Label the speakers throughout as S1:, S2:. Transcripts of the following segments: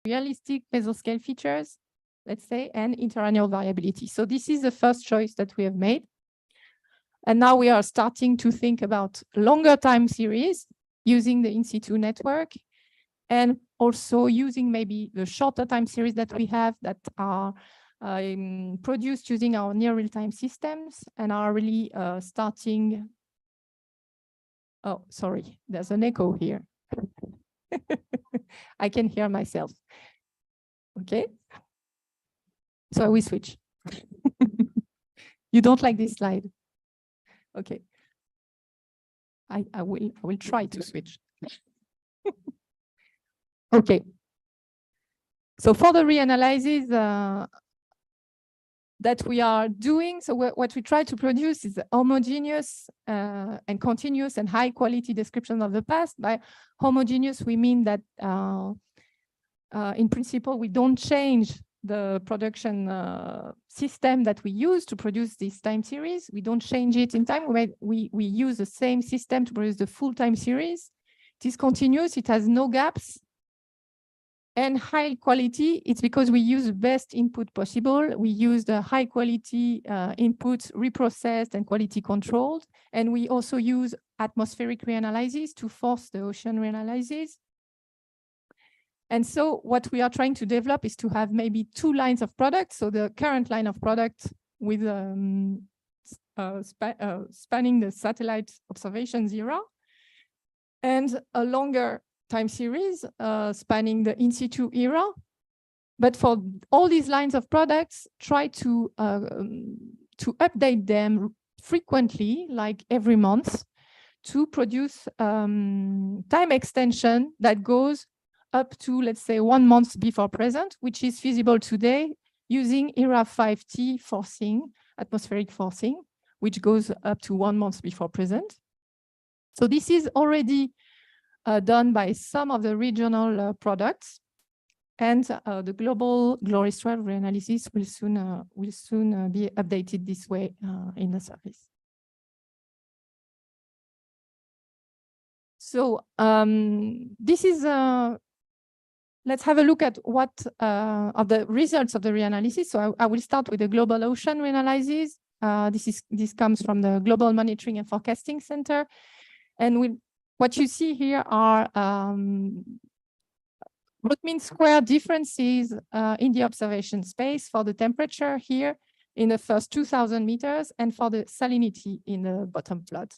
S1: realistic mesoscale features, let's say, and interannual variability. So this is the first choice that we have made. And now we are starting to think about longer time series using the in situ network, and also using maybe the shorter time series that we have that are produced using our near real-time systems and are really starting. Oh, sorry, there's an echo here. I can hear myself. Okay. So I will switch. You don't like this slide? Okay. I will try to switch. Okay. So for the reanalyses that we are doing, so what we try to produce is a homogeneous and continuous and high quality description of the past. By homogeneous, we mean that in principle, we don't change the production system that we use to produce this time series. We don't change it in time. We use the same system to produce the full time series. It is continuous, it has no gaps. And high quality, it's because we use the best input possible. We use the high quality inputs reprocessed and quality controlled. And we also use atmospheric reanalyses to force the ocean reanalyses. And so what we are trying to develop is to have maybe two lines of products. So the current line of product with spanning the satellite observations era, and a longer time series spanning the in situ era. But for all these lines of products, try to update them frequently, like every month, to produce time extension that goes up to, let's say, 1 month before present, which is feasible today using ERA 5T forcing, atmospheric forcing, which goes up to 1 month before present. So this is already done by some of the regional products, and the global GLORIS 12 reanalysis will soon be updated this way in the service. So this is let's have a look at what of the results of the reanalysis. So I will start with the global ocean reanalysis. This comes from the Global Monitoring and Forecasting Center, and what you see here are root mean square differences in the observation space for the temperature here in the first 2,000 meters and for the salinity in the bottom plot.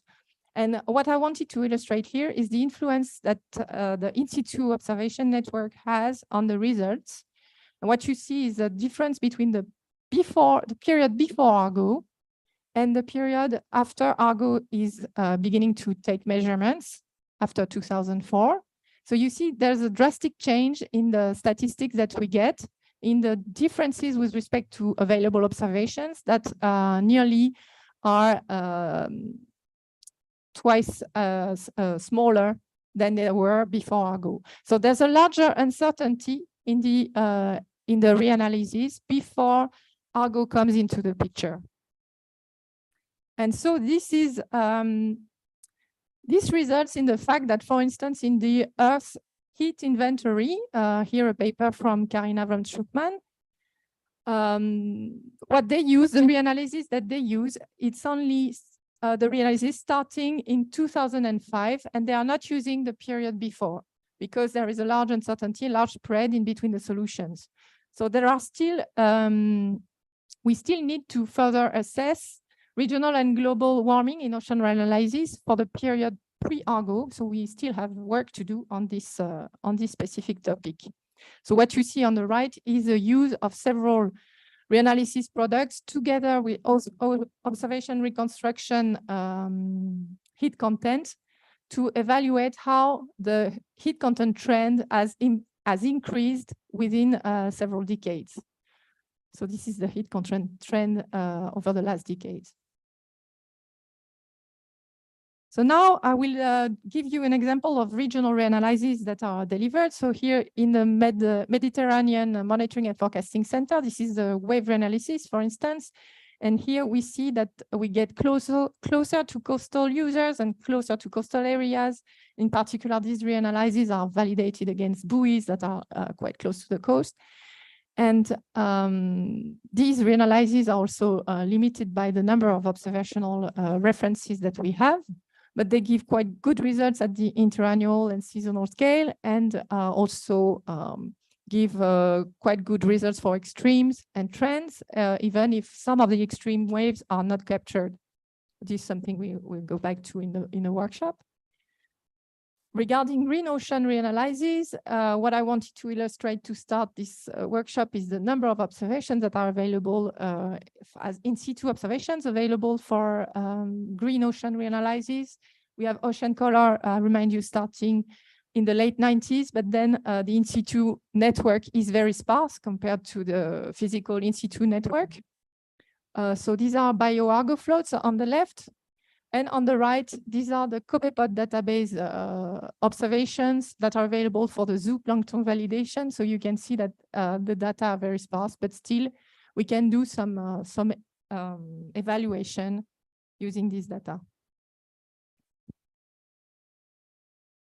S1: And what I wanted to illustrate here is the influence that the in situ observation network has on the results. And what you see is the difference between the period before Argo and the period after Argo is beginning to take measurements after 2004. So you see there's a drastic change in the statistics that we get in the differences with respect to available observations that nearly are twice smaller than they were before Argo. So there's a larger uncertainty in the reanalysis before Argo comes into the picture. And so this is this results in the fact that, for instance, in the Earth heat inventory, here a paper from Karina von Schuckmann, what they use, the reanalysis that they use, it's only the reanalysis starting in 2005, and they are not using the period before because there is a large uncertainty, large spread in between the solutions. So there are still, we still need to further assess regional and global warming in ocean reanalysis for the period pre-Argo. So we still have work to do on this specific topic. So what you see on the right is the use of several reanalysis products together with observation reconstruction heat content to evaluate how the heat content trend has increased within several decades. So this is the heat content trend over the last decades. So now I will give you an example of regional reanalyses that are delivered. So here in the Mediterranean Monitoring and Forecasting Center, this is the wave reanalysis, for instance. And here we see that we get closer to coastal users and closer to coastal areas. In particular, these reanalyses are validated against buoys that are quite close to the coast. And these reanalyses are also limited by the number of observational references that we have, but they give quite good results at the interannual and seasonal scale, and also give quite good results for extremes and trends, even if some of the extreme waves are not captured. This is something we will go back to in the workshop. Regarding green ocean reanalyses, what I wanted to illustrate to start this workshop is the number of observations that are available as in situ observations available for green ocean reanalyses. We have ocean color, remind you, starting in the late 90s, but then the in situ network is very sparse compared to the physical in situ network. So these are bioargo floats on the left. And on the right, these are the Copepod database observations that are available for the zooplankton validation. So you can see that the data are very sparse, but still we can do some evaluation using this data.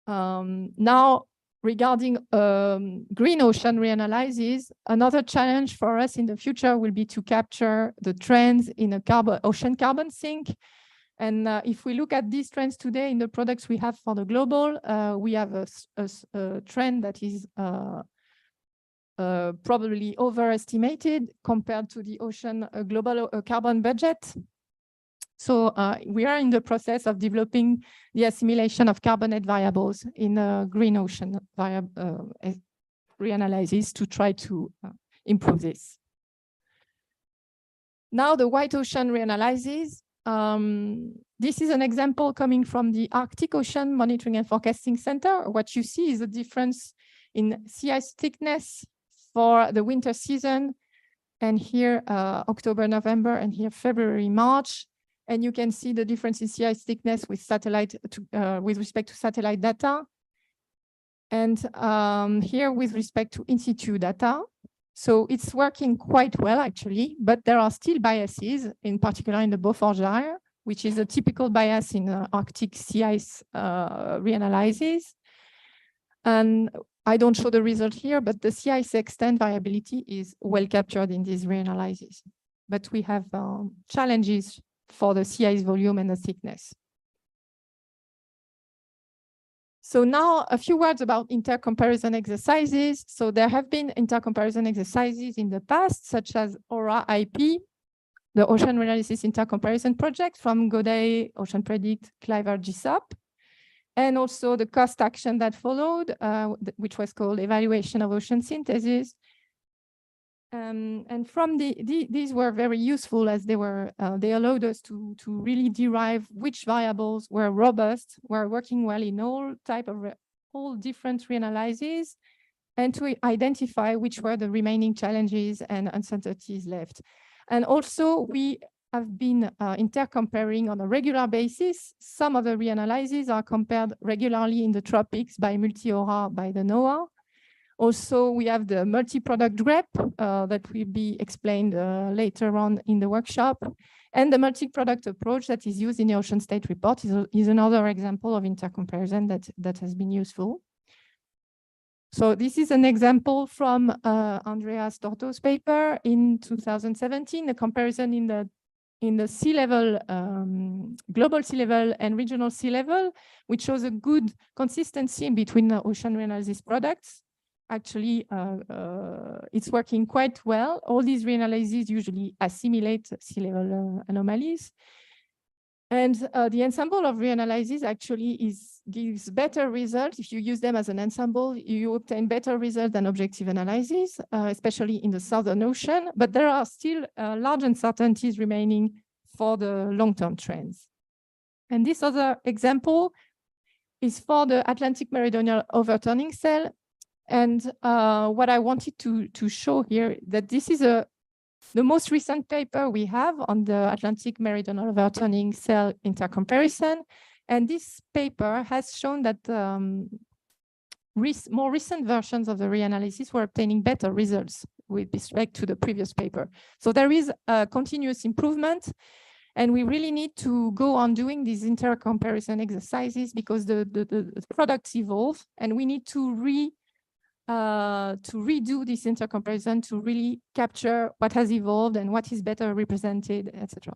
S1: Now, regarding green ocean reanalyses, another challenge for us in the future will be to capture the trends in a ocean carbon sink. And if we look at these trends today in the products we have for the global, we have a trend that is probably overestimated compared to the ocean global carbon budget. So we are in the process of developing the assimilation of carbonate variables in green ocean reanalyses to try to improve this. Now the white ocean reanalyses. This is an example coming from the Arctic Ocean Monitoring and Forecasting Center. What you see is a difference in sea ice thickness for the winter season, and here October, November, and here February, March. And you can see the difference in sea ice thickness with satellite with respect to satellite data, and here with respect to in situ data. So it's working quite well, actually, but there are still biases, in particular in the Beaufort gyre, which is a typical bias in Arctic sea ice reanalyses. And I don't show the result here, but the sea ice extent variability is well captured in these reanalyses. But we have challenges for the sea ice volume and the thickness. So now a few words about intercomparison exercises. So there have been intercomparison exercises in the past, such as ORA-IP, the Ocean Reanalysis Intercomparison Project from Godet, Ocean Predict, Cliver, GSOP, and also the cost action that followed, which was called Evaluation of Ocean Synthesis. And from these were very useful, as they allowed us to really derive which variables were robust, were working well in all different reanalyses, and to identify which were the remaining challenges and uncertainties left. And also we have been intercomparing on a regular basis. Some of the reanalyses are compared regularly in the tropics by multi-ORA by the NOAA. Also, we have the multi-product GREP that will be explained later on in the workshop. And the multi-product approach that is used in the Ocean State Report is another example of intercomparison that has been useful. So this is an example from Andreas Torto's paper in 2017, the comparison in the sea level, global sea level and regional sea level, which shows a good consistency between the ocean reanalysis products. Actually, it's working quite well. All these reanalyses usually assimilate sea level anomalies. And the ensemble of reanalyses actually gives better results. If you use them as an ensemble, you obtain better results than objective analyses, especially in the Southern Ocean. But there are still large uncertainties remaining for the long-term trends. And this other example is for the Atlantic Meridional Overturning Cell. And what I wanted to show here, that this is the most recent paper we have on the Atlantic Meridional Overturning Cell intercomparison. And this paper has shown that more recent versions of the reanalysis were obtaining better results with respect to the previous paper. So there is a continuous improvement, and we really need to go on doing these intercomparison exercises because the products evolve, and we need to redo this intercomparison to really capture what has evolved and what is better represented, etc.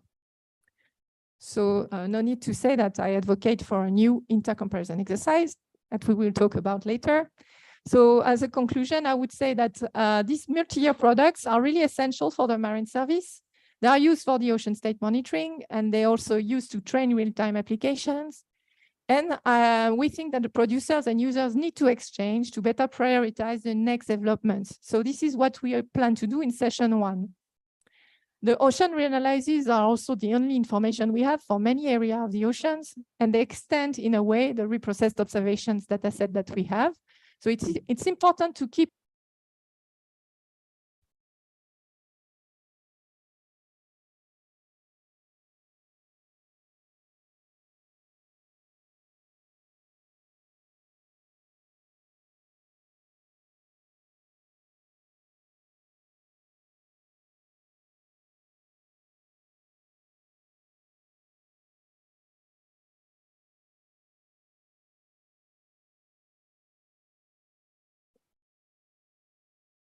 S1: So no need to say that I advocate for a new intercomparison exercise that we will talk about later. So as a conclusion, I would say that these multi-year products are really essential for the Marine Service. They are used for the ocean state monitoring, and they also used to train real-time applications. And we think that the producers and users need to exchange to better prioritize the next developments. So this is what we plan to do in session 1. The ocean reanalyses are also the only information we have for many areas of the oceans, and they extend in a way the reprocessed observations dataset that we have. So it's important to keep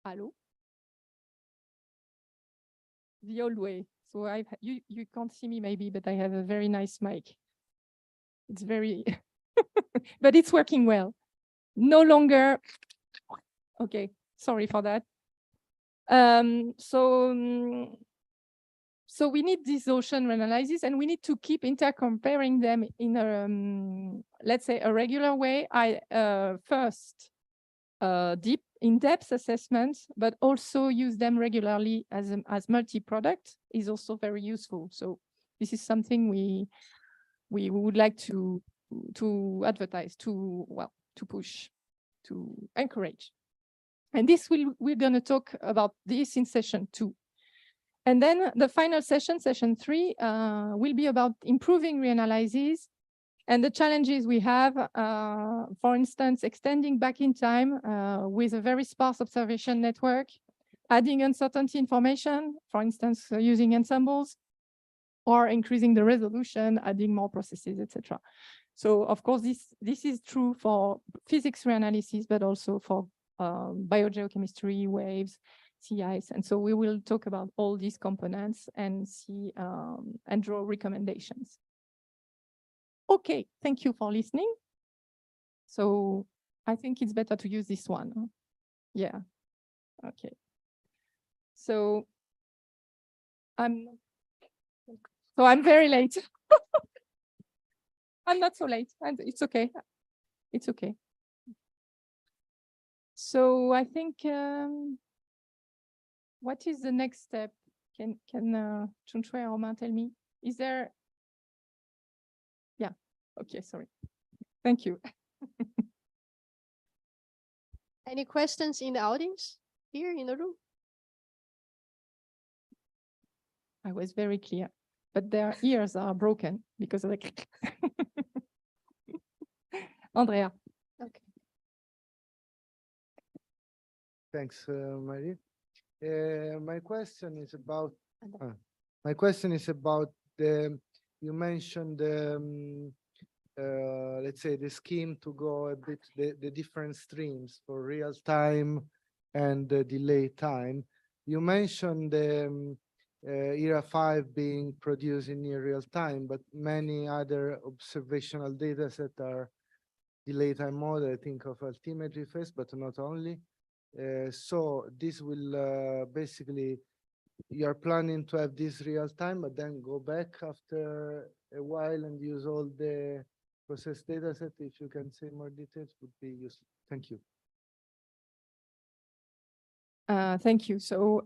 S1: Hello? The old way. So you can't see me maybe, but I have a very nice mic. It's very, but it's working well. No longer, okay, sorry for that. So we need these ocean reanalyses, and we need to keep intercomparing them in a, let's say, a regular way. First, deep in-depth assessments, but also use them regularly as multi-product is also very useful. So this is something we would like to advertise, to push, to encourage. And we're going to talk about this in session 2. And then the final session, session 3, will be about improving reanalyses and the challenges we have, for instance, extending back in time with a very sparse observation network, adding uncertainty information, for instance, using ensembles, or increasing the resolution, adding more processes, etc. So, of course, this is true for physics reanalysis, but also for biogeochemistry, waves, sea ice. And so we will talk about all these components and see and draw recommendations. Okay, thank you for listening. So I think it's better to use this one. Yeah, okay. So I'm very late. I'm not so late, and it's okay. It's okay. So I think, what is the next step? Can Chunshui or Romain tell me? Is there? Yeah, okay, sorry. Thank you.
S2: Any questions in the audience here in the room?
S1: I was very clear, but their ears are broken because of the click. Andrea.
S2: Okay.
S3: Thanks, Marie. My question is about the, you mentioned let's say the scheme to go a bit the different streams for real time and delay time. You mentioned the ERA 5 being produced in near real time, but many other observational data sets are delay time model. I think of altimetry first, but not only. So this will basically, you're planning to have this real time, but then go back after a while and use all the process data set. If you can say more details, would be useful. Thank you.
S1: Thank you. So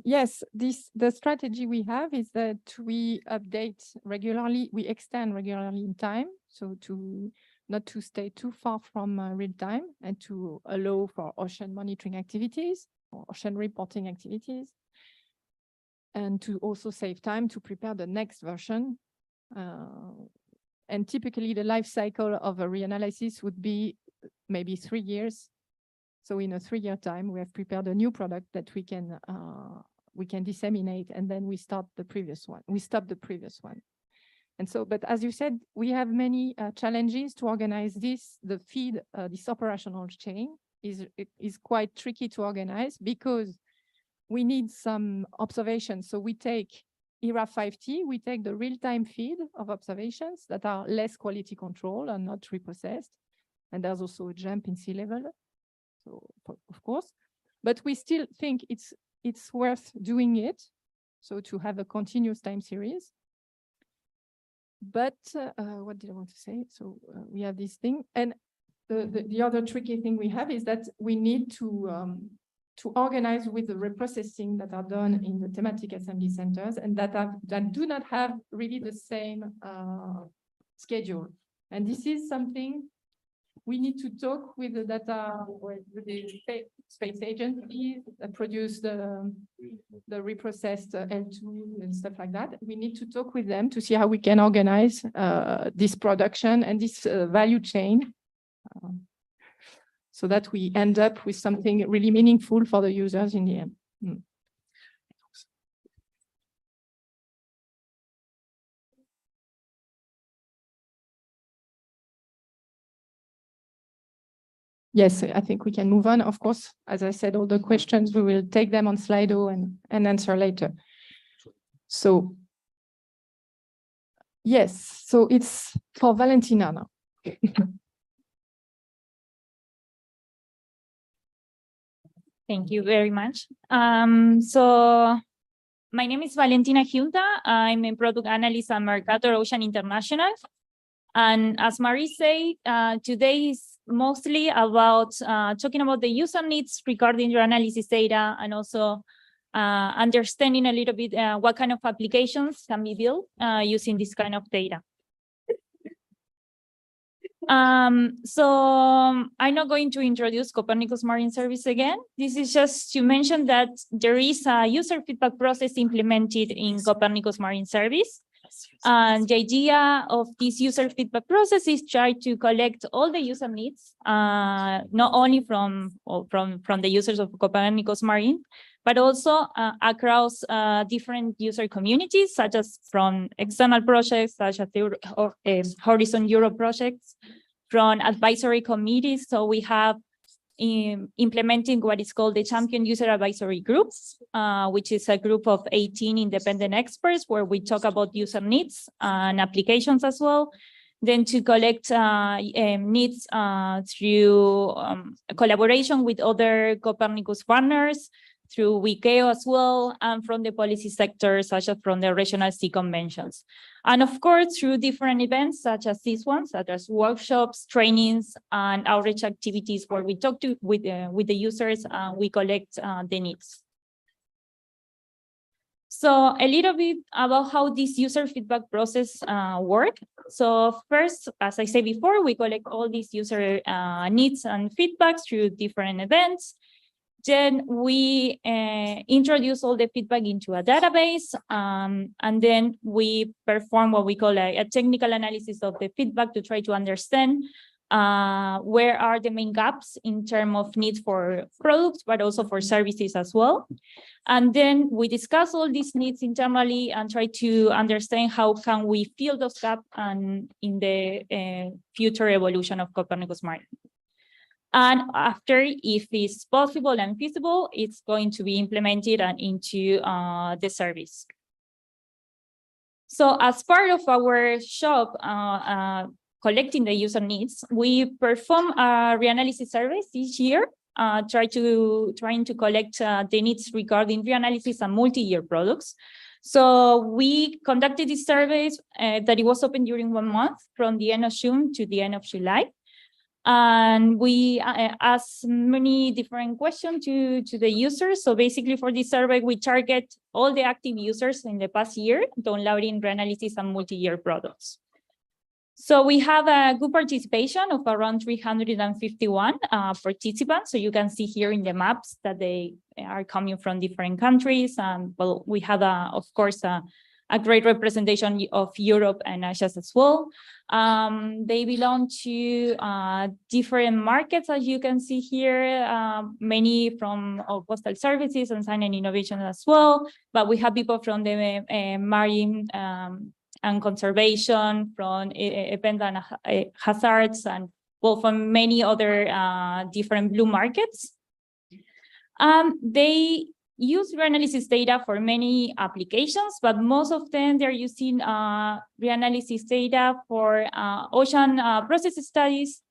S1: yes, the strategy we have is that we update regularly, we extend regularly in time, so not to stay too far from real time and to allow for ocean monitoring activities or ocean reporting activities, and to also save time to prepare the next version. And typically the life cycle of a reanalysis would be maybe 3 years. So in a 3-year time, we have prepared a new product that we can disseminate, and then we start the previous one. We stop the previous one. And so, but as you said, we have many challenges to organize this. The feed, this operational chain is quite tricky to organize because we need some observations. So we take ERA 5T, we take the real-time feed of observations that are less quality control and not reprocessed. And there's also a jump in sea level, so of course. But we still think it's worth doing it, so to have a continuous time series. But what did I want to say? So we have this thing. And the other tricky thing we have is that we need to organize with the reprocessing that are done in the thematic assembly centers and that do not have really the same schedule. And this is something we need to talk with the data, with the space agencies that produce the reprocessed L2 and stuff like that. We need to talk with them to see how we can organize this production and this value chain so that we end up with something really meaningful for the users in the end. Yes, I think we can move on. Of course, as I said, all the questions, we will take them on Slido and answer later. So, yes, so it's for Valentina now.
S4: Thank you very much. So my name is Valentina Junta. I'm a product analyst at Mercator Ocean International. And as Marie said, today is mostly about talking about the user needs regarding your analysis data and also understanding a little bit what kind of applications can be built using this kind of data. So I'm not going to introduce Copernicus Marine Service again. This is just to mention that there is a user feedback process implemented in Copernicus Marine Service. And the idea of this user feedback process is try to collect all the user needs, not only from the users of Copernicus Marine, but also across different user communities, such as from external projects, such as Horizon Europe projects, from advisory committees. So we have implementing what is called the Champion User Advisory Groups, which is a group of 18 independent experts where we talk about user needs and applications as well. Then to collect needs through collaboration with other Copernicus partners, through WICAO as well, and from the policy sector, such as from the regional sea conventions. And of course, through different events, such as these ones, such as workshops, trainings, and outreach activities where we talk with the users and we collect the needs. So a little bit about how this user feedback process works. So first, as I said before, we collect all these user needs and feedbacks through different events. Then we introduce all the feedback into a database, and then we perform what we call a technical analysis of the feedback to try to understand where are the main gaps in terms of needs for products, but also for services as well. And then we discuss all these needs internally and try to understand how can we fill those gaps and in the future evolution of Copernicus Marine. And after, if it's possible and feasible, it's going to be implemented and into the service. So as part of our shop, collecting the user needs, we perform a reanalysis surveys each year, trying to collect the needs regarding reanalysis and multi-year products. So we conducted these surveys that it was open during 1 month from the end of June to the end of July. And we ask many different questions to the users. So basically for this survey, we target all the active users in the past year downloading reanalysis and multi-year products. So we have a good participation of around 351 participants. So you can see here in the maps that they are coming from different countries. Well, we have, of course, a a great representation of Europe and Asia as well. They belong to different markets, as you can see here, many from postal services and science and innovation as well. But we have people from the marine and conservation, from event and hazards, and well, from many other different blue markets. They use Reanalysis data for many applications, but most of them they're using Reanalysis data for ocean process studies,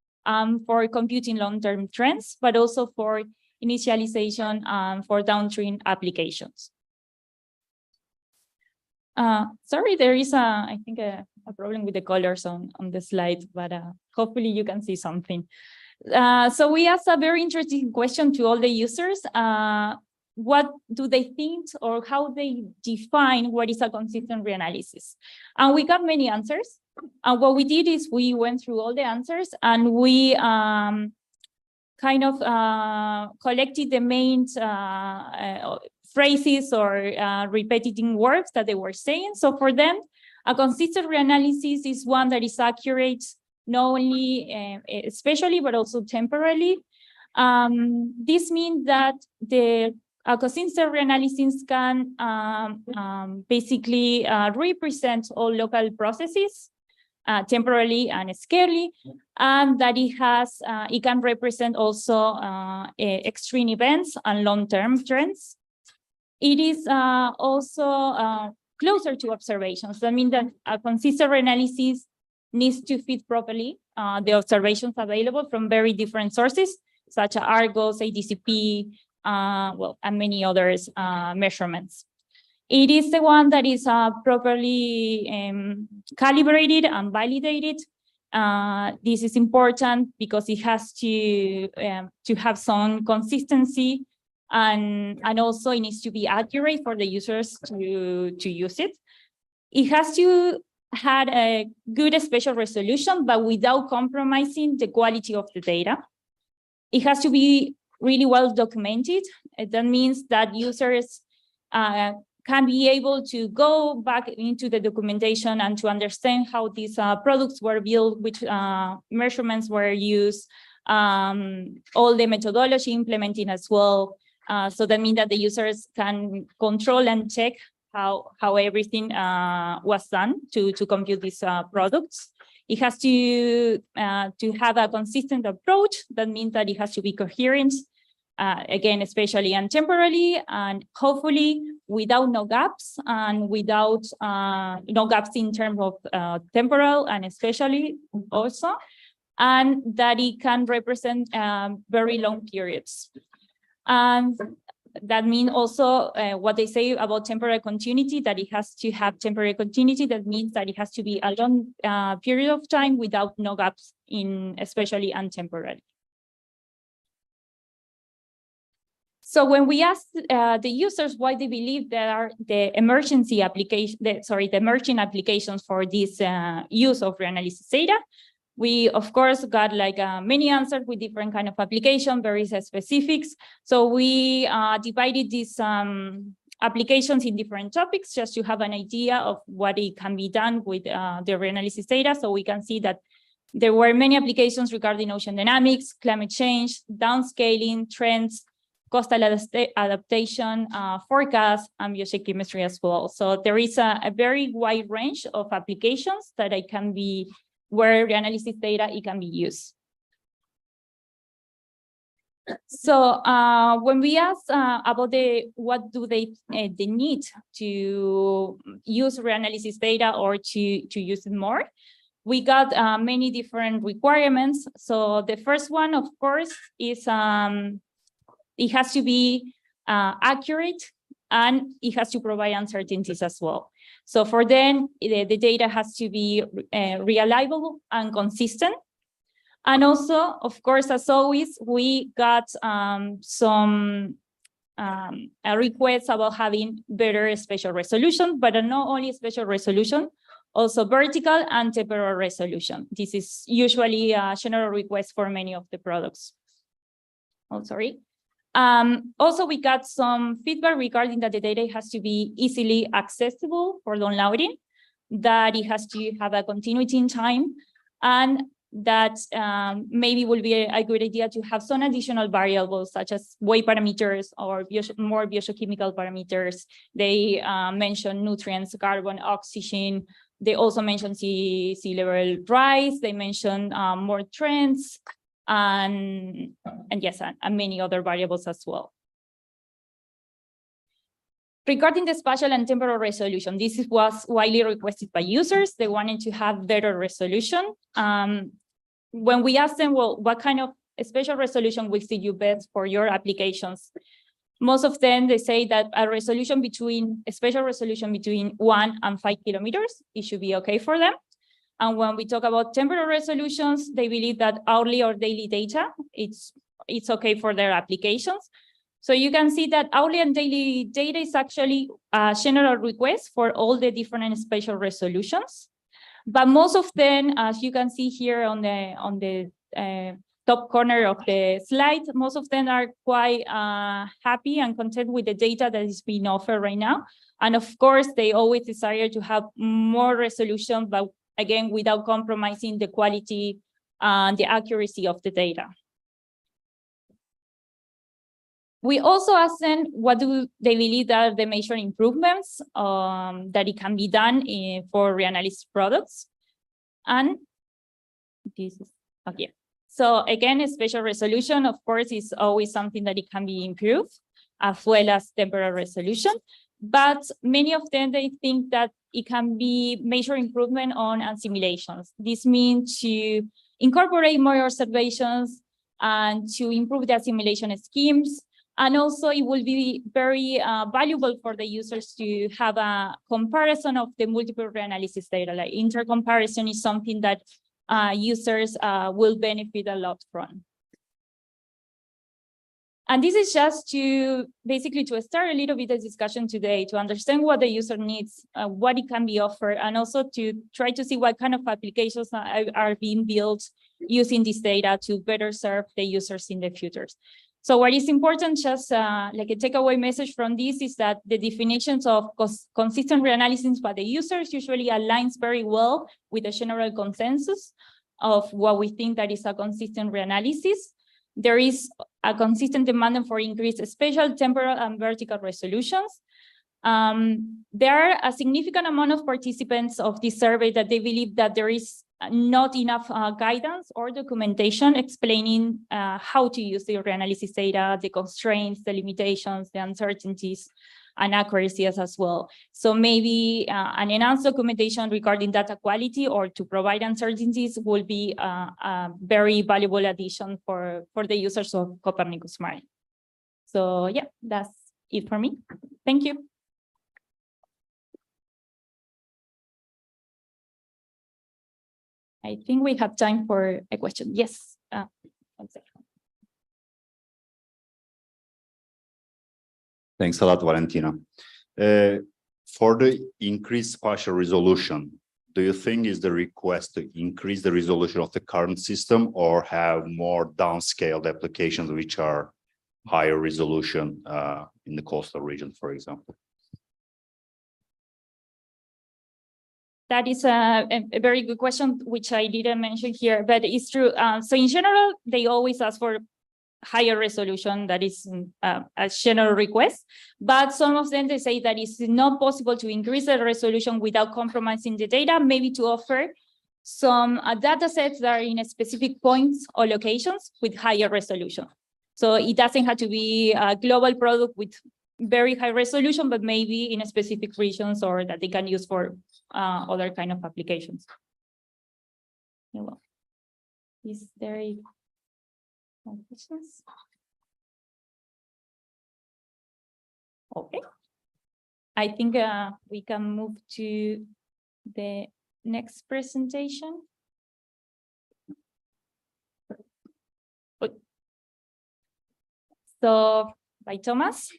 S4: for computing long-term trends, but also for initialization for downstream applications. Sorry, there is I think a problem with the colors on the slide, but hopefully you can see something. So we asked a very interesting question to all the users. What do they think, or how they define what is a consistent reanalysis? And we got many answers. And what we did is we went through all the answers, and we kind of collected the main phrases or repetitive words that they were saying. So for them, a consistent reanalysis is one that is accurate, not only especially, but also temporarily. This means that a consistent reanalysis can basically represent all local processes temporarily and scarcely, and that it can represent also extreme events and long-term trends. It is also closer to observations. That means that a consistent reanalysis needs to fit properly the observations available from very different sources, such as Argos, ADCP, well, and many others measurements. It is the one that is properly calibrated and validated. This is important because it has to have some consistency, and also it needs to be accurate for the users to use it. It has to have a good spatial resolution, but without compromising the quality of the data. It has to be really well documented. That means that users can be able to go back into the documentation and to understand how these products were built, which measurements were used, all the methodology implementing as well. So that means that the users can control and check how everything was done to compute these products. It has to have a consistent approach. That means that it has to be coherent, again, especially and temporally, and hopefully without no gaps, and without no gaps in terms of temporal and especially also, and that it can represent very long periods. And that means also what they say about temporal continuity, that it has to have temporal continuity. That means that it has to be a long period of time without no gaps in especially and temporally. So when we asked the users why they believe there are the emergency application, the emerging applications for this use of reanalysis data, we of course got like many answers with different kind of application, very specifics. So we divided these applications in different topics just to have an idea of what it can be done with the reanalysis data. So we can see that there were many applications regarding ocean dynamics, climate change, downscaling, trends, coastal adaptation, forecast, and biochemistry as well. So there is a very wide range of applications that it can be, where reanalysis data it can be used. So when we ask about what do they need to use reanalysis data or to use it more, we got many different requirements. So the first one, of course, is it has to be accurate, and it has to provide uncertainties as well. So for them, the data has to be reliable and consistent. And also, of course, as always, we got some requests about having better spatial resolution, but not only spatial resolution, also vertical and temporal resolution. This is usually a general request for many of the products. Oh, sorry. Also, we got some feedback regarding that the data has to be easily accessible for downloading, that it has to have a continuity in time, and that maybe will be a good idea to have some additional variables such as weight parameters or more biochemical parameters. They mention nutrients, carbon, oxygen. They also mention sea level rise. They mention more trends and yes, and many other variables as well. Regarding the spatial and temporal resolution, this was widely requested by users. They wanted to have better resolution. When we asked them, well, what kind of spatial resolution will suit you best for your applications? Most of them, they say that a spatial resolution between 1 and 5 kilometers, it should be okay for them. And when we talk about temporal resolutions, they believe that hourly or daily data, it's okay for their applications. So you can see that hourly and daily data is actually a general request for all the different spatial resolutions. But most of them, as you can see here on the top corner of the slide, most of them are quite happy and content with the data that is being offered right now. And of course, they always desire to have more resolution, but again, without compromising the quality and the accuracy of the data. We also asked them what do they believe that the major improvements that it can be done for Reanalyses products. And this is okay. So again, spatial resolution, of course, is always something that it can be improved, as well as temporal resolution. But many of them, they think that it can be major improvement on simulations. This means to incorporate more observations and to improve the simulation schemes. And also it will be very valuable for the users to have a comparison of the multiple Reanalyses data. Like intercomparison is something that users will benefit a lot from. And this is just to basically to start a little bit of discussion today, to understand what the user needs, what it can be offered, and also to try to see what kind of applications are being built using this data to better serve the users in the future. So what is important, just like a takeaway message from this, is that the definitions of consistent reanalysis by the users usually aligns very well with the general consensus of what we think that is a consistent reanalysis. There is a consistent demand for increased spatial, temporal, and vertical resolutions. There are a significant amount of participants of this survey that they believe that there is not enough guidance or documentation explaining how to use the reanalysis data, the constraints, the limitations, the uncertainties, and accuracies as well. So maybe an enhanced documentation regarding data quality or to provide uncertainties will be a very valuable addition for the users of Copernicus Marine. So yeah, that's it for me. Thank you. I think we have time for a question. Yes. 1 second.
S5: Thanks a lot, Valentina. For the increased spatial resolution, do you think is the request to increase the resolution of the current system or have more downscaled applications which are higher resolution in the coastal region, for example?
S4: That is a very good question, which I didn't mention here, but it's true. So in general, they always ask for higher resolution. That is a general request, but some of them, they say that it's not possible to increase the resolution without compromising the data, maybe to offer some data sets that are in specific points or locations with higher resolution. So it doesn't have to be a global product with very high resolution, but maybe in specific regions or that they can use for other kind of applications. Yeah, well, is there any questions? Okay. I think we can move to the next presentation. So by Thomas.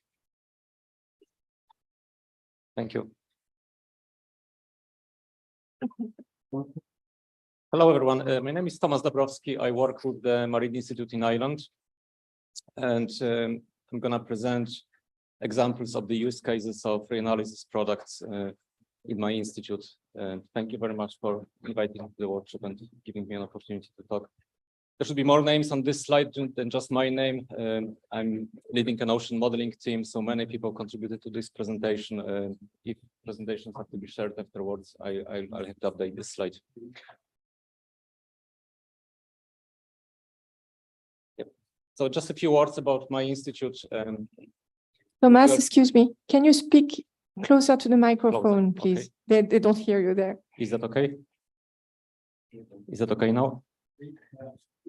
S6: Thank you. Hello, everyone. My name is Tomasz Dabrowski. I work with the Marine Institute in Ireland. And I'm going to present examples of the use cases of Reanalyses products in my institute. Thank you very much for inviting me to the workshop and giving me an opportunity to talk. There should be more names on this slide than just my name. I'm leading an ocean modeling team, so many people contributed to this presentation. If presentations have to be shared afterwards, I'll have to update this slide. Yep. So just a few words about my institute.
S1: Thomas, excuse me, can you speak closer to the microphone,
S6: Closer,
S1: please? They don't hear you there.
S6: Is that okay? Is that okay now?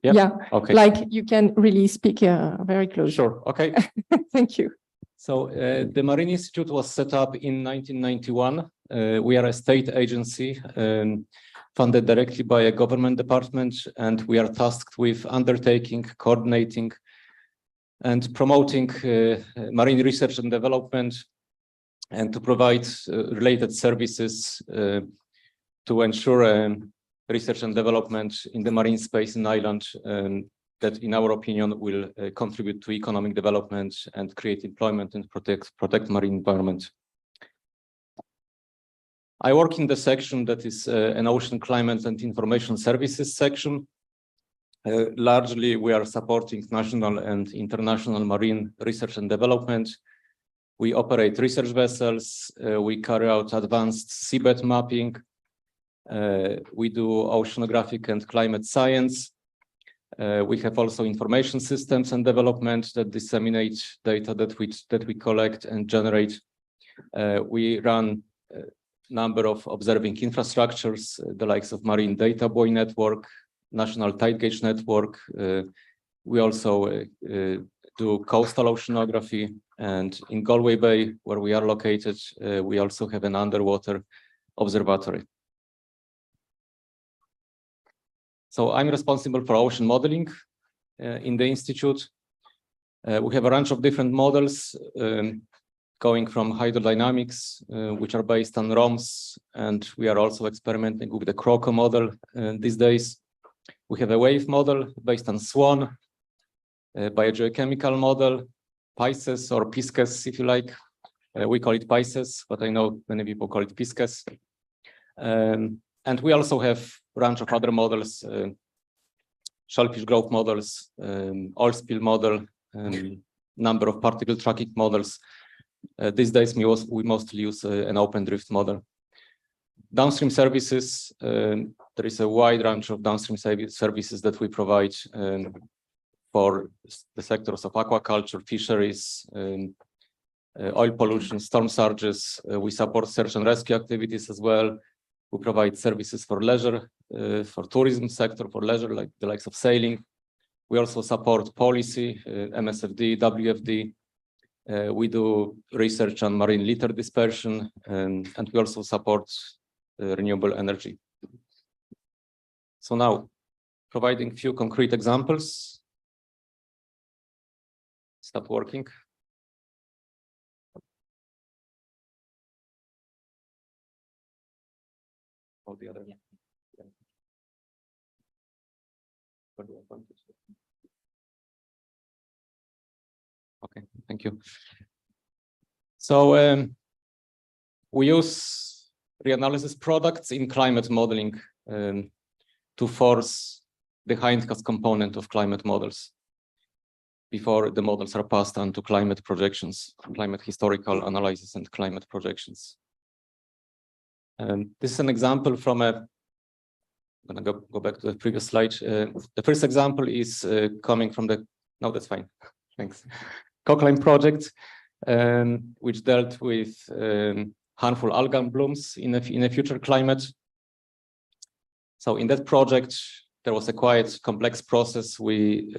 S6: Yep.
S1: Yeah,
S6: Okay.
S1: like you can really speak very close.
S6: Sure. Okay.
S1: Thank you.
S6: So the Marine Institute was set up in 1991. We are a state agency funded directly by a government department, and we are tasked with undertaking, coordinating, and promoting marine research and development, and to provide related services to ensure research and development in the marine space in Ireland that, in our opinion, will contribute to economic development and create employment and protect marine environment. I work in the section that is an ocean climate and information services section. Largely, we are supporting national and international marine research and development. We operate research vessels. We carry out advanced seabed mapping. We do oceanographic and climate science. We have also information systems and development that disseminate data that we collect and generate. We run a number of observing infrastructures, the likes of Marine Data Buoy Network, National Tide Gauge Network. We also do coastal oceanography, and in Galway Bay, where we are located, we also have an underwater observatory. So I'm responsible for ocean modeling in the Institute. We have a range of different models going from hydrodynamics, which are based on ROMS, and we are also experimenting with the CROCO model these days. We have a wave model based on SWAN, a biogeochemical model, PICES or PISCES, if you like. We call it PICES, but I know many people call it PISCES. And we also have a range of other models, shellfish growth models, oil spill model, number of particle tracking models. These days, we mostly use an open drift model. Downstream services, there is a wide range of downstream services that we provide for the sectors of aquaculture, fisheries, oil pollution, storm surges. We support search and rescue activities as well. We provide services for leisure, for tourism sector, for leisure, like the likes of sailing. We also support policy, MSFD, WFD. We do research on marine litter dispersion, and we also support renewable energy. So now, providing a few concrete examples. Stop working. All the other. Yeah. Okay, thank you. So we use Reanalyses products in climate modeling to force the hindcast component of climate models before the models are passed on to climate projections, climate historical analysis and climate projections. This is an example from a, I'm gonna go back to the previous slide. The first example is coming from the, no, that's fine, thanks. Cochrane project, which dealt with harmful algal blooms in a future climate. So in that project, there was a quite complex process. We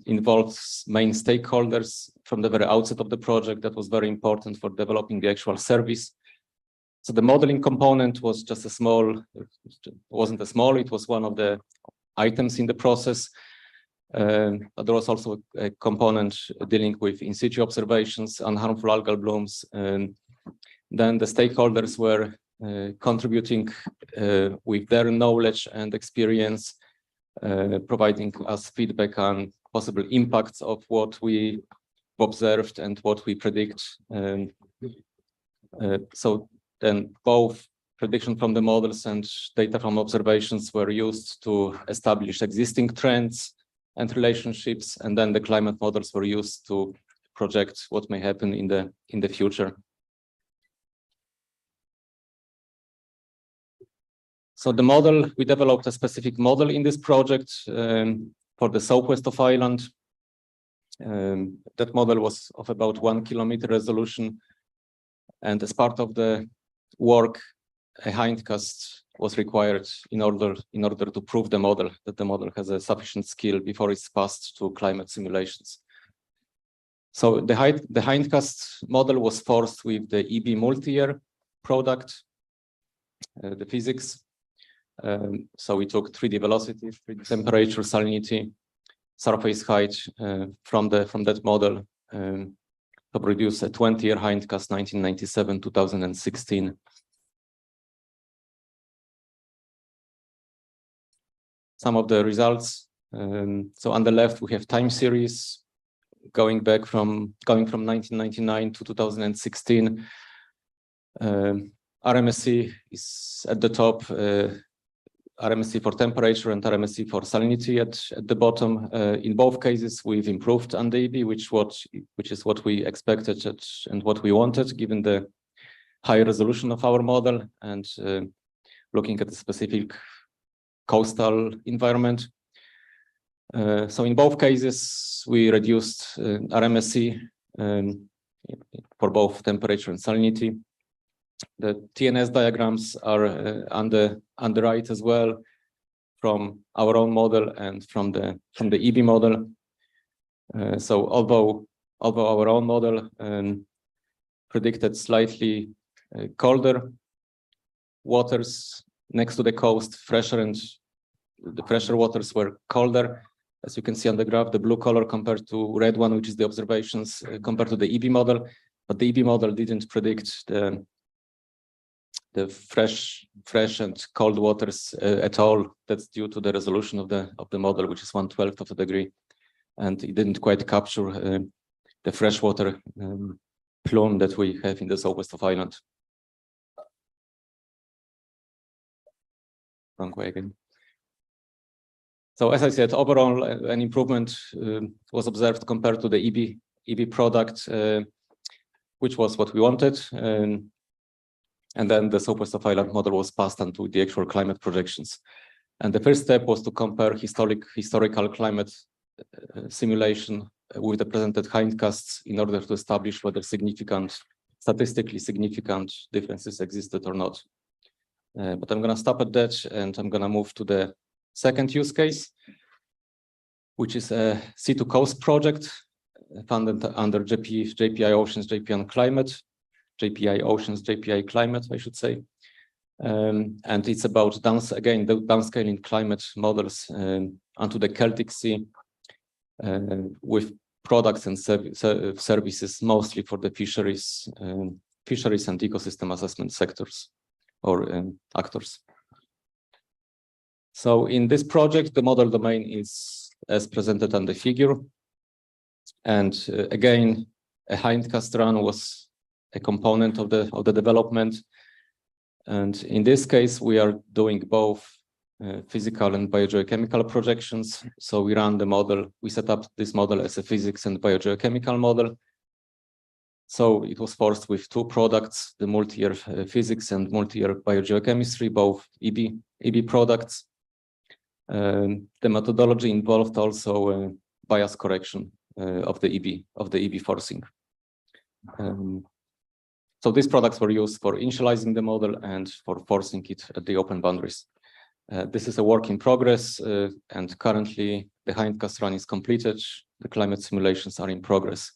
S6: involved main stakeholders from the very outset of the project. That was very important for developing the actual service. So the modeling component was just a small, it wasn't a small, it was one of the items in the process. But there was also a component dealing with in situ observations on harmful algal blooms. And then the stakeholders were contributing with their knowledge and experience, providing us feedback on possible impacts of what we observed and what we predict. So then both prediction from the models and data from observations were used to establish existing trends and relationships, and then the climate models were used to project what may happen in the future. So the model, we developed a specific model in this project for the southwest of Ireland. That model was of about 1 kilometer resolution. And as part of the work, a hindcast was required in order to prove the model, that the model has a sufficient skill before it's passed to climate simulations. So the hindcast model was forced with the EB multi-year product, the physics. So we took 3D velocity, 3D temperature, salinity, surface height from that model to produce a 20-year hindcast, 1997-2016. Some of the results. So on the left we have time series going from 1999 to 2016. RMSE is at the top. RMSE for temperature and RMSE for salinity at the bottom. In both cases, we've improved on the EB, which is what we expected and what we wanted, given the high resolution of our model and looking at the specific coastal environment. So in both cases, we reduced RMSE for both temperature and salinity. The TNS diagrams are on the right as well, from our own model and from the EB model. So although our own model predicted slightly colder waters next to the coast, fresher, and the fresher waters were colder. As you can see on the graph, the blue color compared to red one, which is the observations compared to the EB model, but the EB model didn't predict the fresh and cold waters at all. That's due to the resolution of the model, which is 1/12 of a degree, and it didn't quite capture the freshwater plume that we have in the southwest of Ireland. Wrong way again. So as I said, overall, an improvement was observed compared to the EB product, which was what we wanted. And then the southwest of Ireland model was passed on to the actual climate projections. And the first step was to compare historical climate simulation with the presented hindcasts in order to establish whether statistically significant differences existed or not. But I'm going to stop at that, and I'm going to move to the second use case, which is a sea-to-coast project funded under JPI Oceans, JPI Climate. JPI Oceans, JPI Climate, I should say. And it's about, the downscaling climate models onto the Celtic Sea with products and services, mostly for the fisheries and ecosystem assessment sectors or actors. So in this project, the model domain is as presented on the figure. And again, a hindcast run was a component of the development. And in this case, we are doing both physical and biogeochemical projections. So we ran the model, we set up this model as a physics and biogeochemical model. So it was forced with two products, the multi-year physics and multi-year biogeochemistry, both EB products. The methodology involved also bias correction of the EB forcing. So these products were used for initializing the model and for forcing it at the open boundaries. This is a work in progress, and currently the hindcast run is completed. The climate simulations are in progress.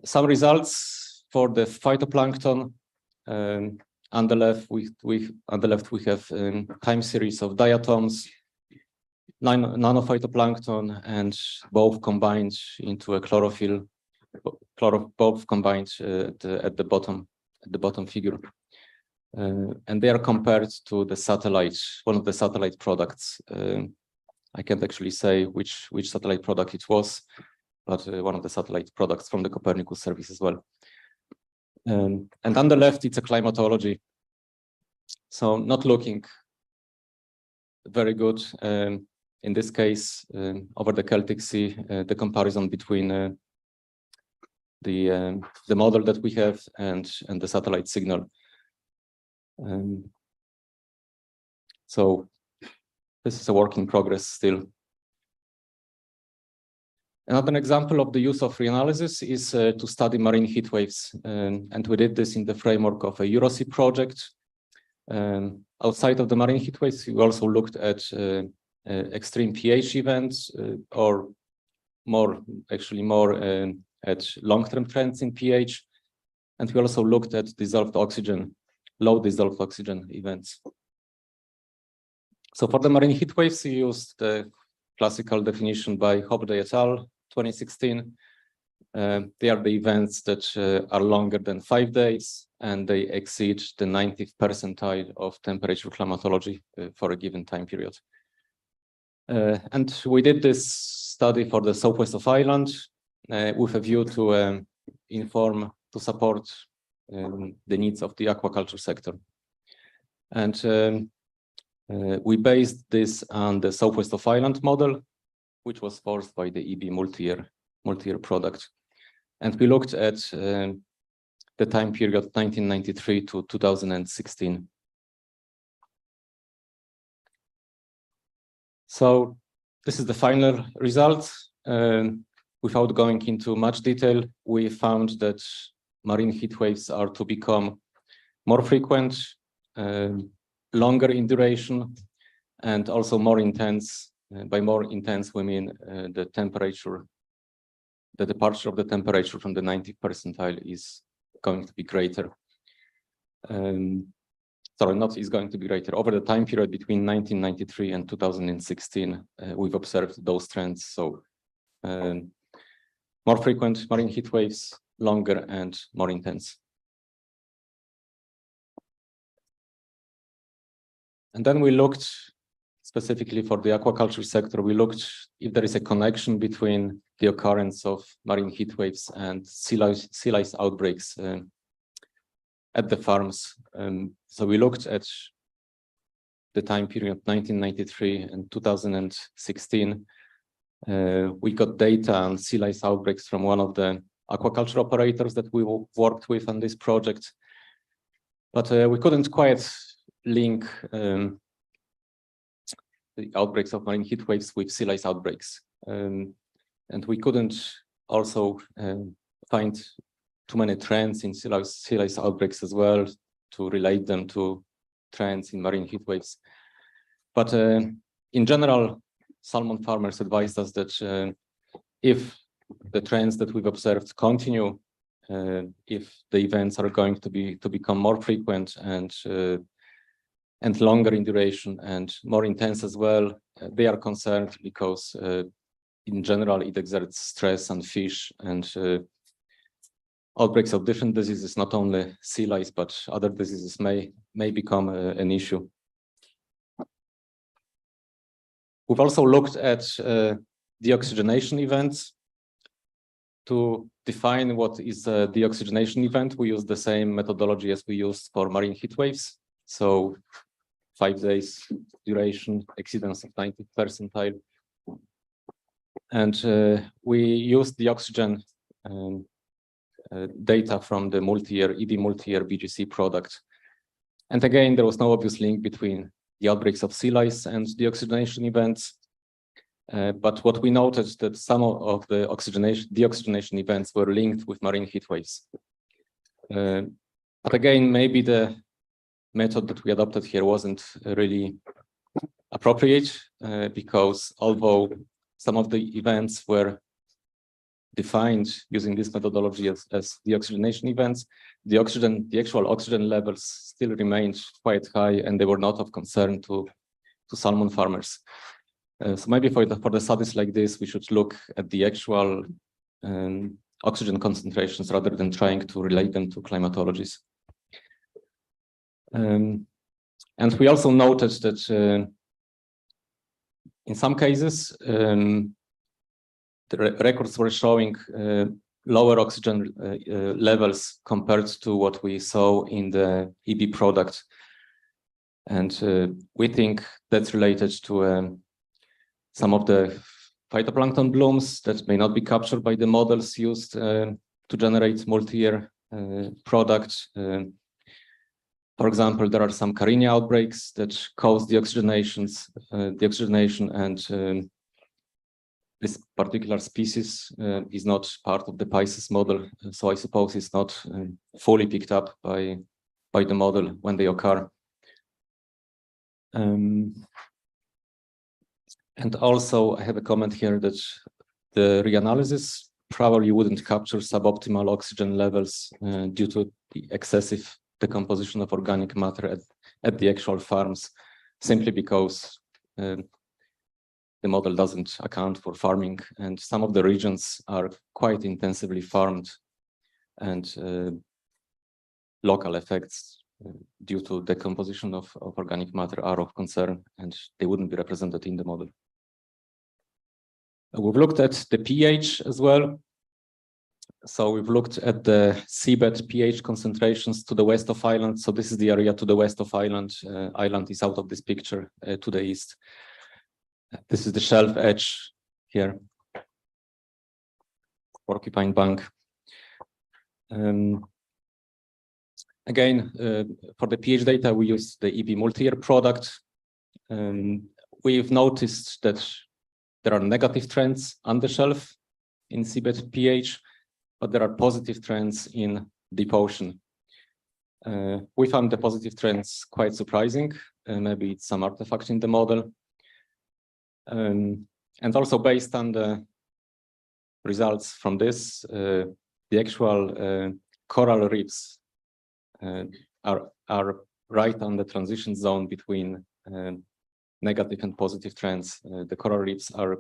S6: Some results for the phytoplankton. On the left, we have time series of diatoms, nanophytoplankton, and both combined into a chlorophyll. Both combined at the bottom figure, and they are compared to the satellite, one of the satellite products I can't actually say which satellite product it was, but one of the satellite products from the Copernicus service as well. And on the left, it's a climatology. So not looking very good. In this case, over the Celtic Sea, the comparison between the model that we have and the satellite signal. So this is a work in progress still. Another example of the use of reanalysis is to study marine heat waves. And we did this in the framework of a EuroSea project. Outside of the marine heat waves, we also looked at extreme pH events, or more at long-term trends in pH. And we also looked at dissolved oxygen, low dissolved oxygen events. So for the marine heat waves, we used the classical definition by Hobday et al. 2016. They are the events that are longer than 5 days, and they exceed the 90th percentile of temperature climatology for a given time period. And we did this study for the southwest of Ireland with a view to support the needs of the aquaculture sector. And we based this on the southwest of Ireland model, which was forced by the EB multi-year product. And we looked at the time period 1993 to 2016. So this is the final result. Without going into much detail, we found that marine heat waves are to become more frequent, longer in duration, and also more intense. By more intense, we mean the departure of the temperature from the 90th percentile is going to be greater. Sorry, not is going to be greater. Over the time period between 1993 and 2016, we've observed those trends. So more frequent marine heat waves, longer and more intense. And then we looked specifically for the aquaculture sector, we looked if there is a connection between the occurrence of marine heat waves and sea lice outbreaks at the farms. So we looked at the time period 1993 and 2016. We got data on sea lice outbreaks from one of the aquaculture operators that we worked with on this project. But we couldn't quite link the outbreaks of marine heat waves with sea lice outbreaks. And we couldn't also find too many trends in sea lice outbreaks as well to relate them to trends in marine heat waves. But in general, salmon farmers advised us that if the trends that we've observed continue, if the events are going to become more frequent and longer in duration and more intense as well, they are concerned because in general it exerts stress on fish, and outbreaks of different diseases, not only sea lice but other diseases may become an issue. We've also looked at deoxygenation events. To define what is a deoxygenation event, we use the same methodology as we used for marine heat waves. So 5 days duration, exceedance of 90th percentile. And we used the oxygen data from the EB multi-year BGC product. And again, there was no obvious link between the outbreaks of sea lice and deoxygenation events. But what we noticed that some of the deoxygenation events were linked with marine heat waves. But again, maybe the method that we adopted here wasn't really appropriate because although some of the events were defined using this methodology as deoxygenation events, the actual oxygen levels still remained quite high, and they were not of concern to salmon farmers. So maybe for the studies like this, we should look at the actual oxygen concentrations rather than trying to relate them to climatologies. And we also noticed that In some cases, the records were showing lower oxygen levels compared to what we saw in the EB product. And we think that's related to some of the phytoplankton blooms that may not be captured by the models used to generate multi-year product. For example, there are some Carina outbreaks that cause the oxygenation, and this particular species is not part of the Pisces model, so I suppose it's not fully picked up by the model when they occur. And also, I have a comment here that the reanalysis probably wouldn't capture suboptimal oxygen levels due to the excessive decomposition of organic matter at the actual farms, simply because the model doesn't account for farming, and some of the regions are quite intensively farmed, and local effects due to decomposition of organic matter are of concern, and they wouldn't be represented in the model. We've looked at the pH as well. So we've looked at the seabed pH concentrations to the west of Ireland. So this is the area to the west of Ireland. Ireland is out of this picture to the east. This is the shelf edge here, Porcupine Bank. Again, for the pH data, we use the EB multi-year product. We've noticed that there are negative trends on the shelf in seabed pH, but there are positive trends in deep ocean. We found the positive trends quite surprising. Maybe it's some artifact in the model. And also based on the results from this, the actual coral reefs are right on the transition zone between negative and positive trends. The coral reefs are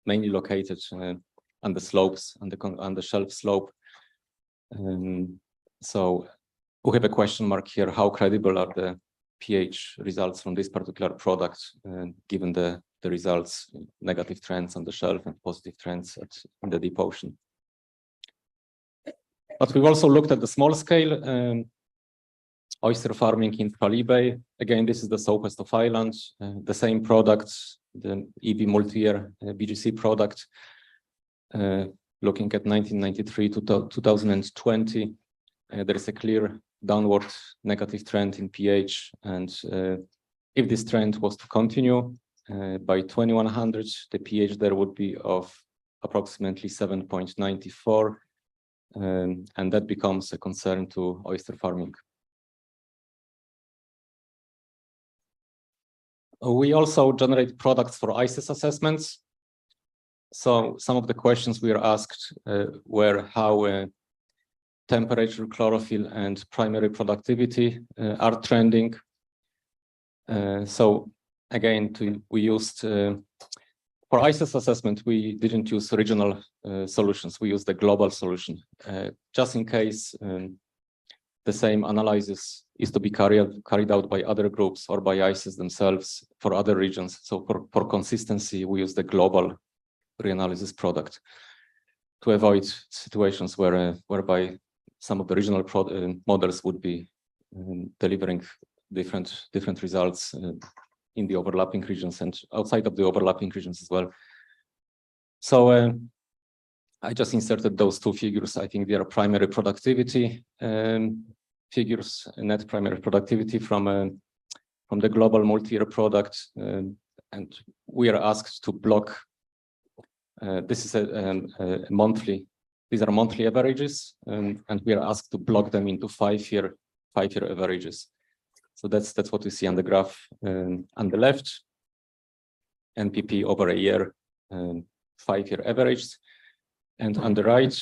S6: mainly located on the slopes, on the shelf slope. So we have a question mark here: how credible are the pH results from this particular product, given the results, negative trends on the shelf and positive trends in the deep ocean? But we've also looked at the small scale oyster farming in Tralee Bay. Again, this is the southwest of Ireland, the same product, the EB multi-year BGC product. Looking at 1993 to 2020, there is a clear downward negative trend in pH. And if this trend was to continue, by 2100, the pH there would be of approximately 7.94. And that becomes a concern to oyster farming. We also generate products for ICES assessments. So some of the questions we are asked were how temperature, chlorophyll, and primary productivity are trending. So again, we used, for ICES assessment, we didn't use regional solutions. We used the global solution, just in case the same analysis is to be carried out by other groups or by ICES themselves for other regions. So for consistency, we use the global reanalysis product to avoid situations whereby some of the regional models would be delivering different results in the overlapping regions and outside of the overlapping regions as well. So I just inserted those two figures. I think they are primary productivity figures, net primary productivity from the global multi-year product, and we are asked to block. This is a monthly. These are monthly averages, and we are asked to block them into five-year averages. So that's what we see on the graph on the left. NPP over a year, 5-year average, and on the right,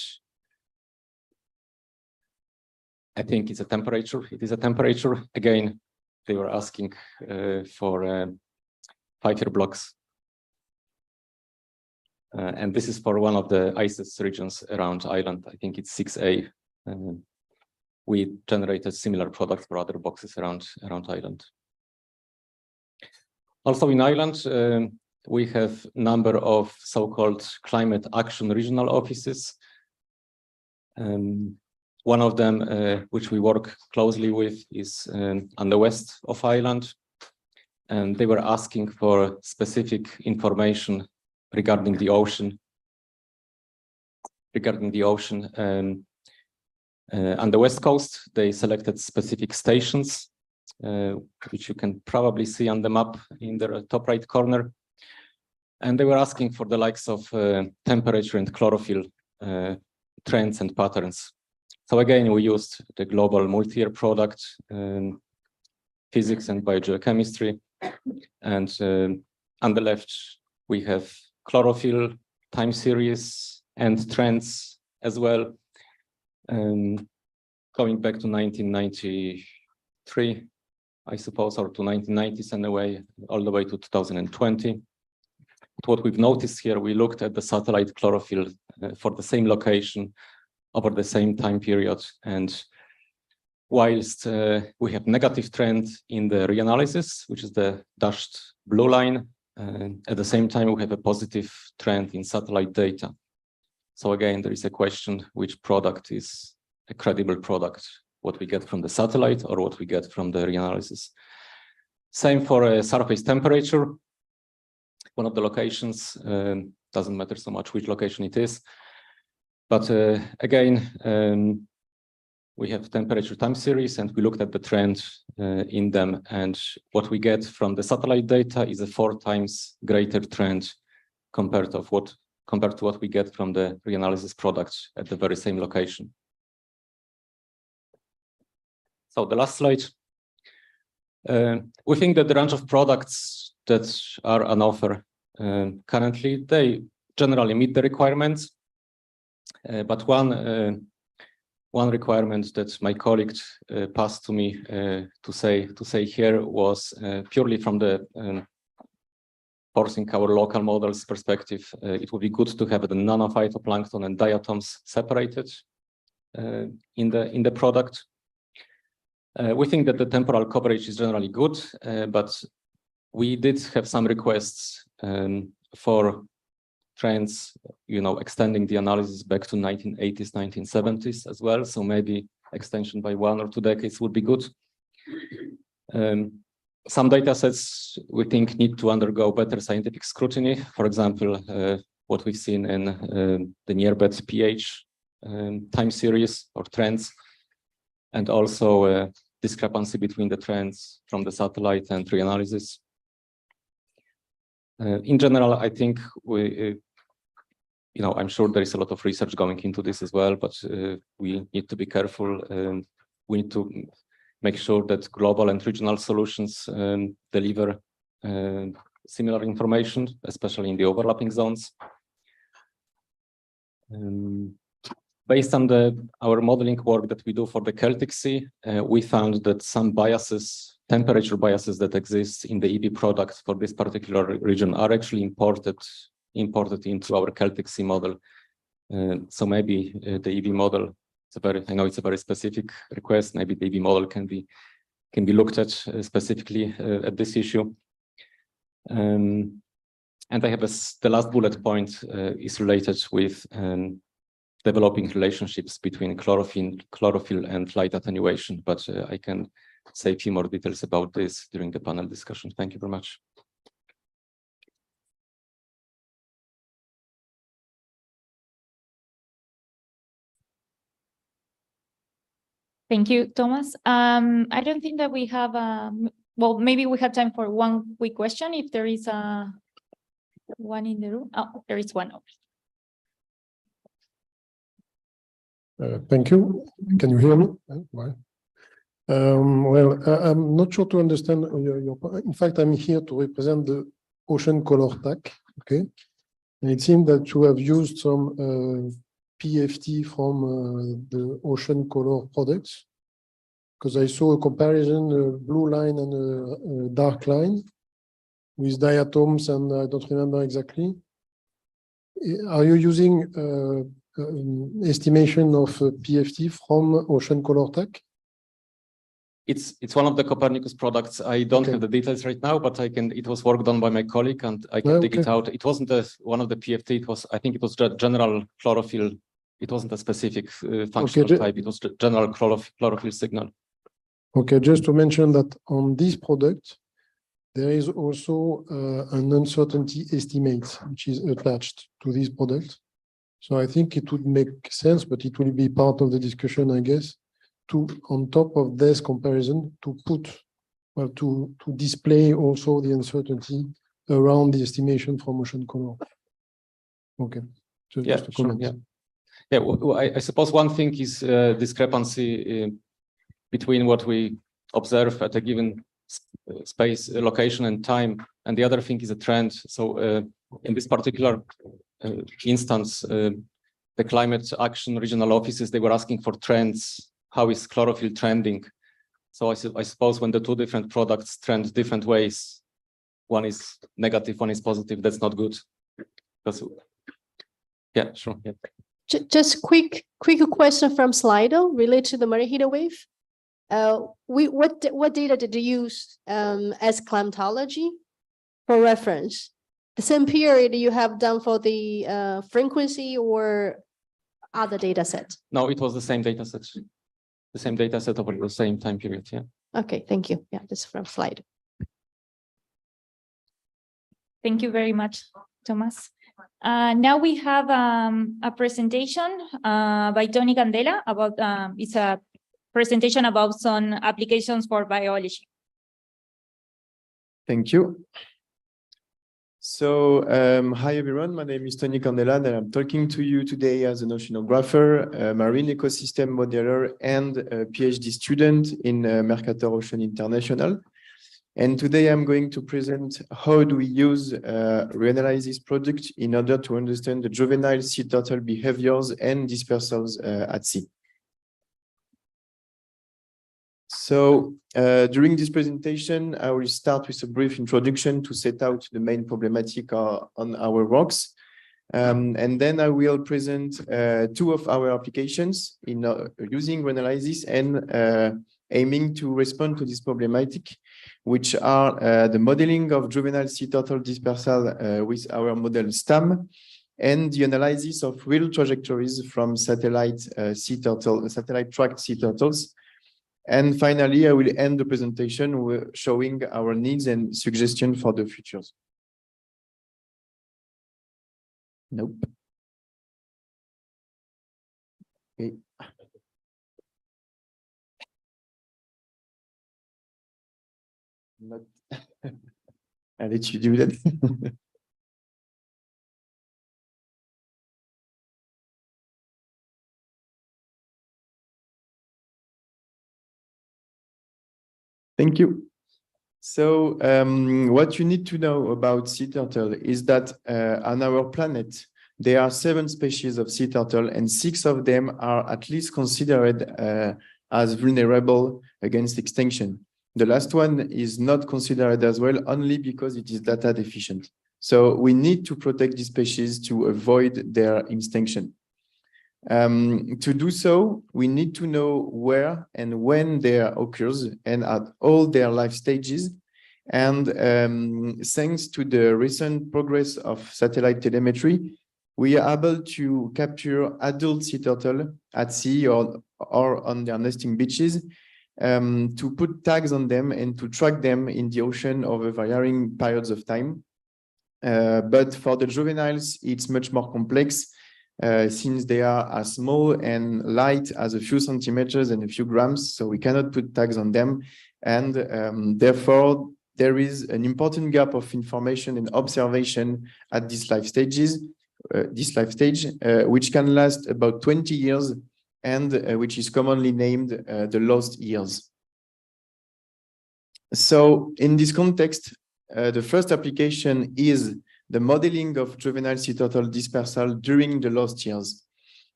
S6: I think it's a temperature. It is a temperature. Again, they were asking for 5-year blocks. And this is for one of the ICES regions around Ireland. I think it's 6A. We generated similar products for other boxes around Ireland. Also in Ireland, we have a number of so-called climate action regional offices. One of them, which we work closely with, is on the west of Ireland. And they were asking for specific information regarding the ocean. On the west coast, they selected specific stations, which you can probably see on the map in the top right corner. And they were asking for the likes of temperature and chlorophyll trends and patterns. So again, we used the global multi-year product, physics and biogeochemistry. And on the left, we have chlorophyll, time series, and trends as well. Going back to 1993, I suppose, or to 1990s in a way, all the way to 2020. But what we've noticed here, we looked at the satellite chlorophyll for the same location over the same time period. And whilst we have negative trend in the reanalysis, which is the dashed blue line, at the same time, we have a positive trend in satellite data. So again, there is a question, which product is a credible product, what we get from the satellite or what we get from the reanalysis. Same for surface temperature. One of the locations, doesn't matter so much which location it is. But again, we have temperature time series, and we looked at the trend in them. And what we get from the satellite data is a 4 times greater trend compared to what we get from the reanalysis product at the very same location. So the last slide. We think that the range of products that are on offer currently, they generally meet the requirements. But one requirement that my colleague passed to me to say here was purely from the forcing our local models perspective. It would be good to have the nanophytoplankton and diatoms separated in the product. We think that the temporal coverage is generally good, but we did have some requests for trends, extending the analysis back to 1980s, 1970s as well. So maybe extension by 1 or 2 decades would be good. Some data sets we think need to undergo better scientific scrutiny. For example, what we've seen in the near-bed pH time series or trends, and also discrepancy between the trends from the satellite and reanalysis. In general, I think I'm sure there is a lot of research going into this as well, but we need to be careful. We need to make sure that global and regional solutions deliver similar information, especially in the overlapping zones. Based on our modeling work that we do for the Celtic Sea, we found that some biases, temperature biases that exist in the EV products for this particular region are actually imported into our Celtic Sea model. So maybe the EV model, I know it's a very specific request, maybe the EV model can be looked at specifically at this issue. And I have the last bullet point is related with developing relationships between chlorophyll and light attenuation, but I can say a few more details about this during the panel discussion. Thank you very much.
S4: Thank you, Thomas. I don't think that we have well, maybe we have time for one quick question if there is one in the room. Oh, there is one.
S7: Thank you. Can you hear me? Well, I'm not sure to understand your point. In fact, I'm here to represent the Ocean Color TAC. Okay, and it seems that you have used some PFT from the Ocean Color products, because I saw a comparison, a blue line and a dark line with diatoms, and I don't remember exactly. Are you using estimation of PFT from Ocean Color TAC?
S6: It's one of the Copernicus products. I don't
S7: Okay.
S6: have the details right now, but it was worked on by my colleague and I can dig it
S7: Okay.
S6: out. It wasn't one of the PFT, I think it was general chlorophyll. It wasn't a specific functional
S7: ju-
S6: type. It was general chlorophyll signal.
S7: Okay, just to mention that on this product, there is also an uncertainty estimate which is attached to this product. So I think it would make sense, but it will be part of the discussion, I guess, to, on top of this comparison, to put, well, to display also the uncertainty around the estimation from ocean color. Okay. So
S6: Yeah,
S7: just a
S6: sure,
S7: comment.
S6: yeah. Yeah, I suppose one thing is discrepancy between what we observe at a given space, location, and time, and the other thing is a trend. So in this particular instance, the climate action regional offices, they were asking for trends. How is chlorophyll trending? So I suppose when the two different products trend different ways, one is negative, one is positive, that's not good. Yeah, sure. Yeah.
S2: Just quick question from Slido related to the marine heat wave. What data did you use as climatology for reference? The same period you have done for the frequency or other data set?
S6: No, it was the same data set. The same data set over the same time period, yeah.
S2: Okay, thank you. Yeah, this is from Slido.
S4: Thank you very much, Thomas. Now we have a presentation by Tony Candela about it's a presentation about some applications for biology.
S8: Thank you. So, hi everyone, my name is Tony Candela and I'm talking to you today as an oceanographer, a marine ecosystem modeler, and a PhD student in Mercator Ocean International. And today I'm going to present how do we use Reanalyses product in order to understand the juvenile sea turtle behaviors and dispersals at sea. So during this presentation, I will start with a brief introduction to set out the main problematic on our rocks. And then I will present two of our applications in using Reanalyses and aiming to respond to this problematic, which are the modeling of juvenile sea turtle dispersal with our model STAM, and the analysis of real trajectories from satellite tracked sea turtles. And finally, I will end the presentation with showing our needs and suggestions for the futures. Nope. Okay. Not. I'll let you do that. Thank you. So what you need to know about sea turtle is that on our planet, there are 7 species of sea turtle and 6 of them are at least considered as vulnerable against extinction. The last one is not considered as well only because it is data deficient. So we need to protect these species to avoid their extinction. To do so, we need to know where and when they occurs and at all their life stages. And thanks to the recent progress of satellite telemetry, we are able to capture adult sea turtle at sea or on their nesting beaches, to put tags on them and to track them in the ocean over varying periods of time. But for the juveniles, it's much more complex. Since they are as small and light as a few centimeters and a few grams, so we cannot put tags on them. And therefore, there is an important gap of information and observation at this life stage, which can last about 20 years and which is commonly named the lost years. So in this context, the first application is the modeling of juvenile sea turtle dispersal during the lost years.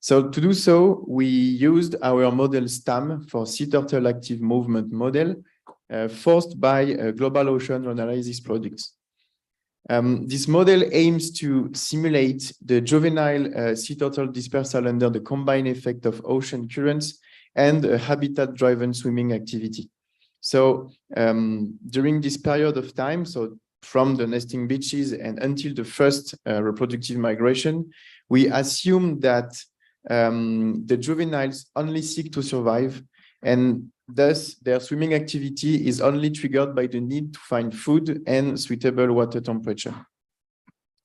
S8: So to do so, we used our model STAM for sea turtle active movement model, forced by Global Ocean Reanalyses products. This model aims to simulate the juvenile sea turtle dispersal under the combined effect of ocean currents and habitat-driven swimming activity. So during this period of time, so from the nesting beaches and until the first reproductive migration, we assume that the juveniles only seek to survive, and thus their swimming activity is only triggered by the need to find food and suitable water temperature.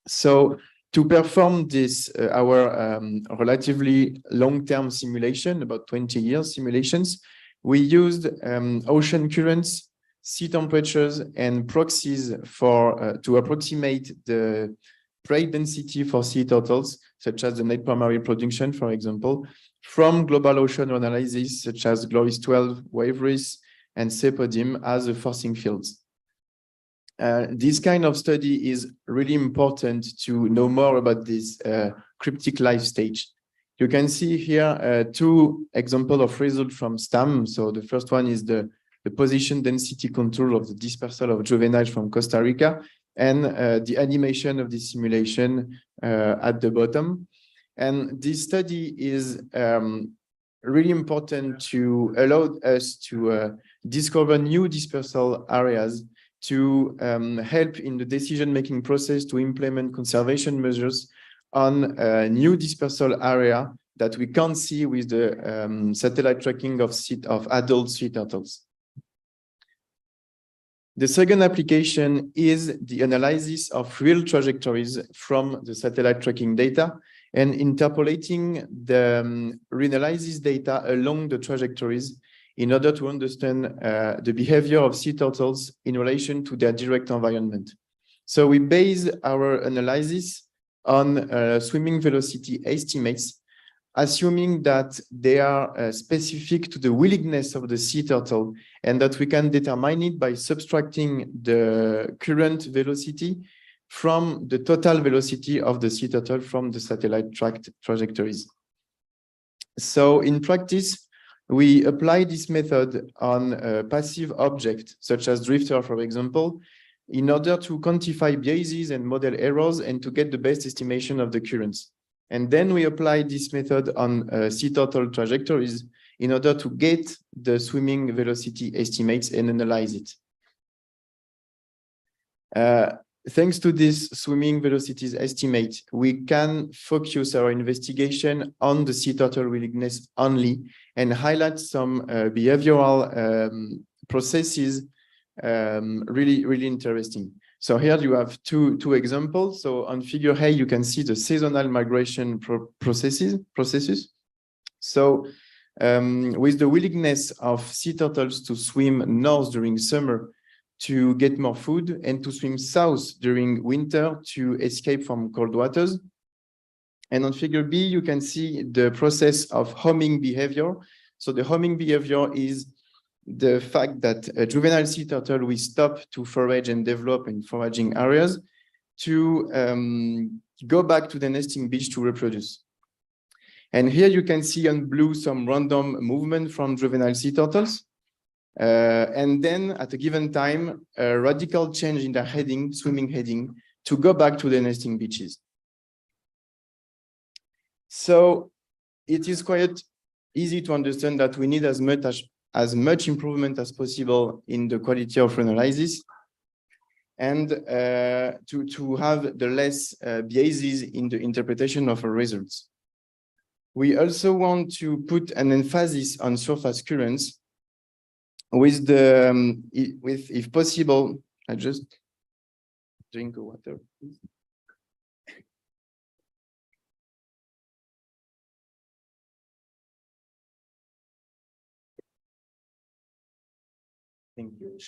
S8: So to perform this, our relatively long-term simulation, about 20 years simulations, we used ocean currents, sea temperatures, and proxies for to approximate the prey density for sea turtles, such as the net primary production, for example, from global ocean analyses such as GLORIS 12, WaveRIS, and Cepodim as the forcing fields. This kind of study is really important to know more about this cryptic life stage. You can see here two examples of results from STAM. So the first one is the position density control of the dispersal of juveniles from Costa Rica, and the animation of the simulation at the bottom. And this study is really important to allow us to discover new dispersal areas to help in the decision-making process to implement conservation measures on a new dispersal area that we can't see with the satellite tracking of adult sea turtles. The second application is the analysis of real trajectories from the satellite tracking data and interpolating the Reanalyses data along the trajectories in order to understand the behavior of sea turtles in relation to their direct environment. So we base our analysis on swimming velocity estimates, assuming that they are specific to the willingness of the sea turtle, and that we can determine it by subtracting the current velocity from the total velocity of the sea turtle from the satellite tracked trajectories. So in practice, we apply this method on a passive object, such as drifter, for example, in order to quantify biases and model errors and to get the best estimation of the currents. And then we apply this method on sea turtle trajectories in order to get the swimming velocity estimates and analyze it. Thanks to this swimming velocities estimate, we can focus our investigation on the sea turtle willingness only and highlight some behavioral processes really interesting. So here you have two examples. So on figure A, you can see the seasonal migration processes. So with the willingness of sea turtles to swim north during summer to get more food and to swim south during winter to escape from cold waters. And on figure B, you can see the process of homing behavior. So the homing behavior is the fact that a juvenile sea turtle will stop to forage and develop in foraging areas to go back to the nesting beach to reproduce. And here you can see on blue some random movement from juvenile sea turtles. And then at a given time, a radical change in their heading, swimming heading, to go back to the nesting beaches. So it is quite easy to understand that we need as much improvement as possible in the quality of analysis, and to have the less biases in the interpretation of our results. We also want to put an emphasis on surface currents with if possible, I just drink water. Thank you.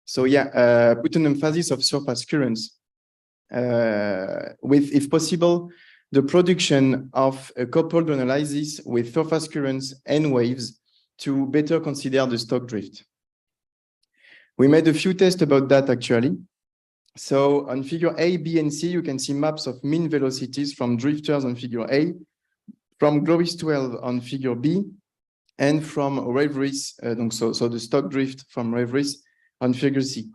S8: So yeah, put an emphasis of surface currents with, if possible, the production of a coupled analysis with surface currents and waves to better consider the stock drift. We made a few tests about that actually. So on figure A, B, and C, you can see maps of mean velocities from drifters on figure A, from GLORIS 12 on figure B, and from WaveRIS, so the stock drift from WaveRIS on figure C.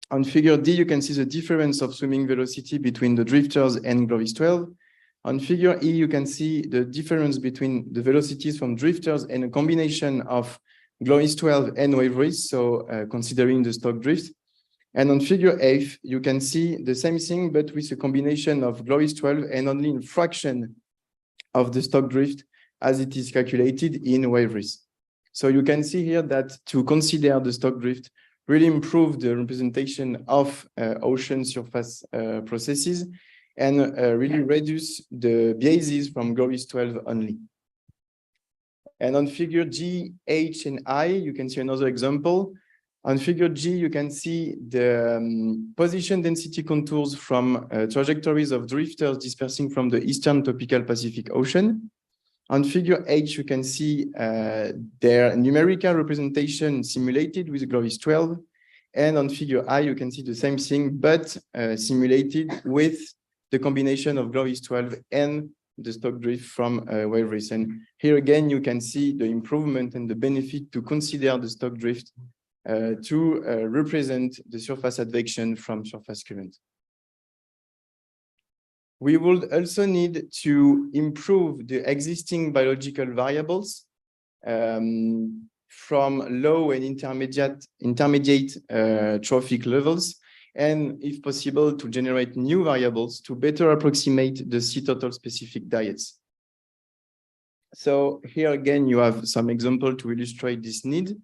S8: On figure D, you can see the difference of swimming velocity between the drifters and GLORIS 12. On figure E, you can see the difference between the velocities from drifters and a combination of Gloris 12 and wave risk, so considering the stock drift. And on figure 8, you can see the same thing, but with a combination of Gloris 12 and only a fraction of the stock drift as it is calculated in wave risk. So you can see here that to consider the stock drift really improve the representation of ocean surface processes and really reduce the biases from Gloris 12 only. And on figure G, H, and I, you can see another example. On figure G, you can see the position density contours from trajectories of drifters dispersing from the Eastern Tropical Pacific Ocean. On figure H, you can see their numerical representation simulated with Gloris 12. And on figure I, you can see the same thing, but simulated with the combination of Gloris 12 and the stock drift from wave risk. And here again, you can see the improvement and the benefit to consider the stock drift to represent the surface advection from surface current. We would also need to improve the existing biological variables from low and intermediate trophic levels, and if possible, to generate new variables to better approximate the sea turtle specific diets. So here again, you have some example to illustrate this need.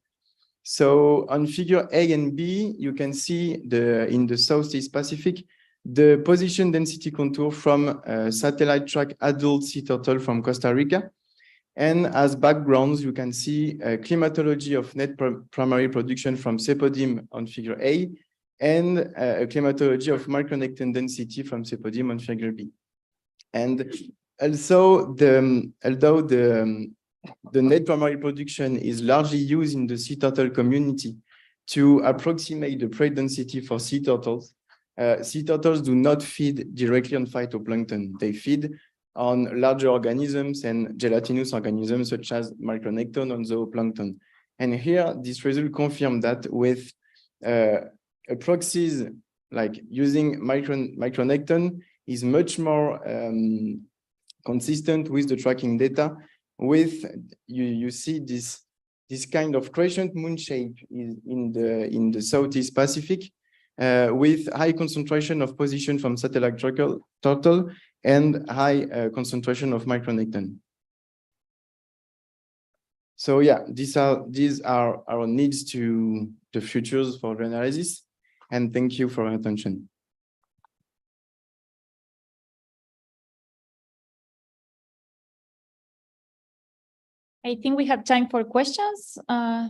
S8: So on figure A and B, you can see in the Southeast Pacific, the position density contour from satellite track adult sea turtle from Costa Rica. And as backgrounds, you can see climatology of net primary production from Cepodym on figure A, and a climatology of micronectin density from Cepodym on figure B. And also, although the net primary production is largely used in the sea turtle community to approximate the prey density for sea turtles do not feed directly on phytoplankton. They feed on larger organisms and gelatinous organisms such as micronecton and zooplankton. And here, this result confirms that with proxies like using micronecton is much more consistent with the tracking data. With you see this kind of crescent moon shape in the Southeast Pacific with high concentration of position from satellite turtle and high concentration of micronecton. So yeah, these are our needs to the futures for Reanalyses, and thank you for your attention.
S4: I think we have time for questions. Are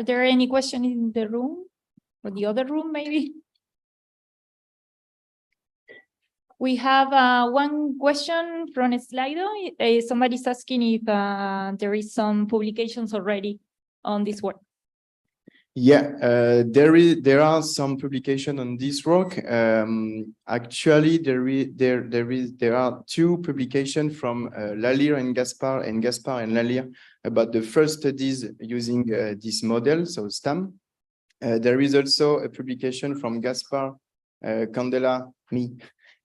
S4: there any questions in the room or the other room maybe? We have one question from Slido. Somebody's asking if there is some publications already on this work.
S8: Yeah, there are some publication on this work. Actually, there are two publications from Lalire and Gaspar and Lalire about the first studies using this model, so STAM. There is also a publication from Gaspar, Candela, me,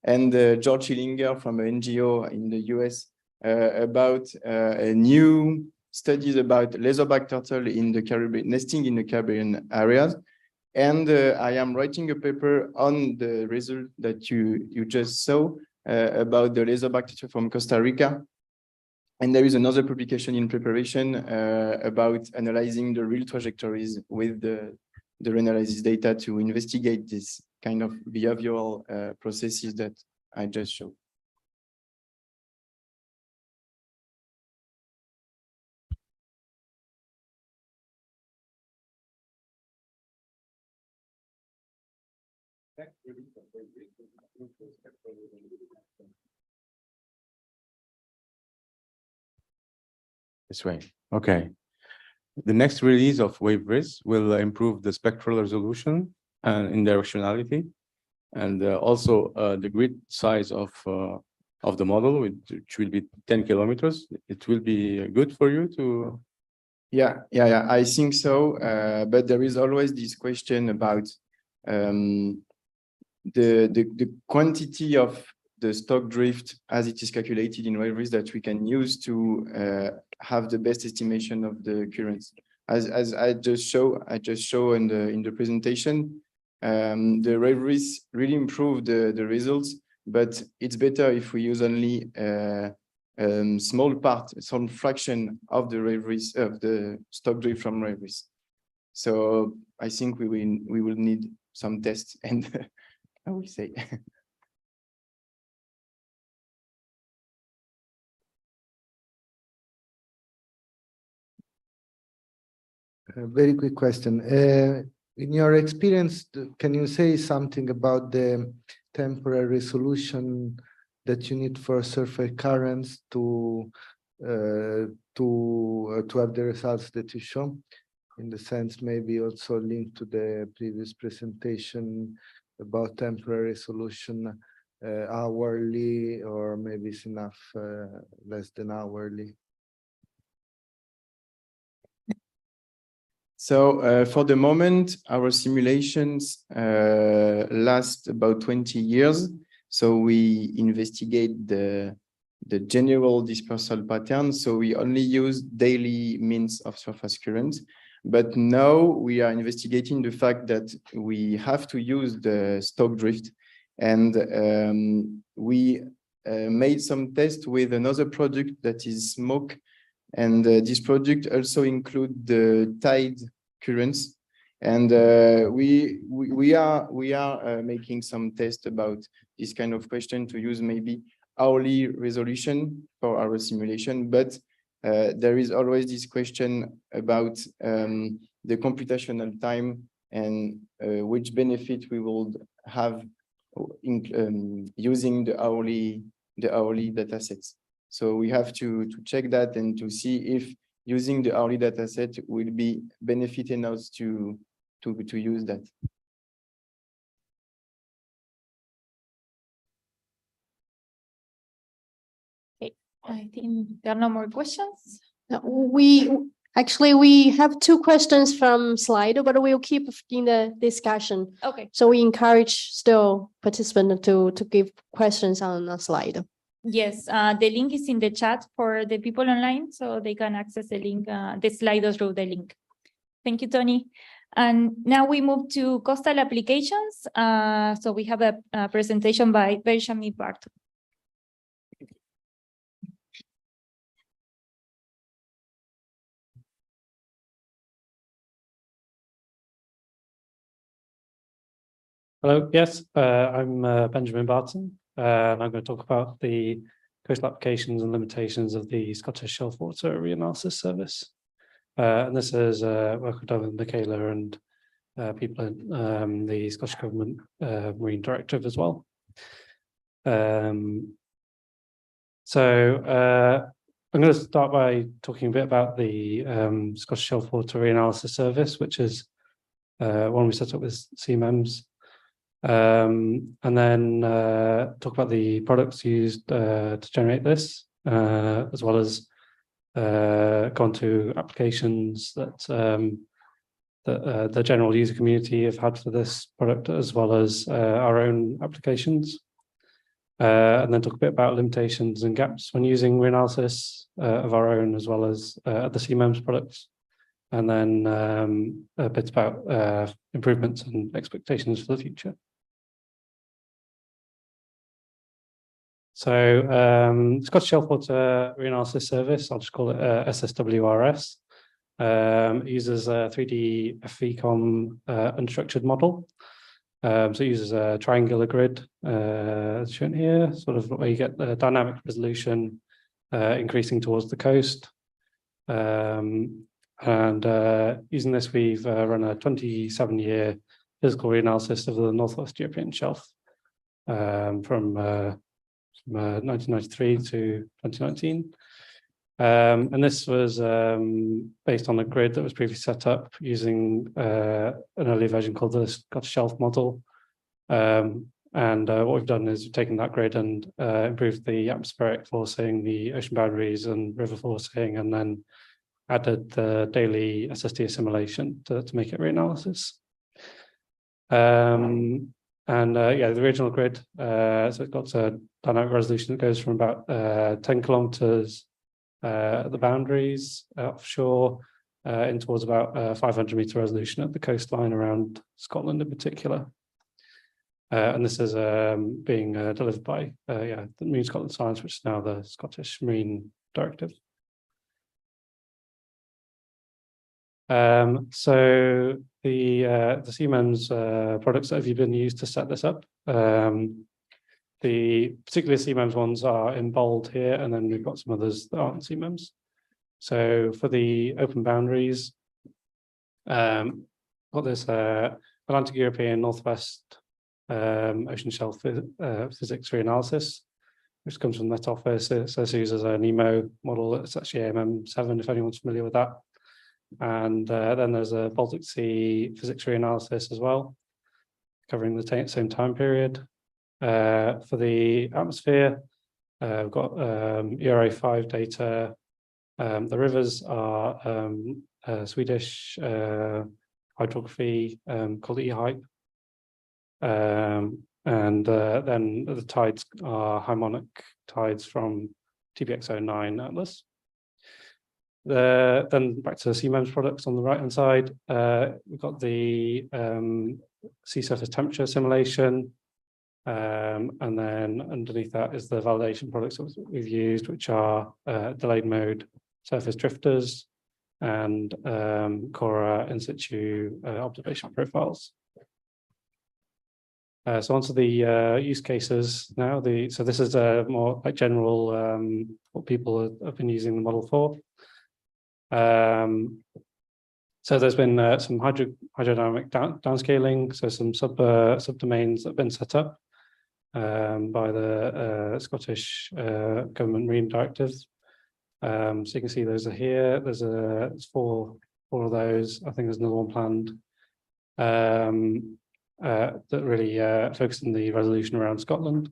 S8: and George Hillinger from an NGO in the US about a new studies about leatherback turtle in the Caribbean, nesting in the Caribbean areas. And I am writing a paper on the result that you just saw about the leatherback turtle from Costa Rica. And there is another publication in preparation about analyzing the real trajectories with the Reanalyses data to investigate this kind of behavioral processes that I just showed.
S9: This way. Okay. The next release of WaveRiz will improve the spectral resolution and directionality, and also the grid size of the model, which will be 10 kilometers. It will be good for you to.
S8: Yeah, I think so. But there is always this question about the quantity of the stock drift as it is calculated in WaveRiz that we can use to have the best estimation of the currents. as I just show in the presentation, the Reveries really improve the results, but it's better if we use only small part, some fraction of the Reveries of the stock drift from Reveries. So I think we will need some tests, and I will say.
S3: A very quick question. In your experience, can you say something about the temporary solution that you need for surface currents to have the results that you show? In the sense, maybe also linked to the previous presentation about temporary solution, hourly, or maybe it's enough less than hourly.
S8: So for the moment, our simulations last about 20 years. So we investigate the general dispersal pattern. So we only use daily means of surface current. But now we are investigating the fact that we have to use the stock drift. And we made some tests with another product that is smoke. And this product also includes the tide currents. And we are making some tests about this kind of question to use maybe hourly resolution for our simulation. But there is always this question about the computational time and which benefit we will have in using the hourly data sets. So we have to check that and to see if using the hourly data set will be benefiting us to use that.
S4: Okay, I think there are no more questions.
S2: We have two questions from Slido, but we'll keep in the discussion.
S4: Okay.
S2: So we encourage still participants to give questions on the slide.
S4: Yes, the link is in the chat for the people online, so they can access the link, the Slido through the link. Thank you, Tony. And now we move to coastal applications. So we have a presentation by Benjamin Barton.
S10: Hello, yes, I'm Benjamin Barton, and I'm going to talk about the coastal applications and limitations of the Scottish Shelf Water Reanalysis Service. And this is work we've done with Michaela and people in the Scottish Government Marine Directive as well. So I'm going to start by talking a bit about the Scottish Shelf Water Reanalysis Service, which is one we set up with CMEMS. And then talk about the products used to generate this, as well as go on to applications that the general user community have had for this product, as well as our own applications. And then talk a bit about limitations and gaps when using reanalysis of our own, as well as the CMEMS products. And then a bit about improvements and expectations for the future. So Scottish Shelf Water Reanalysis Service, I'll just call it SSWRS, uses a 3D FVCOM unstructured model. So it uses a triangular grid, as shown here, sort of where you get the dynamic resolution increasing towards the coast. And using this, we've run a 27-year physical reanalysis of the Northwest European Shelf from 1993 to 2019. And this was based on a grid that was previously set up using an early version called the Scottish Shelf model. And what we've done is we've taken that grid and improved the atmospheric forcing, the ocean boundaries and river forcing, and then added the daily SST assimilation to make it reanalysis. Yeah, the original grid, so it's got a dynamic resolution that goes from about 10 kilometers at the boundaries offshore in towards about 500-meter resolution at the coastline around Scotland in particular. And this is being delivered by the Marine Scotland Science, which is now the Scottish Marine Directive. So the CMEMS products that have been used to set this up. The particular CMEMS ones are in bold here, and then we've got some others that aren't CMEMS. So for the open boundaries, got this Atlantic European Northwest ocean shelf physics reanalysis, which comes from Met Office. So this uses a NEMO model. It's actually AMM7, if anyone's familiar with that. And then there's a Baltic Sea physics reanalysis as well, covering the same time period. For the atmosphere, we've got ERA5 data. The rivers are Swedish hydrography called EHYPE. And then the tides are harmonic tides from TBX09 Atlas. Then back to the CMEMS products on the right hand side, we've got the sea surface temperature simulation. And then underneath that is the validation products that we've used, which are delayed mode surface drifters and Cora in situ observation profiles. So onto the use cases now. So this is more like general what people have been using the model for. So there's been some hydrodynamic downscaling, so some subdomains that have been set up by the Scottish Government Marine Directives. So you can see those are here. There's four of those. I think there's another one planned that really focus on the resolution around Scotland.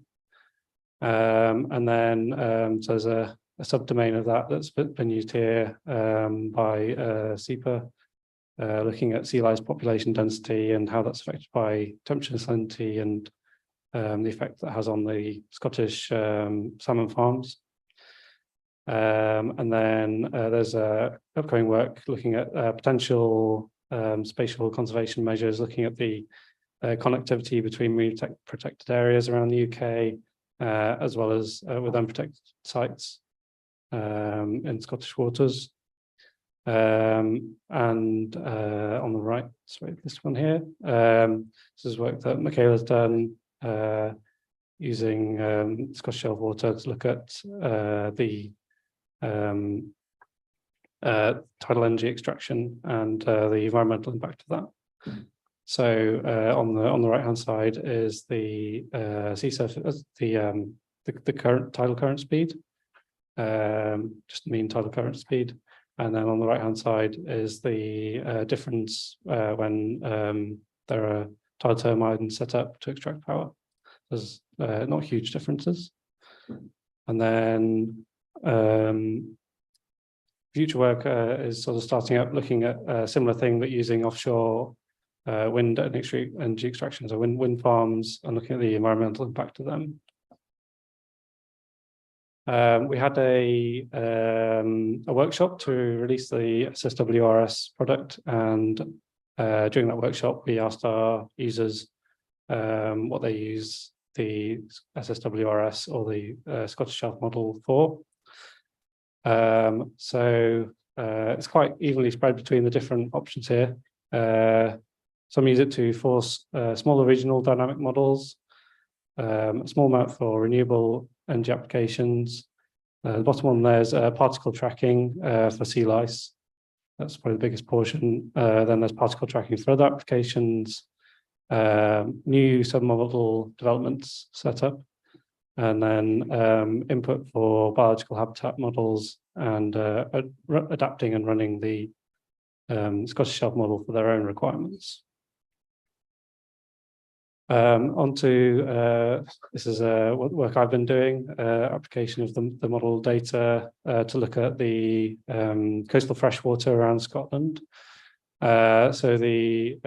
S10: And then so there's a subdomain of that that's been used here by SEPA, looking at sea lice population density and how that's affected by temperature and salinity and the effect that has on the Scottish salmon farms. And then there's upcoming work looking at potential spatial conservation measures, looking at the connectivity between marine protected areas around the UK, as well as with unprotected sites in Scottish waters. And on the right, sorry, this one here, this is work that Michaela's done using Scottish shelf water to look at the tidal energy extraction and the environmental impact of that. So on the right hand side is the sea surface, the current tidal current speed, just mean tidal current speed, and then on the right hand side is the difference when there are tidal turbines set up to extract power. There's not huge differences, and then future work is sort of starting up looking at a similar thing but using offshore wind energy extraction, so wind farms, and looking at the environmental impact of them. We had a workshop to release the SSWRS product, and during that workshop we asked our users what they use the SSWRS or the Scottish Shelf model for. So it's quite evenly spread between the different options here. Some use it to force smaller regional dynamic models, a small amount for renewable energy applications. The bottom one there's particle tracking for sea lice. That's probably the biggest portion. Then there's particle tracking for other applications, new submodel developments set up, and then input for biological habitat models and adapting and running the Scottish Shelf model for their own requirements. Onto this is what work I've been doing, application of the model data to look at the coastal freshwater around Scotland. So the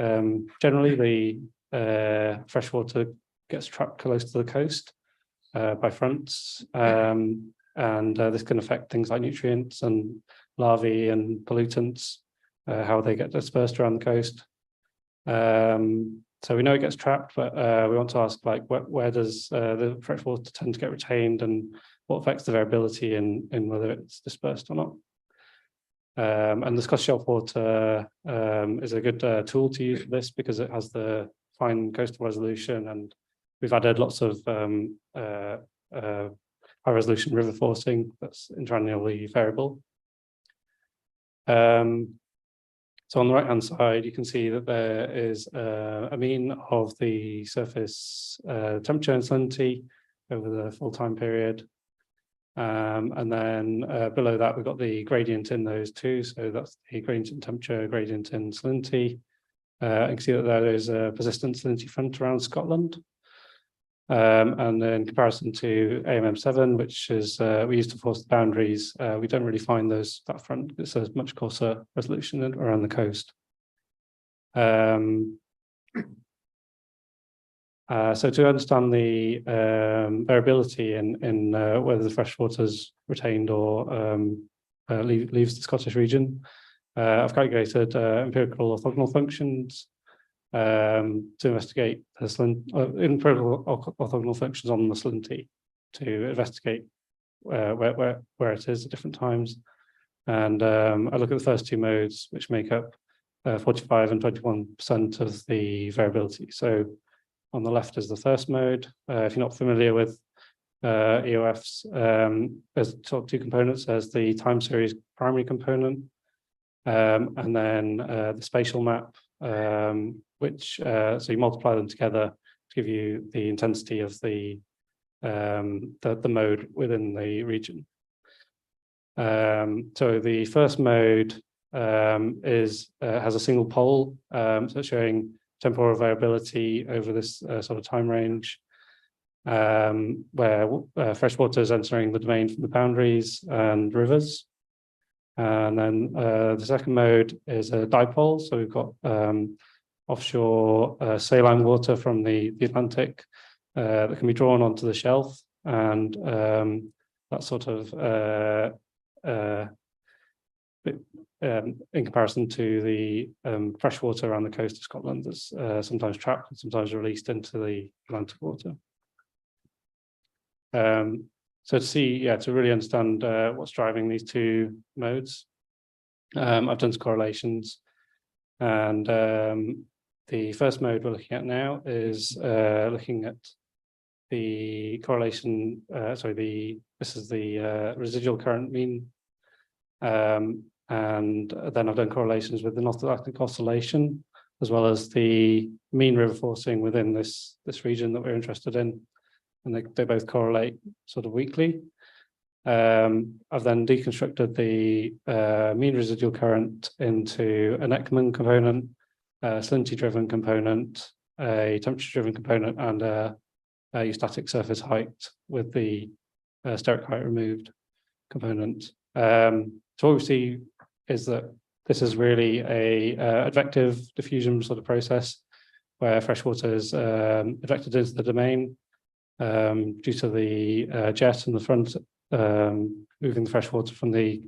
S10: generally the freshwater gets trapped close to the coast by fronts, and this can affect things like nutrients and larvae and pollutants. how they get dispersed around the coast. So we know it gets trapped, but we want to ask, like, where does the freshwater tend to get retained, and what affects the variability in whether it's dispersed or not. And the Scottish shelf water is a good tool to use for this because it has the fine coastal resolution, and we've added lots of high resolution river forcing that's internally variable. So on the right-hand side, you can see that there is a mean of the surface temperature and salinity over the full time period. And then below that, we've got the gradient in those two. So that's the gradient in temperature, gradient in salinity. You can see that there is a persistent salinity front around Scotland. And in comparison to AMM7, which is we use to force the boundaries, we don't really find that front. It's a much coarser resolution around the coast. So to understand the variability in whether the freshwater is retained or leaves the Scottish region, I've calculated empirical orthogonal functions to investigate the empirical orthogonal functions on the salinity to investigate where it is at different times. And I look at the first two modes, which make up 45 and 21% of the variability. So on the left is the first mode. If you're not familiar with EOFs, there's sort of two components. There's the time series primary component, and then the spatial map, which so you multiply them together to give you the intensity of the mode within the region. So the first mode has a single pole, so it's showing temporal variability over this sort of time range, where freshwater is entering the domain from the boundaries and rivers. And then the second mode is a dipole. So we've got offshore saline water from the Atlantic that can be drawn onto the shelf, and that sort of in comparison to the freshwater around the coast of Scotland that's sometimes trapped and sometimes released into the Atlantic water. So to really understand what's driving these two modes, I've done some correlations, and the first mode we're looking at now is looking at the correlation. This is the residual current mean. And then I've done correlations with the North Atlantic Oscillation, as well as the mean river forcing within this region that we're interested in. And they both correlate sort of weekly. I've then deconstructed the mean residual current into an Ekman component, a salinity-driven component, a temperature-driven component, and a eustatic surface height with the steric height removed component. So what we see is that this is really a advective diffusion sort of process where freshwater is advected into the domain due to the jet in the front moving the freshwater from the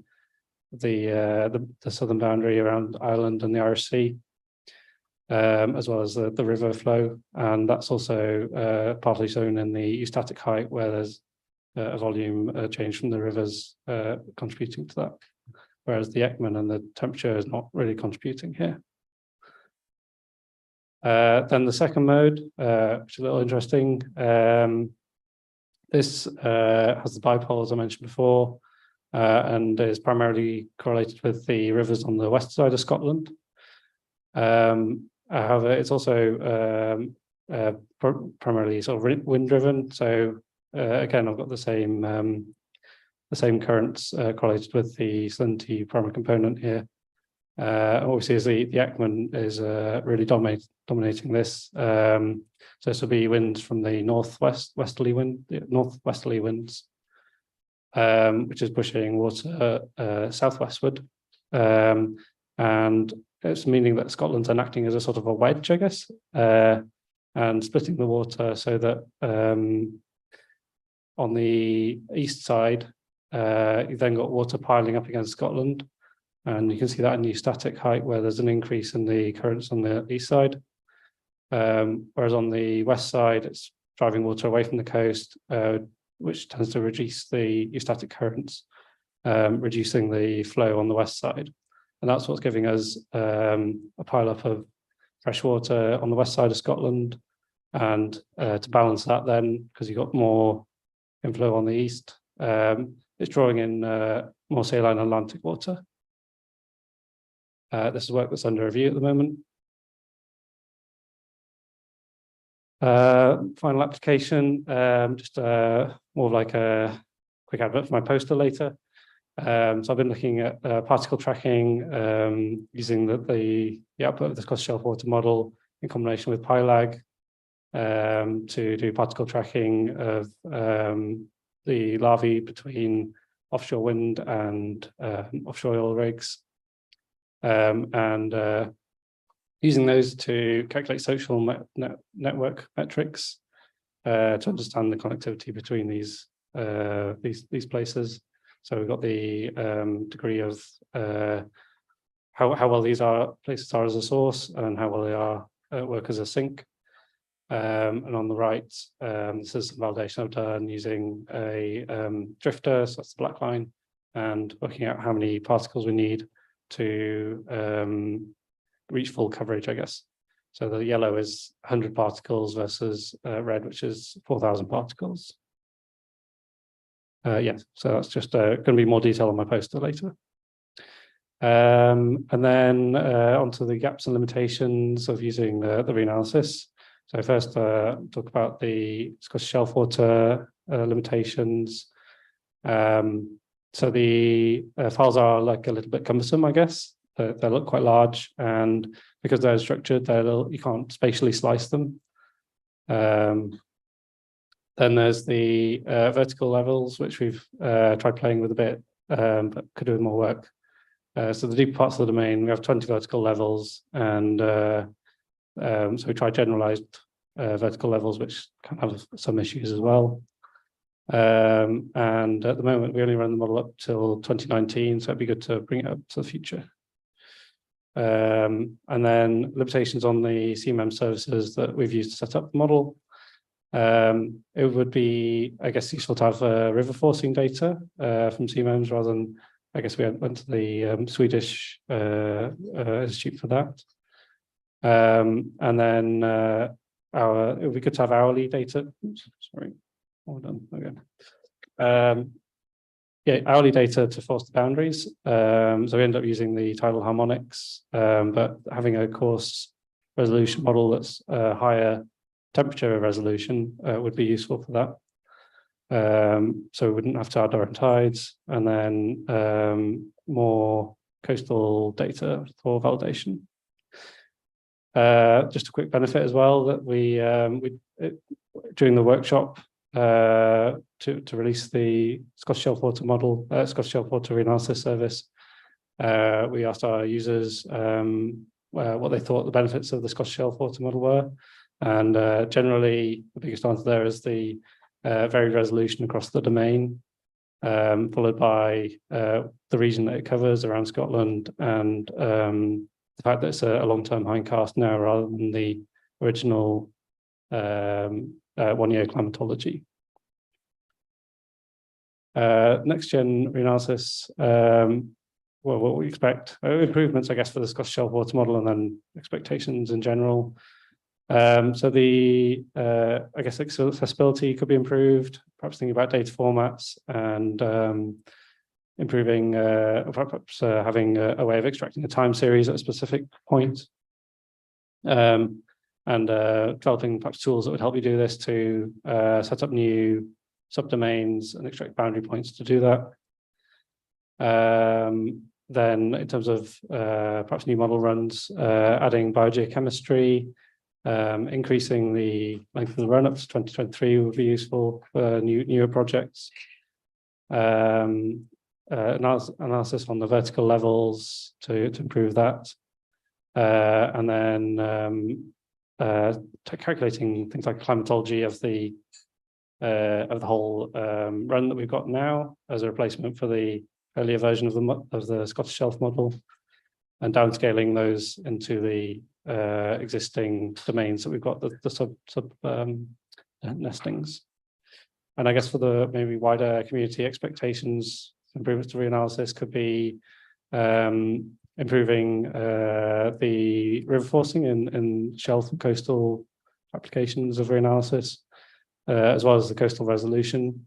S10: southern boundary around Ireland and the Irish Sea, as well as the river flow, and that's also partly shown in the eustatic height, where there's a volume change from the rivers contributing to that, whereas the Ekman and the temperature is not really contributing here. Then the second mode, which is a little interesting. This has the dipole, as I mentioned before, and is primarily correlated with the rivers on the west side of Scotland. However, it's also primarily sort of wind-driven. So again, I've got the same currents correlated with the salinity primary component here. What we see is the Ekman is really dominating this. So this will be winds from the northwesterly winds, which is pushing water southwestward, and it's meaning that Scotland's acting as a sort of a wedge, I guess, and splitting the water so that on the east side, you've then got water piling up against Scotland, And you can see that in the static height where there's an increase in the currents on the east side. Whereas on the west side, it's driving water away from the coast, which tends to reduce the eustatic currents, reducing the flow on the west side. And that's what's giving us a pileup of fresh water on the west side of Scotland. And to balance that then, because you've got more inflow on the east, it's drawing in more saline Atlantic water. This is work that's under review at the moment. Final application, just more of like a quick advert for my poster later. So I've been looking at particle tracking using the output of the Scottish shelf water model in combination with PyLag to do particle tracking of the larvae between offshore wind and offshore oil rigs. And using those to calculate social network metrics to understand the connectivity between these places. So we've got the degree of how well these places are as a source and how well they are work as a sink. And on the right, this is some validation I've done using a drifter, so that's the black line, and working out how many particles we need to reach full coverage, I guess. So the yellow is 100 particles versus red, which is 4,000 particles. Yeah, so that's just going to be more detail on my poster later. And then onto the gaps and limitations of using the reanalysis. So first, talk about the Scottish shelf water limitations. So the files are like a little bit cumbersome, I guess. They look quite large, and because they're structured, you can't spatially slice them. Then there's the vertical levels, which we've tried playing with a bit, but could do with more work. So the deep parts of the domain, we have 20 vertical levels, and so we tried generalized vertical levels, which can have some issues as well. And at the moment, we only run the model up till 2019, so it'd be good to bring it up to the future. And then limitations on the CMEM services that we've used to set up the model. It would be, I guess, useful to have river forcing data from CMEMs rather than, I guess we went to the Swedish institute for that. And then it would be good to have hourly data. Oops, sorry, hold on. Okay. Yeah, hourly data to force the boundaries. So we end up using the tidal harmonics, but having a coarse resolution model that's higher temperature resolution would be useful for that. So we wouldn't have to add our own tides, and then more coastal data for validation. Just a quick benefit as well that we during the workshop to release the Scottish shelf water model, Scottish shelf water reanalysis service, we asked our users what they thought the benefits of the Scottish shelf water model were, and generally the biggest answer there is the varied resolution across the domain, followed by the region that it covers around Scotland, and the fact that it's a long-term hindcast now rather than the original one-year climatology. Next gen reanalysis, well, what we expect, improvements, I guess, for the Scottish shelf water model, and then expectations in general. So the, I guess, accessibility could be improved, perhaps thinking about data formats and improving, perhaps having a way of extracting a time series at a specific point. And developing perhaps tools that would help you do this to set up new subdomains and extract boundary points to do that. Then in terms of perhaps new model runs, adding biogeochemistry, increasing the length of the run up to 2023 would be useful for newer projects. Analysis on the vertical levels to improve that. And then calculating things like climatology of the whole run that we've got now as a replacement for the earlier version of the Scottish shelf model, and downscaling those into the existing domains that we've got, the sub nestings. And I guess for the maybe wider community expectations, improvements to reanalysis could be improving the river forcing in shelf and coastal applications of reanalysis, as well as the coastal resolution,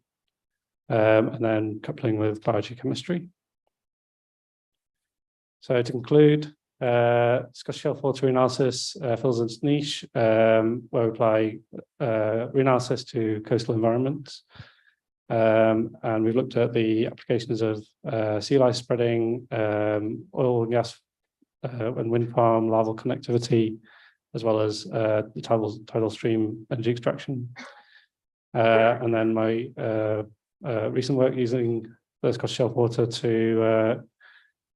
S10: and then coupling with biogeochemistry. So to conclude, Scottish shelf water reanalysis fills its niche, where we apply reanalysis to coastal environments. And we've looked at the applications of sea lice spreading, oil and gas and wind farm larval connectivity, as well as the tidal stream energy extraction. And then my recent work using the Scottish shelf water to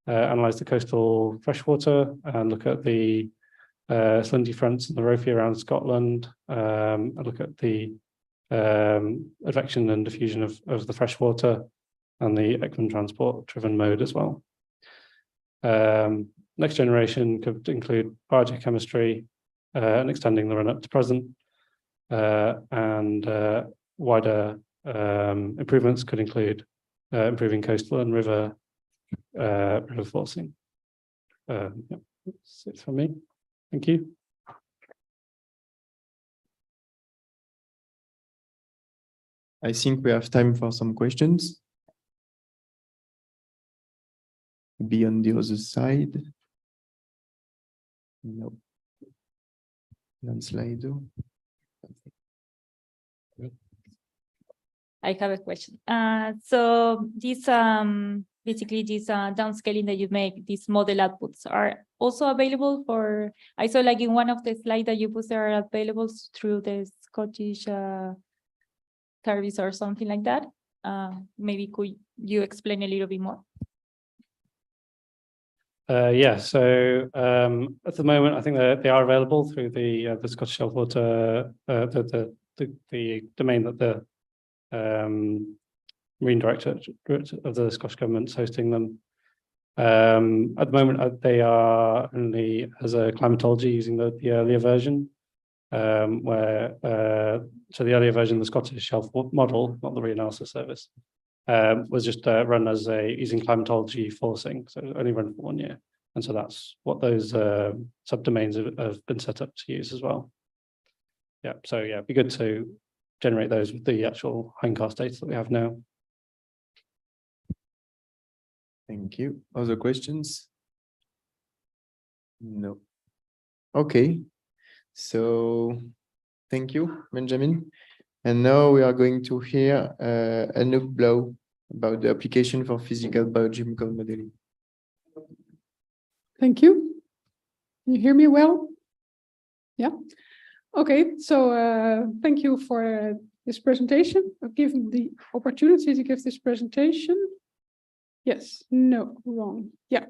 S10: analyze the coastal freshwater and look at the Slindy fronts and the Rofi around Scotland, and look at the advection and diffusion of the freshwater and the Ekman transport driven mode as well. Next generation could include biogeochemistry and extending the run up to present, and wider improvements could include improving coastal and river forcing. Yeah, that's it for me. Thank you.
S8: I think we have time for some questions. Be on the other side. No. Slide.
S4: I have a question. So this basically this downscaling that you make, these model outputs are also available for, I saw like in one of the slides that you put, they are available through the Scottish service or something like that. Maybe could you explain a little bit more?
S10: Yeah, so at the moment, I think they are available through the Scottish shelf water, the domain that the Marine Directorate of the Scottish Government is hosting them. At the moment, they are only as a climatology using the earlier version, where so the earlier version of the Scottish shelf model, not the reanalysis service, was just run as using climatology forcing, so only run for 1 year. And so that's what those subdomains have been set up to use as well. Yeah, so yeah, it'd be good to generate those with the actual hindcast data that we have now.
S8: Thank you. Other questions? No. Okay. So thank you, Benjamin. And now we are going to hear Anouk Blau about the application for physical biochemical modeling.
S11: Thank you. Can you hear me well? Yeah. Okay, so thank you for this presentation. I've given the opportunity to give this presentation. Yes, no, wrong. Yeah.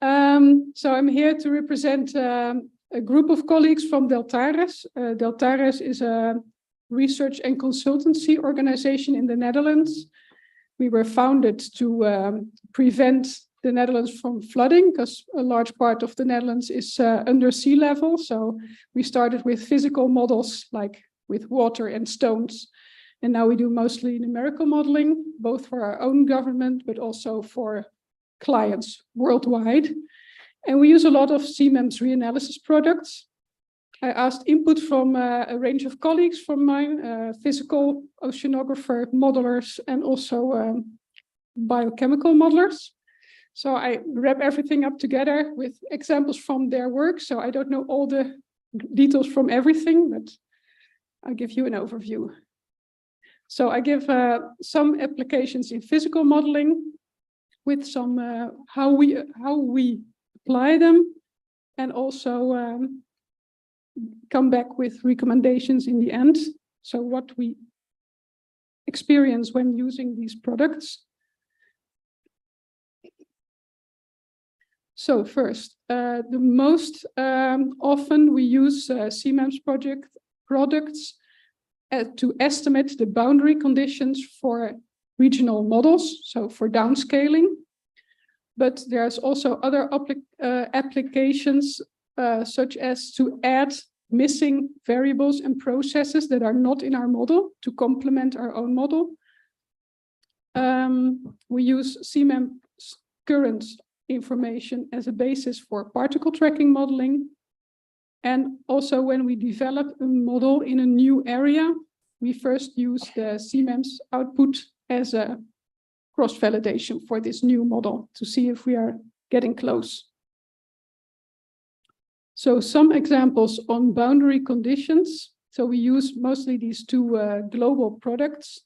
S11: So I'm here to represent a group of colleagues from Deltares. Deltares is a research and consultancy organization in the Netherlands. We were founded to prevent the Netherlands from flooding, because a large part of the Netherlands is under sea level. So we started with physical models like with water and stones. And now we do mostly numerical modeling, both for our own government, but also for clients worldwide. And we use a lot of CMEMS reanalysis products. I asked input from a range of colleagues from mine, physical oceanographer, modelers, and also biochemical modelers. So I wrap everything up together with examples from their work. So I don't know all the details from everything, but I'll give you an overview. So I give some applications in physical modeling with some how we apply them, and also come back with recommendations in the end. So what we experience when using these products. So first, the most often we use CMEMS products to estimate the boundary conditions for regional models, so for downscaling. But there's also other applications, such as to add missing variables and processes that are not in our model to complement our own model. We use CMEM current information as a basis for particle tracking modeling. And also when we develop a model in a new area, we first use the CMEMS output as a cross-validation for this new model to see if we are getting close. So some examples on boundary conditions. So we use mostly these two global products.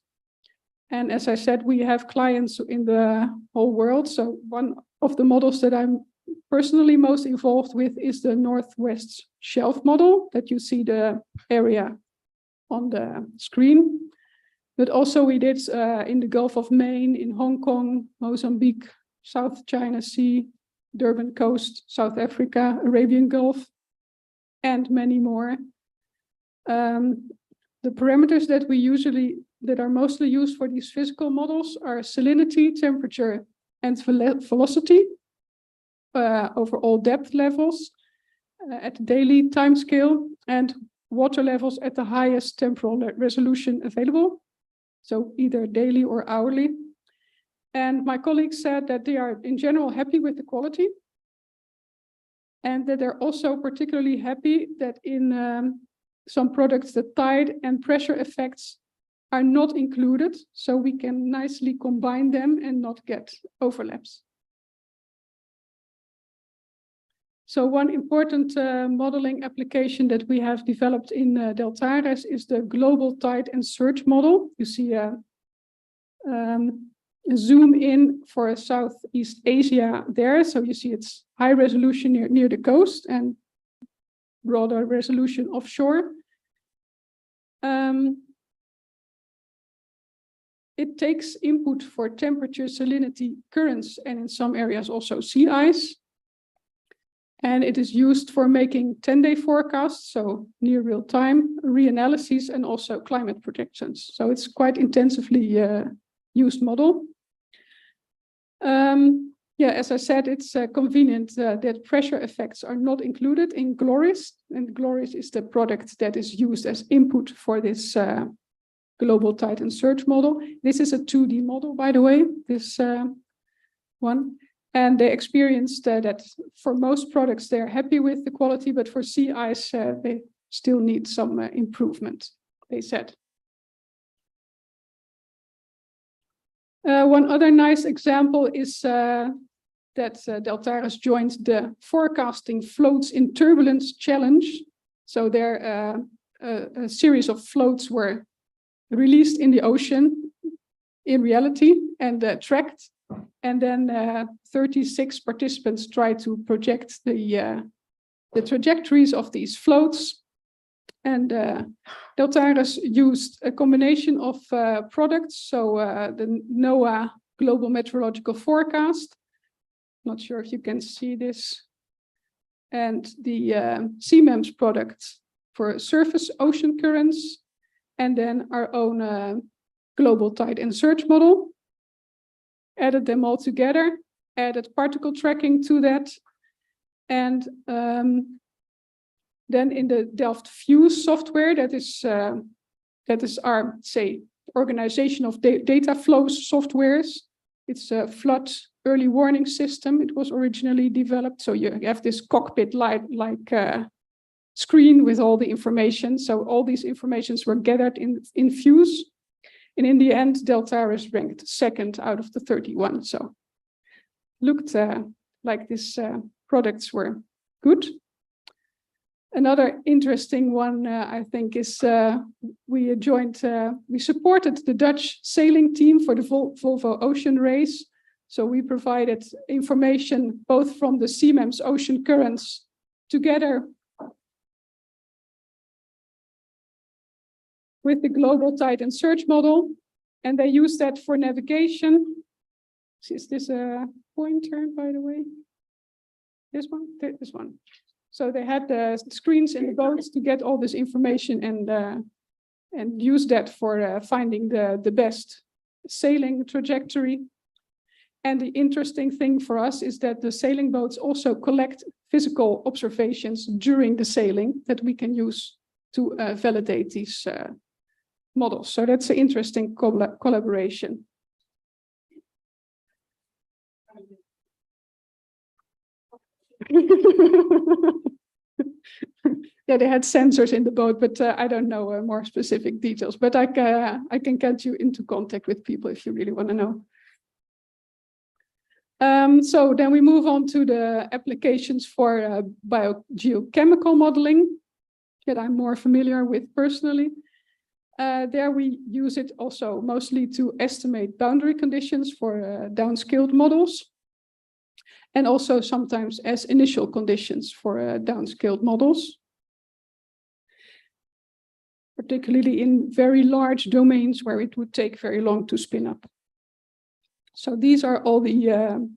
S11: And as I said, we have clients in the whole world. So one of the models that I'm personally most involved with is the Northwest Shelf model that you see the area on the screen. But also we did in the Gulf of Maine, in Hong Kong, Mozambique, South China Sea, Durban Coast, South Africa, Arabian Gulf, and many more. The parameters that are mostly used for these physical models are salinity, temperature, and velocity over all depth levels at the daily time scale, and water levels at the highest temporal resolution available, so either daily or hourly. And my colleagues said that they are in general happy with the quality, and that they're also particularly happy that in some products the tide and pressure effects are not included, so we can nicely combine them and not get overlaps. So one important modeling application that we have developed in Deltares is the global tide and surge model. You see a zoom in for Southeast Asia there. So you see it's high resolution near the coast and broader resolution offshore. It takes input for temperature, salinity, currents, and in some areas also sea ice. And it is used for making 10-day forecasts, so near real time, reanalyses, and also climate projections. So it's quite intensively used model. Yeah, as I said, it's convenient that pressure effects are not included in GLORIS, and GLORIS is the product that is used as input for this global tide and surge model. This is a 2D model, by the way, this one. And they experienced that for most products, they're happy with the quality, but for sea ice, they still need some improvement, they said. One other nice example is that Deltares joined the Forecasting Floats in Turbulence Challenge. So there a series of floats were released in the ocean in reality and tracked. And then 36 participants tried to project the trajectories of these floats. And Deltares used a combination of products. So the NOAA Global Meteorological Forecast. Not sure if you can see this. And the CMEMS product for surface ocean currents. And then our own global tide and surge model. Added them all together, added particle tracking to that. And then in the Delft Fuse software, that is our, say, organization of data flows softwares. It's a flood early warning system. It was originally developed. So you have this cockpit like screen with all the information. So all these informations were gathered in Fuse. And in the end, Deltares ranked second out of the 31. So looked like these products were good. Another interesting one, I think, is we supported the Dutch sailing team for the Volvo Ocean Race. So we provided information both from the CMEMS ocean currents together with the global tide and surge model, and they use that for navigation. Is this a pointer, by the way? This one? This one. So they had the screens in the boats to get all this information and use that for finding the best sailing trajectory. And the interesting thing for us is that the sailing boats also collect physical observations during the sailing that we can use to validate these models. So that's an interesting collaboration. Yeah, they had sensors in the boat, but I don't know more specific details. But I can get you into contact with people if you really want to know. So then we move on to the applications for biogeochemical modeling that I'm more familiar with personally. There we use it also mostly to estimate boundary conditions for downscaled models, and also sometimes as initial conditions for downscaled models, particularly in very large domains where it would take very long to spin up. So these are all the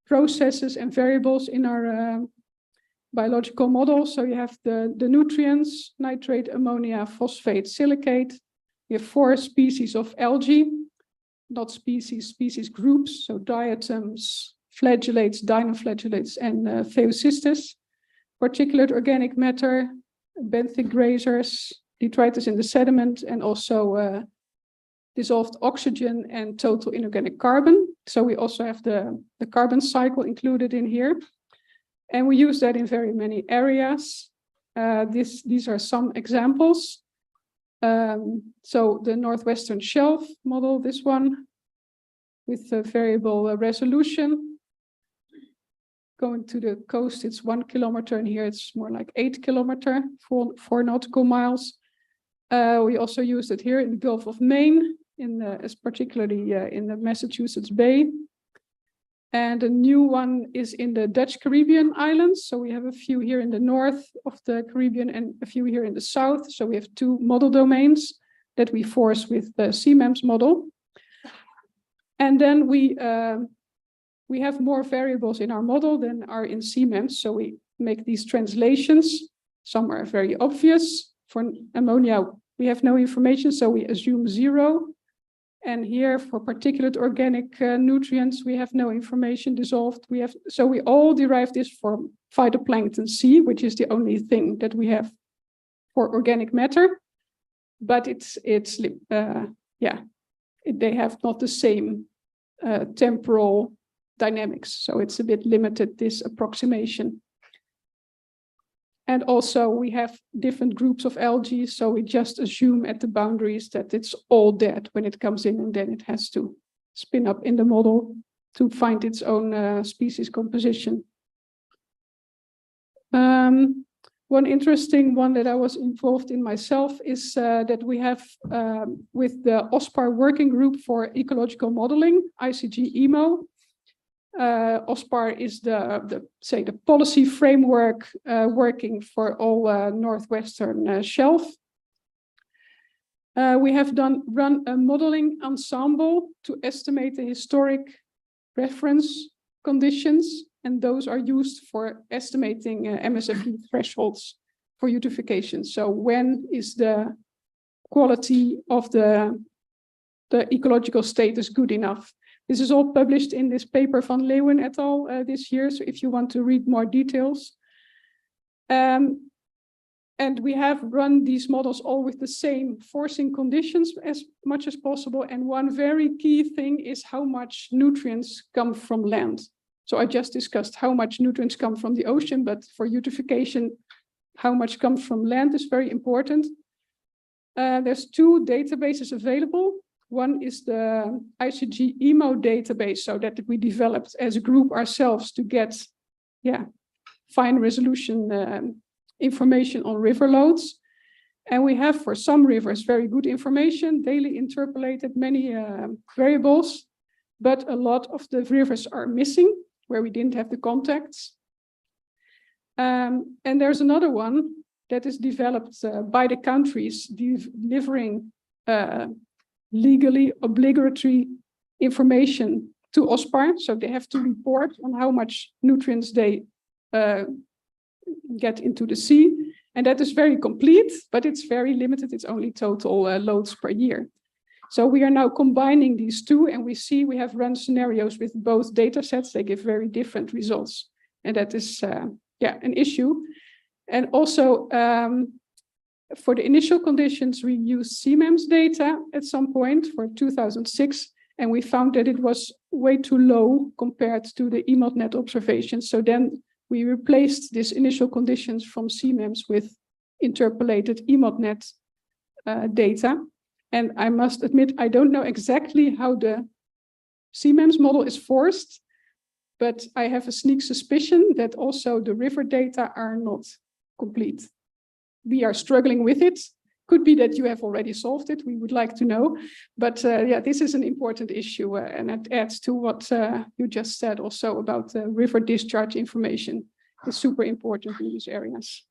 S11: processes and variables in our biological model. So you have the nutrients, nitrate, ammonia, phosphate, silicate. You have 4 species of algae, not species, species groups. So diatoms, flagellates, dinoflagellates, and phaeocystis. Particulate organic matter, benthic grazers, detritus in the sediment, and also dissolved oxygen and total inorganic carbon. So we also have the carbon cycle included in here. And we use that in very many areas. These are some examples. So the Northwestern Shelf model, this one, with a variable resolution. Going to the coast, it's 1 kilometer, and here it's more like 8 kilometer, 4 nautical miles. We also use it here in the Gulf of Maine, particularly in the Massachusetts Bay. And a new one is in the Dutch Caribbean islands. So we have a few here in the north of the Caribbean and a few here in the south. So we have 2 model domains that we force with the CMEMS model. And then we have more variables in our model than are in CMEMS. So we make these translations. Some are very obvious. For ammonia, we have no information, so we assume 0. And here for particulate organic nutrients, we have no information dissolved. So we all derive this from phytoplankton C, which is the only thing that we have for organic matter. But they have not the same temporal dynamics. So it's a bit limited, this approximation. And also we have different groups of algae, so we just assume at the boundaries that it's all dead when it comes in, and then it has to spin up in the model to find its own species composition. One interesting one that I was involved in myself is that we have with the OSPAR working group for ecological modeling, ICG-EMO. OSPAR is the policy framework working for all Northwestern Shelf. We have run a modeling ensemble to estimate the historic reference conditions, and those are used for estimating MSFE thresholds for eutrophication. So when is the quality of the ecological status good enough? This is all published in this paper van Leeuwen et al. This year, so if you want to read more details. And we have run these models all with the same forcing conditions as much as possible. And one very key thing is how much nutrients come from land. So I just discussed how much nutrients come from the ocean, but for eutrophication, how much comes from land is very important. There's 2 databases available. One is the ICG-EMO database, so that we developed as a group ourselves to get fine resolution information on river loads. And we have for some rivers very good information, daily interpolated many variables, but a lot of the rivers are missing where we didn't have the contacts. And there's another one that is developed by the countries delivering legally obligatory information to OSPAR. So they have to report on how much nutrients they get into the sea. And that is very complete, but it's very limited. It's only total loads per year. So we are now combining these two, and we see we have run scenarios with both data sets. They give very different results. And that is, an issue. And also, for the initial conditions, we used CMEMS data at some point for 2006, and we found that it was way too low compared to the EMODNet observations. So then we replaced these initial conditions from CMEMS with interpolated EMODNet data. And I must admit, I don't know exactly how the CMEMS model is forced, but I have a sneak suspicion that also the river data are not complete. We are struggling with it. Could be that you have already solved it. We would like to know. But this is an important issue, and it adds to what you just said also about river discharge information. It's super important in these areas.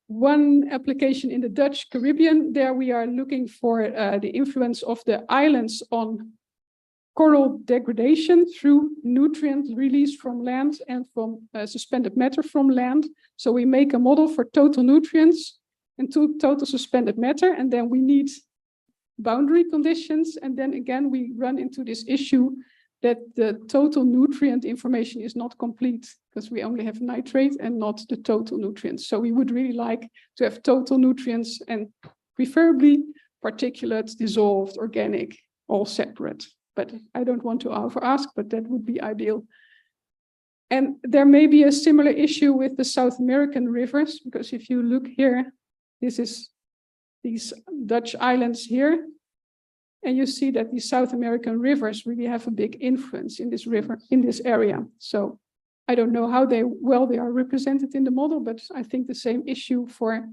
S11: One application in the Dutch Caribbean, there we are looking for the influence of the islands on coral degradation through nutrient release from land and from suspended matter from land. So we make a model for total nutrients and total suspended matter, and then we need boundary conditions. And then again, we run into this issue that the total nutrient information is not complete because we only have nitrate and not the total nutrients. So we would really like to have total nutrients and preferably particulates, dissolved, organic, all separate. But I don't want to over-ask, but that would be ideal. And there may be a similar issue with the South American rivers, because if you look here, this is these Dutch islands here, and you see that these South American rivers really have a big influence in this river, in this area. So I don't know how well they are represented in the model, but I think the same issue for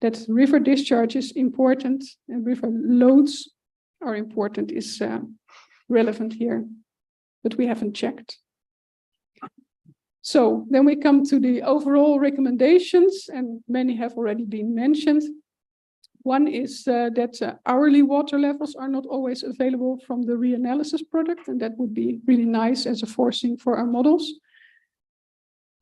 S11: that river discharge is important and river loads are important is relevant here, but we haven't checked. So then we come to the overall recommendations, and many have already been mentioned. One is that hourly water levels are not always available from the Reanalyses product, and that would be really nice as a forcing for our models.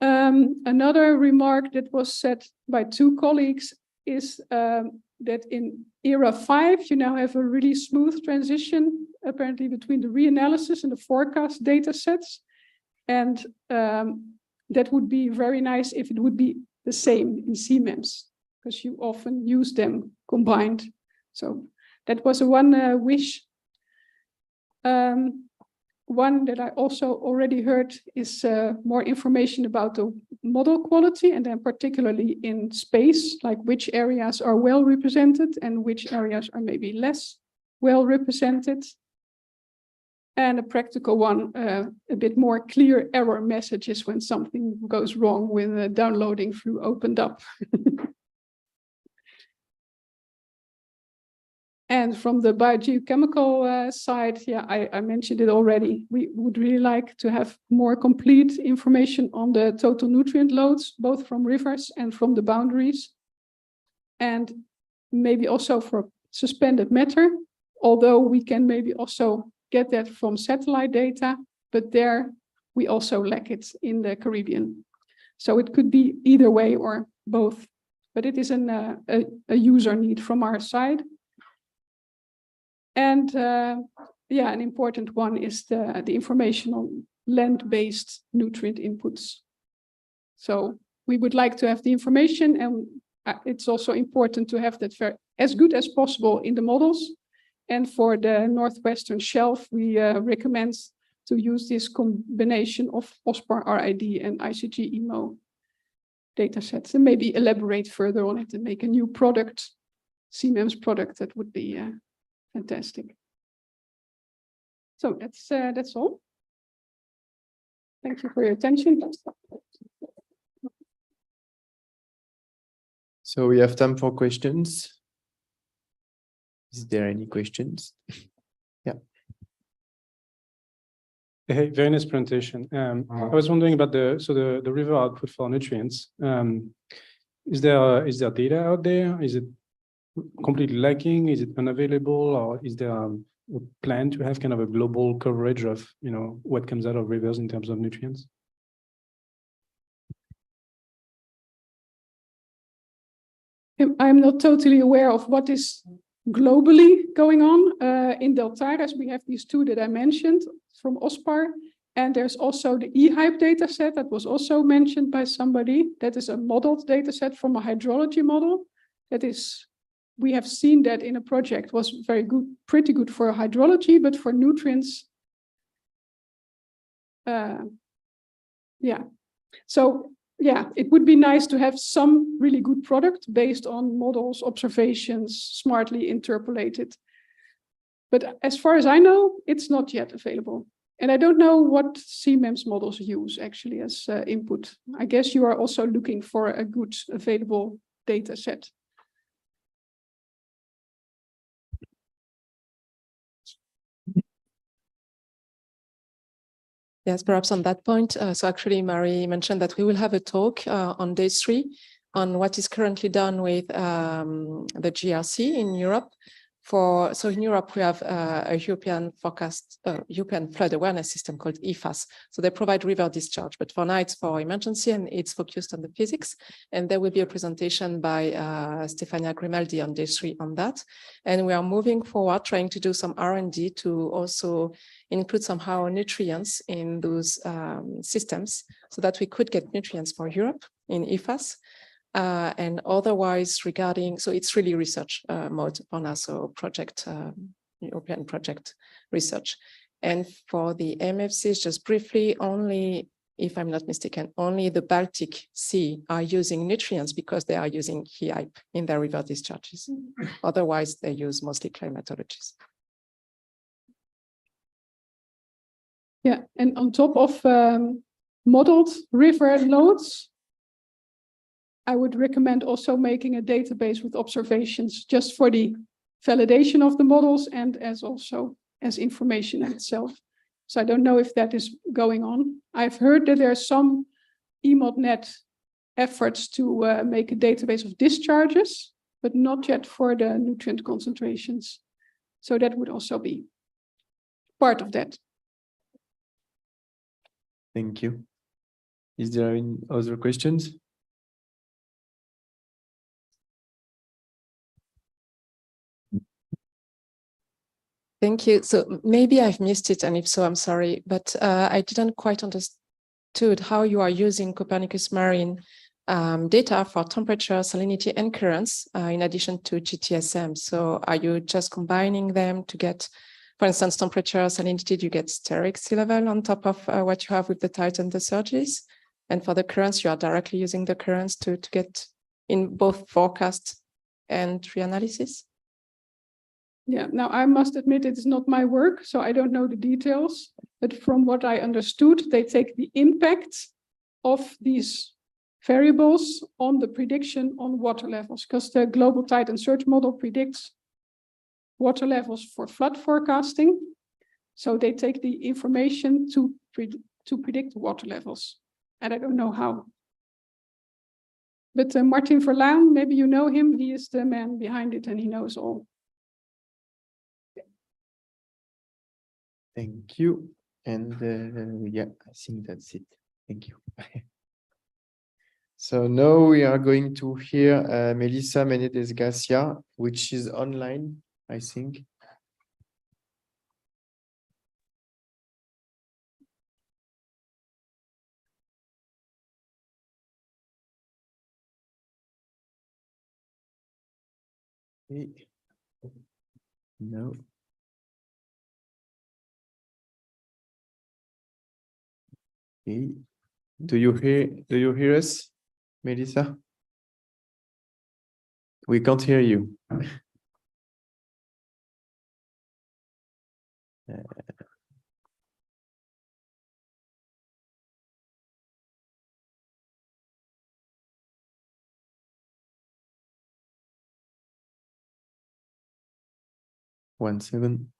S11: Another remark that was said by two colleagues is that in era 5, you now have a really smooth transition, apparently, between the Reanalyses and the forecast data sets. And that would be very nice if it would be the same in CMEMS, because you often use them combined. So that was one wish. One that I also already heard is more information about the model quality, and then particularly in space, like which areas are well represented and which areas are maybe less well represented. And a practical one, a bit more clear error messages when something goes wrong with downloading through Opened Up. And from the biogeochemical side, I mentioned it already. We would really like to have more complete information on the total nutrient loads, both from rivers and from the boundaries. And maybe also for suspended matter, although we can maybe also get that from satellite data, but there we also lack it in the Caribbean. So it could be either way or both, but it is a user need from our side. And an important one is the information on land-based nutrient inputs. So we would like to have the information, and it's also important to have that as good as possible in the models. And for the Northwestern Shelf, we recommend to use this combination of OSPAR RID and ICG EMO datasets, and maybe elaborate further on it and make a new product, CMEMS product. That would be fantastic. So that's all. Thank you for your attention.
S8: So we have time for questions. Is there any questions? Yeah.
S10: Hey, very nice presentation. I was wondering about the river output for nutrients. Is there data out there? Is it completely lacking? Is it unavailable, or is there a plan to have kind of a global coverage of what comes out of rivers in terms of nutrients?
S11: I'm not totally aware of what is globally going on. In Deltares, we have these two that I mentioned from OSPAR. And there's also the eHype dataset that was also mentioned by somebody. That is a modeled dataset from a hydrology model. That is, we have seen that in a project was very good, pretty good for hydrology, but for nutrients, yeah. So yeah, it would be nice to have some really good product based on models, observations, smartly interpolated. But as far as I know, it's not yet available. And I don't know what CMEMS models use actually as input. I guess you are also looking for a good available data set.
S12: Yes, perhaps on that point. So actually, Marie mentioned that we will have a talk on day 3 on what is currently done with the GRC in Europe. So in Europe, we have a European European flood awareness system called EFAS. So they provide river discharge, but for now it's for emergency and it's focused on the physics. And there will be a presentation by Stefania Grimaldi on day 3 on that. And we are moving forward, trying to do some R&D to also include somehow nutrients in those systems so that we could get nutrients for Europe in EFAS. And otherwise regarding, so it's really research mode on us, so project, European project research. And for the MFCs, just briefly, only, if I'm not mistaken, only the Baltic Sea are using nutrients because they are using eHype in their river discharges. Otherwise, they use mostly climatologies.
S11: Yeah, and on top of modeled river loads, I would recommend also making a database with observations just for the validation of the models and as also as information itself. So I don't know if that is going on. I've heard that there are some EMODnet efforts to make a database of discharges, but not yet for the nutrient concentrations. So that would also be part of that.
S8: Thank you. Is there any other questions?
S12: Thank you. So maybe I've missed it, and if so, I'm sorry, but I didn't quite understood how you are using Copernicus Marine data for temperature, salinity, and currents in addition to GTSM. So are you just combining them to get, for instance, temperature, salinity, do you get steric sea level on top of what you have with the tides and the surges? And for the currents, you are directly using the currents to get in both forecast and reanalysis?
S11: Yeah, now I must admit it is not my work, so I don't know the details. But from what I understood, they take the impact of these variables on the prediction on water levels, because the global tide and surge model predicts water levels for flood forecasting. So they take the information to predict water levels. And I don't know how. But Martin Verlaan, maybe you know him, he is the man behind it and he knows all.
S8: Thank you. And yeah, I think that's it. Thank you. So now we are going to hear Melissa Menendez-Garcia, which is online, I think. No. Okay. Do you hear us, Melissa? We can't hear you. 1 second.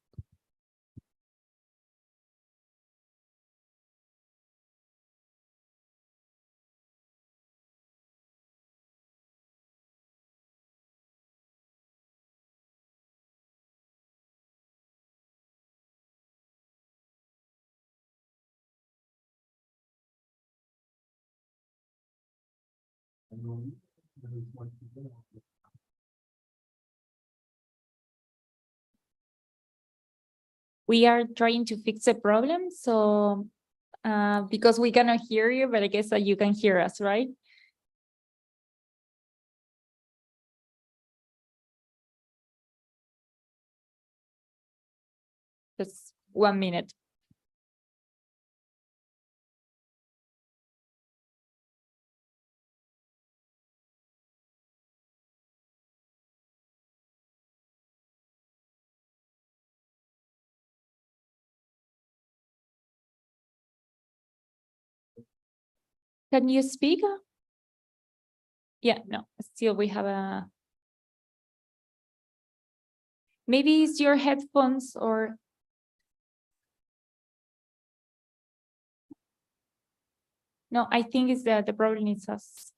S4: we are trying to fix the problem. So because we cannot hear you, but I guess that you can hear us, right? Just 1 minute. Can you speak? Yeah, no, still we have a. Maybe it's your headphones or. No, I think it's that the problem is us.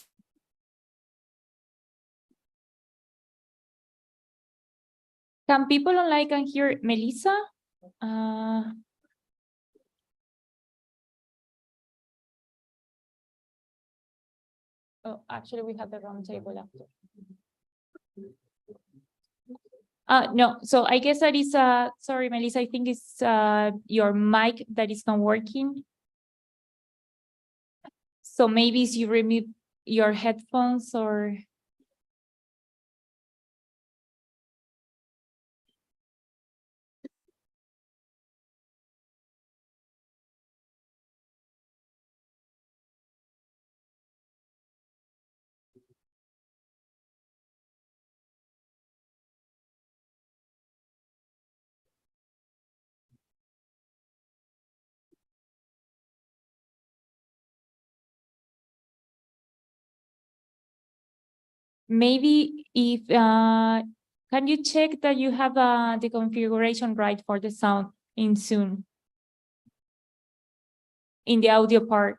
S4: Can people online can hear Melissa? Oh, actually, we have the round table after. No, so I guess that is, sorry, Melissa, I think it's your mic that is not working. So maybe you remove your headphones or. Maybe if, can you check that you have the configuration right for the sound in Zoom? In the audio part.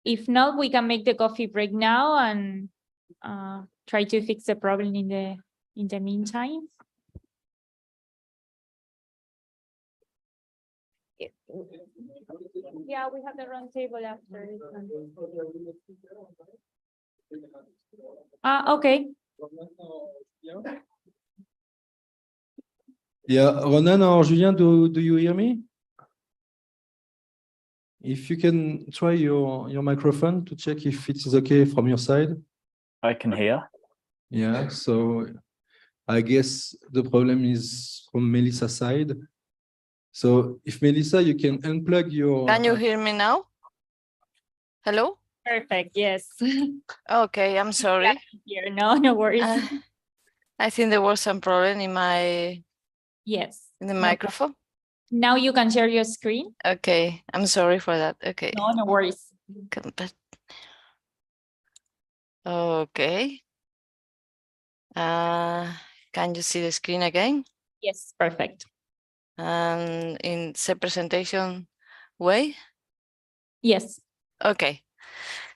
S4: If not, we can make the coffee break now and try to fix the problem in the meantime. Yeah, we have the round table after. Okay.
S13: Yeah, Ronan or Julien, do you hear me? If you can try your microphone to check if it is okay from your side.
S14: I can hear.
S13: Yeah, so I guess the problem is from Melissa's side. So if Melissa, you can unplug your.
S15: Can you hear me now? Hello?
S4: Perfect, yes.
S15: Okay, I'm sorry.
S4: Here, no worries.
S15: I think there was some problem in my
S4: Yes.
S15: in the microphone.
S4: Now you can share your screen.
S15: Okay, I'm sorry for that. Okay.
S4: No worries.
S15: Okay. Can you see the screen again?
S4: Yes, perfect.
S15: And in the presentation way?
S4: Yes.
S15: Okay.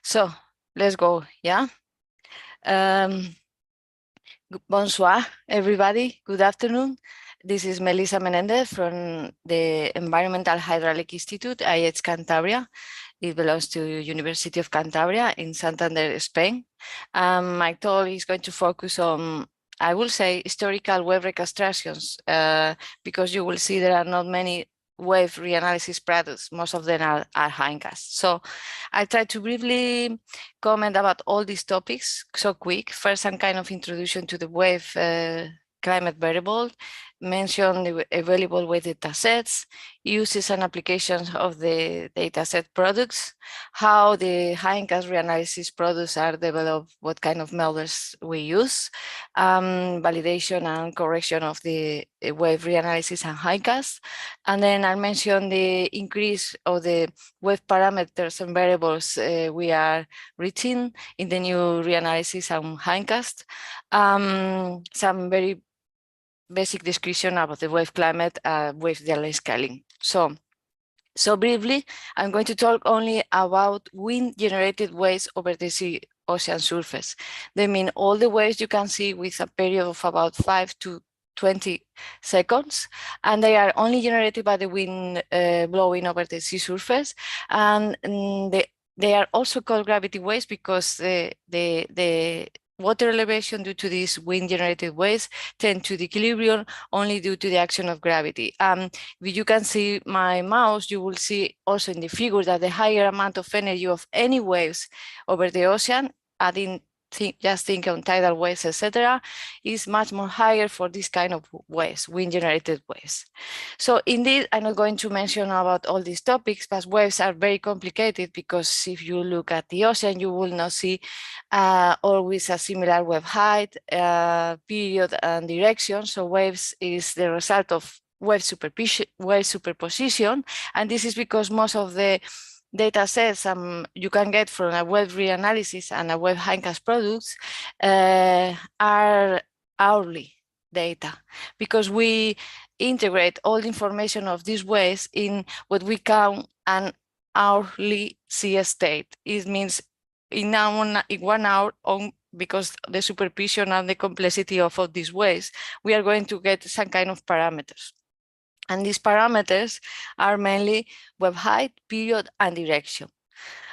S15: So let's go. Yeah. Bonsoir, everybody. Good afternoon. This is Melissa Menendez from the Environmental Hydraulic Institute, IH Cantabria. It belongs to University of Cantabria in Santander, Spain. My talk is going to focus on, I will say, historical wave reconstructions, because you will see there are not many wave reanalysis products. Most of them are hindcast. So I try to briefly comment about all these topics so quick. First, some kind of introduction to the wave climate variable, mention the available wave data sets, uses and applications of the dataset products, how the hindcast reanalysis products are developed, what kind of melders we use, validation and correction of the wave reanalysis and hindcast. And then I'll mention the increase of the wave parameters and variables we are reaching in the new reanalysis and hindcast. Some very basic description about the wave climate, wave delay scaling. So briefly, I'm going to talk only about wind-generated waves over the sea ocean surface. They mean all the waves you can see with a period of about 5 to 20 seconds, and they are only generated by the wind blowing over the sea surface. And they are also called gravity waves because the water elevation due to these wind-generated waves tend to the equilibrium only due to the action of gravity. If you can see my mouse, you will see also in the figure that the higher amount of energy of any waves over the ocean, adding just think on tidal waves, etc., is much more higher for this kind of waves, wind-generated waves. So indeed, I'm not going to mention about all these topics, but waves are very complicated because if you look at the ocean, you will not see always a similar wave height, period, and direction. So waves is the result of wave superposition, and this is because most of the data sets you can get from a web reanalysis and a web hindcast products are hourly data, because we integrate all the information of these waves in what we call an hourly sea state. It means in 1 hour, because the superposition and the complexity of these waves, we are going to get some kind of parameters. And these parameters are mainly web height, period, and direction.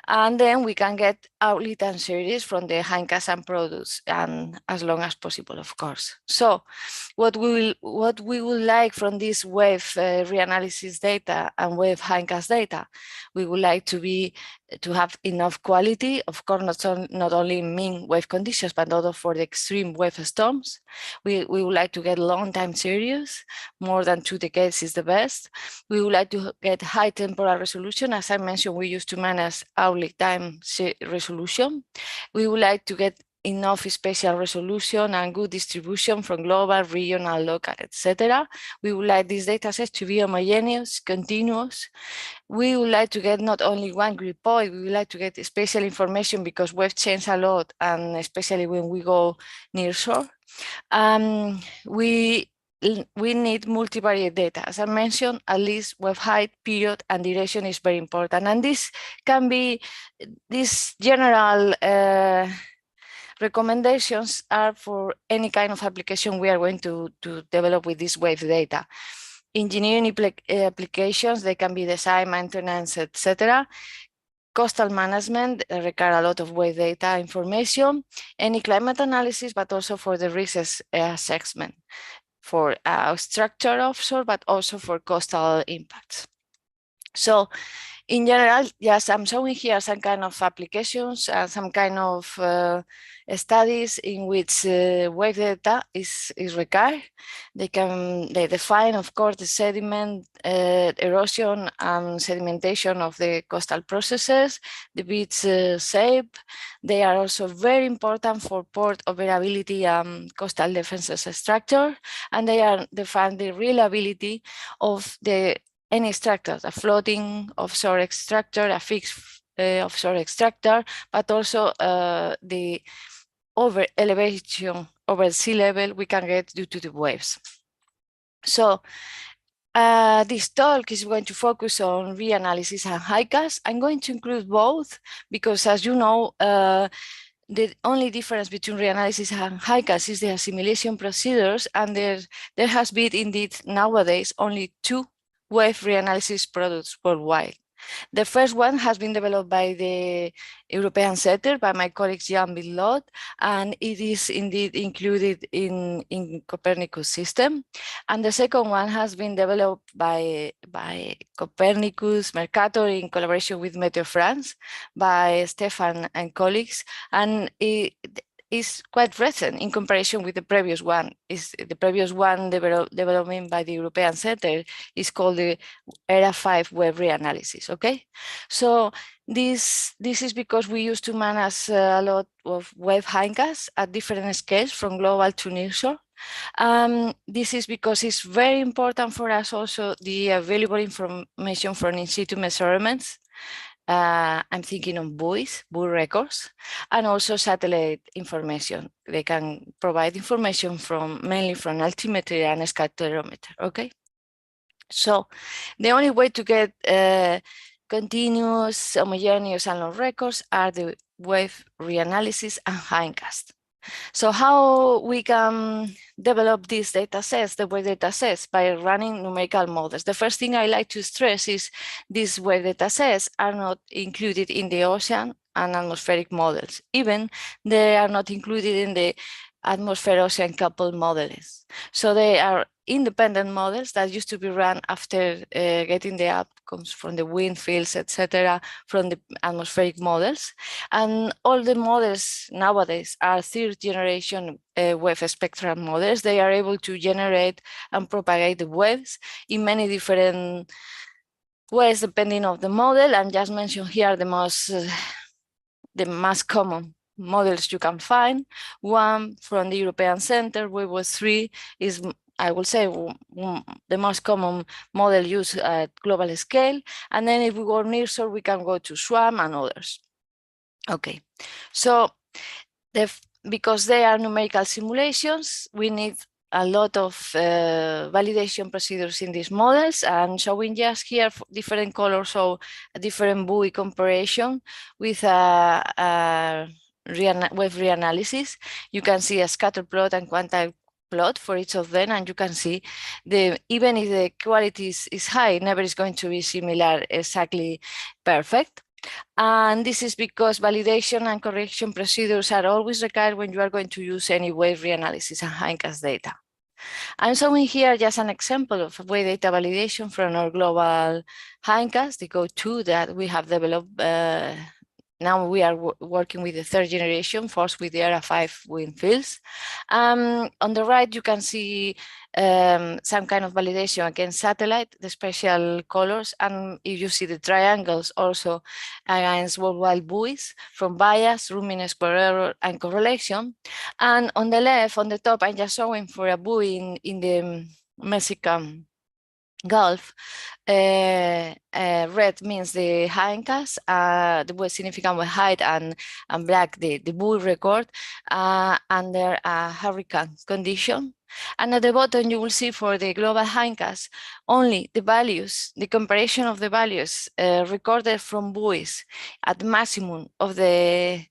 S15: And then we can get hourly time series from the hindcast and products, and as long as possible, of course. So what we would like from this wave reanalysis data and wave hindcast data, we would like to have enough quality, of course, not only in mean wave conditions, but also for the extreme wave storms. We would like to get long time series, more than 2 decades is the best. We would like to get high temporal resolution. As I mentioned, we used to manage hourly time resolution. We would like to get enough spatial resolution and good distribution from global, regional, local, etc. We would like these data sets to be homogeneous, continuous. We would like to get not only one grid point, we would like to get spatial information because waves change a lot, and especially when we go near shore. We need multivariate data. As I mentioned, at least wave height, period, and duration is very important. And this can be, these general recommendations are for any kind of application we are going to develop with this wave data. Engineering applications, they can be design, maintenance, etc. Coastal management require a lot of wave data information, any climate analysis, but also for the risk assessment, for structure offshore, but also for coastal impacts. So in general, yes, I'm showing here some kind of applications and some kind of studies in which wave data is required. They define, of course, the sediment, erosion and sedimentation of the coastal processes, the beach shape. They are also very important for port operability and coastal defenses structure, and they are define the reliability of any structure, a floating offshore structure, a fixed offshore structure, but also the over elevation over sea level we can get due to the waves. So this talk is going to focus on reanalysis and hindcast. I'm going to include both because, as you know, the only difference between reanalysis and hindcast is the assimilation procedures, and there has been indeed nowadays only 2 wave reanalysis products worldwide. The first one has been developed by the European Center, by my colleague Jan Billot, and it is indeed included in Copernicus system. And the second one has been developed by Copernicus, Mercator, in collaboration with Meteor France, by Stefan and colleagues, and it is quite recent in comparison with the previous one. The previous one development by the European Center is called the ERA 5 web reanalysis. Okay, so this is because we used to manage a lot of web hindcasts at different scales from global to nearshore. This is because it's very important for us also the available information from in situ measurements. I'm thinking on buoys, buoy records, and also satellite information. They can provide information mainly from altimetry and scalerometer. Okay, so the only way to get continuous, homogeneous, and long records are the wave reanalysis and hindcast. So how we can develop these data sets, the wave data sets, by running numerical models. The first thing I like to stress is these wave data sets are not included in the ocean and atmospheric models. Even they are not included in the atmosphere-ocean coupled models. So they are independent models that used to be run after getting the outcomes from the wind fields, etc., from the atmospheric models. And all the models nowadays are third generation wave spectral models. They are able to generate and propagate the waves in many different ways depending on the model. And just mention here the most common models you can find. One from the European Center, WaveWave3, is, I will say, the most common model used at global scale. And then if we go nearshore, we can go to SWAM and others. Okay, so because they are numerical simulations, we need a lot of validation procedures in these models, and showing just here different colors, so a different buoy comparison with wave reanalysis. You can see a scatter plot and quantile plot for each of them, and you can see even if the quality is high, never is going to be similar, exactly perfect. And this is because validation and correction procedures are always required when you are going to use any wave reanalysis and hindcast data. I'm showing here just an example of wave data validation from our global hindcast, the GO2 that we have developed. Now we are working with the third generation, first with the ERA 5 wind fields. On the right, you can see some kind of validation against satellite, the special colors, and if you see the triangles also against worldwide buoys from bias, room mean square error, and correlation. And on the left, on the top, I'm just showing for a buoy in the Mexican Gulf. Red means the hindcast, the most significant with height, and black the buoy record under a hurricane condition. And at the bottom, you will see for the global hindcast only the values, the comparison of the values recorded from buoys at the maximum of the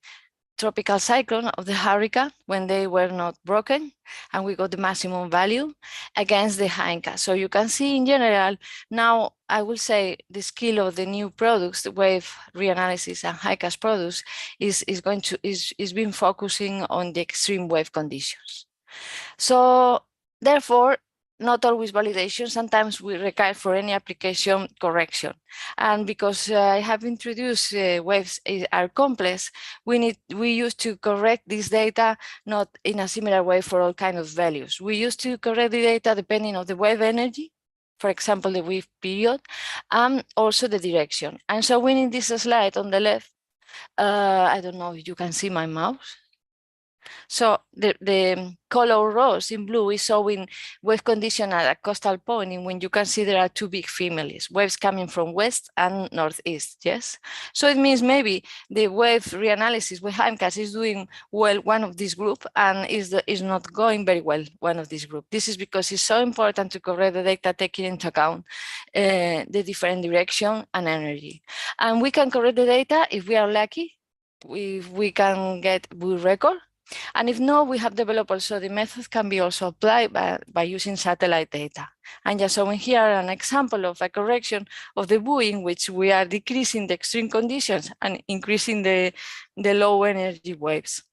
S15: tropical cyclone of the hurricane when they were not broken, and we got the maximum value against the hindcast. So you can see in general, now I will say the skill of the new products, the wave reanalysis and hindcast products is been focusing on the extreme wave conditions. So therefore, not always validation, sometimes we require for any application correction. And because I have introduced waves are complex, we used to correct this data not in a similar way for all kinds of values. We used to correct the data depending on the wave energy, for example, the wave period, and also the direction. And so in this slide on the left, I don't know if you can see my mouse. So the color rose in blue is showing wave condition at a coastal point in when you can see there are two big families, waves coming from west and northeast, yes? So it means maybe the wave reanalysis with hindcast is doing well one of this group and is not going very well one of this group. This is because it's so important to correct the data taking into account the different direction and energy. And we can correct the data if we are lucky, if we can get buoy record. And if not, we have developed also the method can be also applied by using satellite data. And just showing here an example of a correction of the buoy in which we are decreasing the extreme conditions and increasing the low energy waves.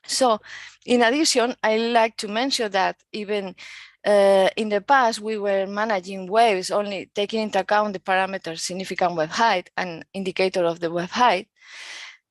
S15: So in addition, I like to mention that even in the past, we were managing waves only taking into account the parameters significant wave height and indicator of the wave height.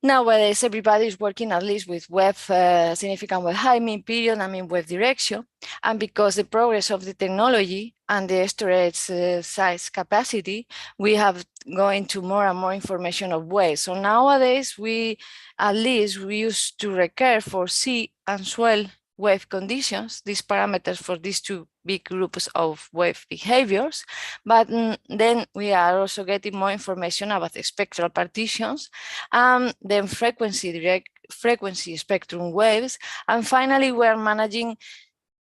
S15: Nowadays, everybody is working at least with wave significant wave height, mean period, and mean wave direction. And because the progress of the technology and the storage size capacity, we have going to more and more information of waves. So nowadays, we used to require for sea and swell wave conditions, these parameters for these two big groups of wave behaviors, but then we are also getting more information about the spectral partitions, then frequency spectrum waves, and finally we are managing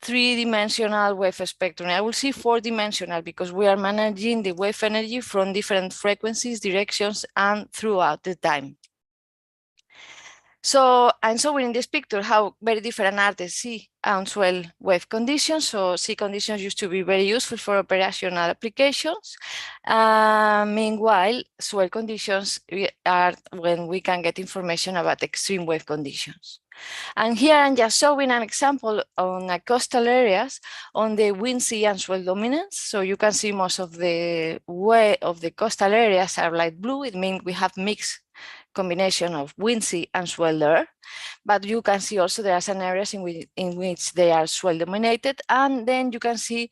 S15: three-dimensional wave spectrum. I will see four-dimensional because we are managing the wave energy from different frequencies, directions, and throughout the time. So I'm showing in this picture how very different are the sea and soil wave conditions. So sea conditions used to be very useful for operational applications. Meanwhile, soil conditions are when we can get information about extreme wave conditions. And here I'm just showing an example on coastal areas on the wind, sea, and swell dominance. So you can see most of the way of the coastal areas are light blue. It means we have mixed combination of wind, sea, and swell there. But you can see also there are some areas in which they are swell dominated, and then you can see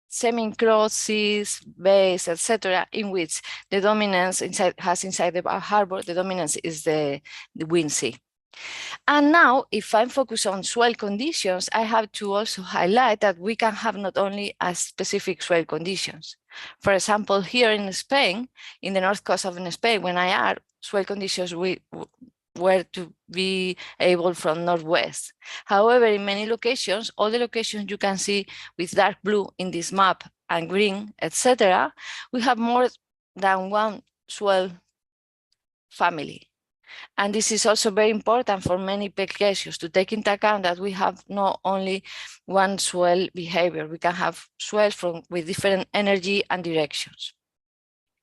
S15: semi-enclosed seas, bays, etc., in which the dominance inside the harbor, the dominance is the wind sea. And now, if I'm focused on swell conditions, I have to also highlight that we can have not only a specific swell conditions. For example, here in Spain, in the north coast of Spain, when I are swell conditions, we were to be able from northwest. However, in many locations, all the locations you can see with dark blue in this map and green, etc., we have more than one swell family. And this is also very important for many applications to take into account that we have not only one swell behavior, we can have swells with different energy and directions.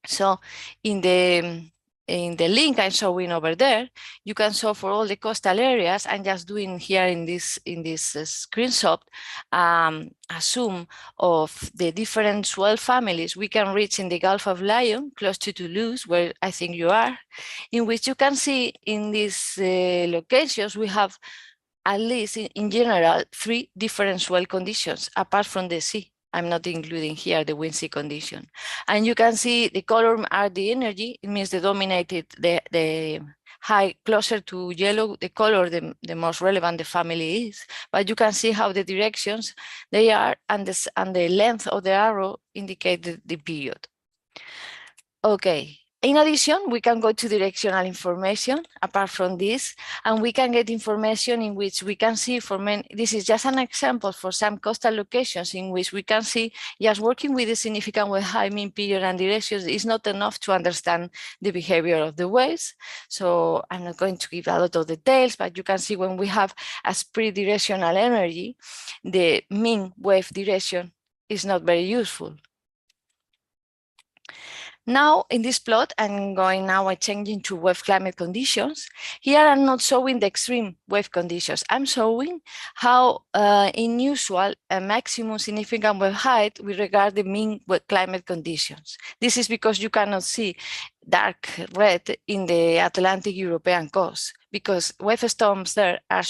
S15: So in the link I'm showing over there, you can show for all the coastal areas. I'm just doing here in this screenshot a zoom of the different swell families we can reach in the Gulf of Lion, close to Toulouse, where I think you are, in which you can see in these locations we have at least in general 3 different swell conditions apart from the sea. I'm not including here the wind sea condition. And you can see the color are the energy. It means the dominated, the high, closer to yellow, the color, the most relevant the family is. But you can see how the directions they are, and the length of the arrow indicate the period. Okay. In addition, we can go to directional information apart from this, and we can get information in which we can see this is just an example for some coastal locations in which we can see just working with the significant wave height, mean period, and directions is not enough to understand the behavior of the waves. So I'm not going to give a lot of details, but you can see when we have a pre-directional energy, the mean wave direction is not very useful. Now in this plot, I'm changing to wave climate conditions. Here I'm not showing the extreme wave conditions. I'm showing how in usual a maximum significant wave height we regard the mean wave climate conditions. This is because you cannot see dark red in the Atlantic European coast because wave storms there are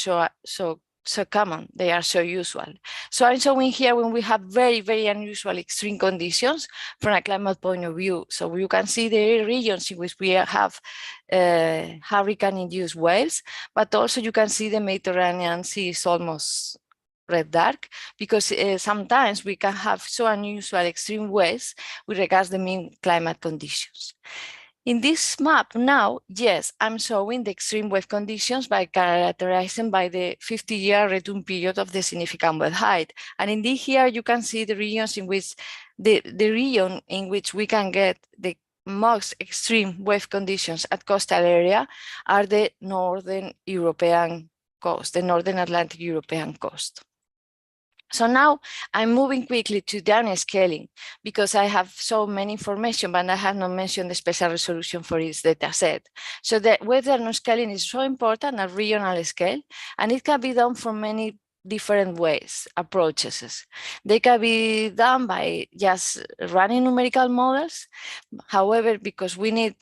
S15: so common, they are so usual. So I'm showing here when we have very, very unusual extreme conditions from a climate point of view. So you can see the regions in which we have hurricane-induced waves, but also you can see the Mediterranean Sea is almost red dark because sometimes we can have so unusual extreme waves with regards to the mean climate conditions. In this map now, yes, I'm showing the extreme wave conditions by characterizing by the 50-year return period of the significant wave height. And indeed here you can see the regions in which the region in which we can get the most extreme wave conditions at coastal area are the Northern European coast, the Northern Atlantic European coast. So now I'm moving quickly to downscaling because I have so many information, but I have not mentioned the spatial resolution for its data set. So the wave downscaling is so important at regional scale, and it can be done from many different ways, approaches. They can be done by just running numerical models. However, because we need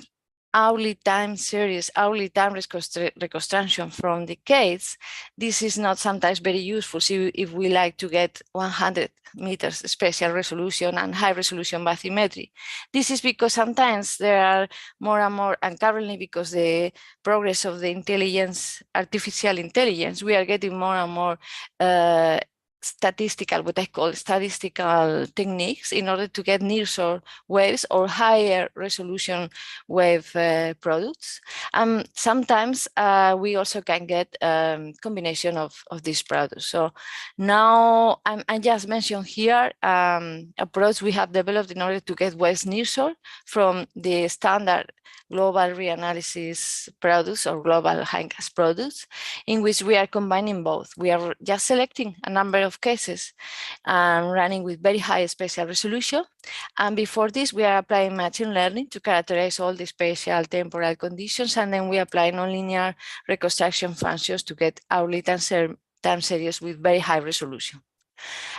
S15: hourly time series, hourly time reconstruction from decades, this is not sometimes very useful. So if we like to get 100 meters spatial resolution and high resolution bathymetry. This is because sometimes there are more and more, and currently because the progress of the intelligence, artificial intelligence, we are getting more and more statistical, what I call statistical techniques in order to get nearshore waves or higher resolution wave products. Sometimes we also can get combination of these products. So now I just mentioned here approach we have developed in order to get waves nearshore from the standard global reanalysis products or global hindcast products, in which we are combining both. We are just selecting a number of cases and running with very high spatial resolution. And before this, we are applying machine learning to characterize all the spatial temporal conditions, and then we apply nonlinear reconstruction functions to get hourly time series with very high resolution.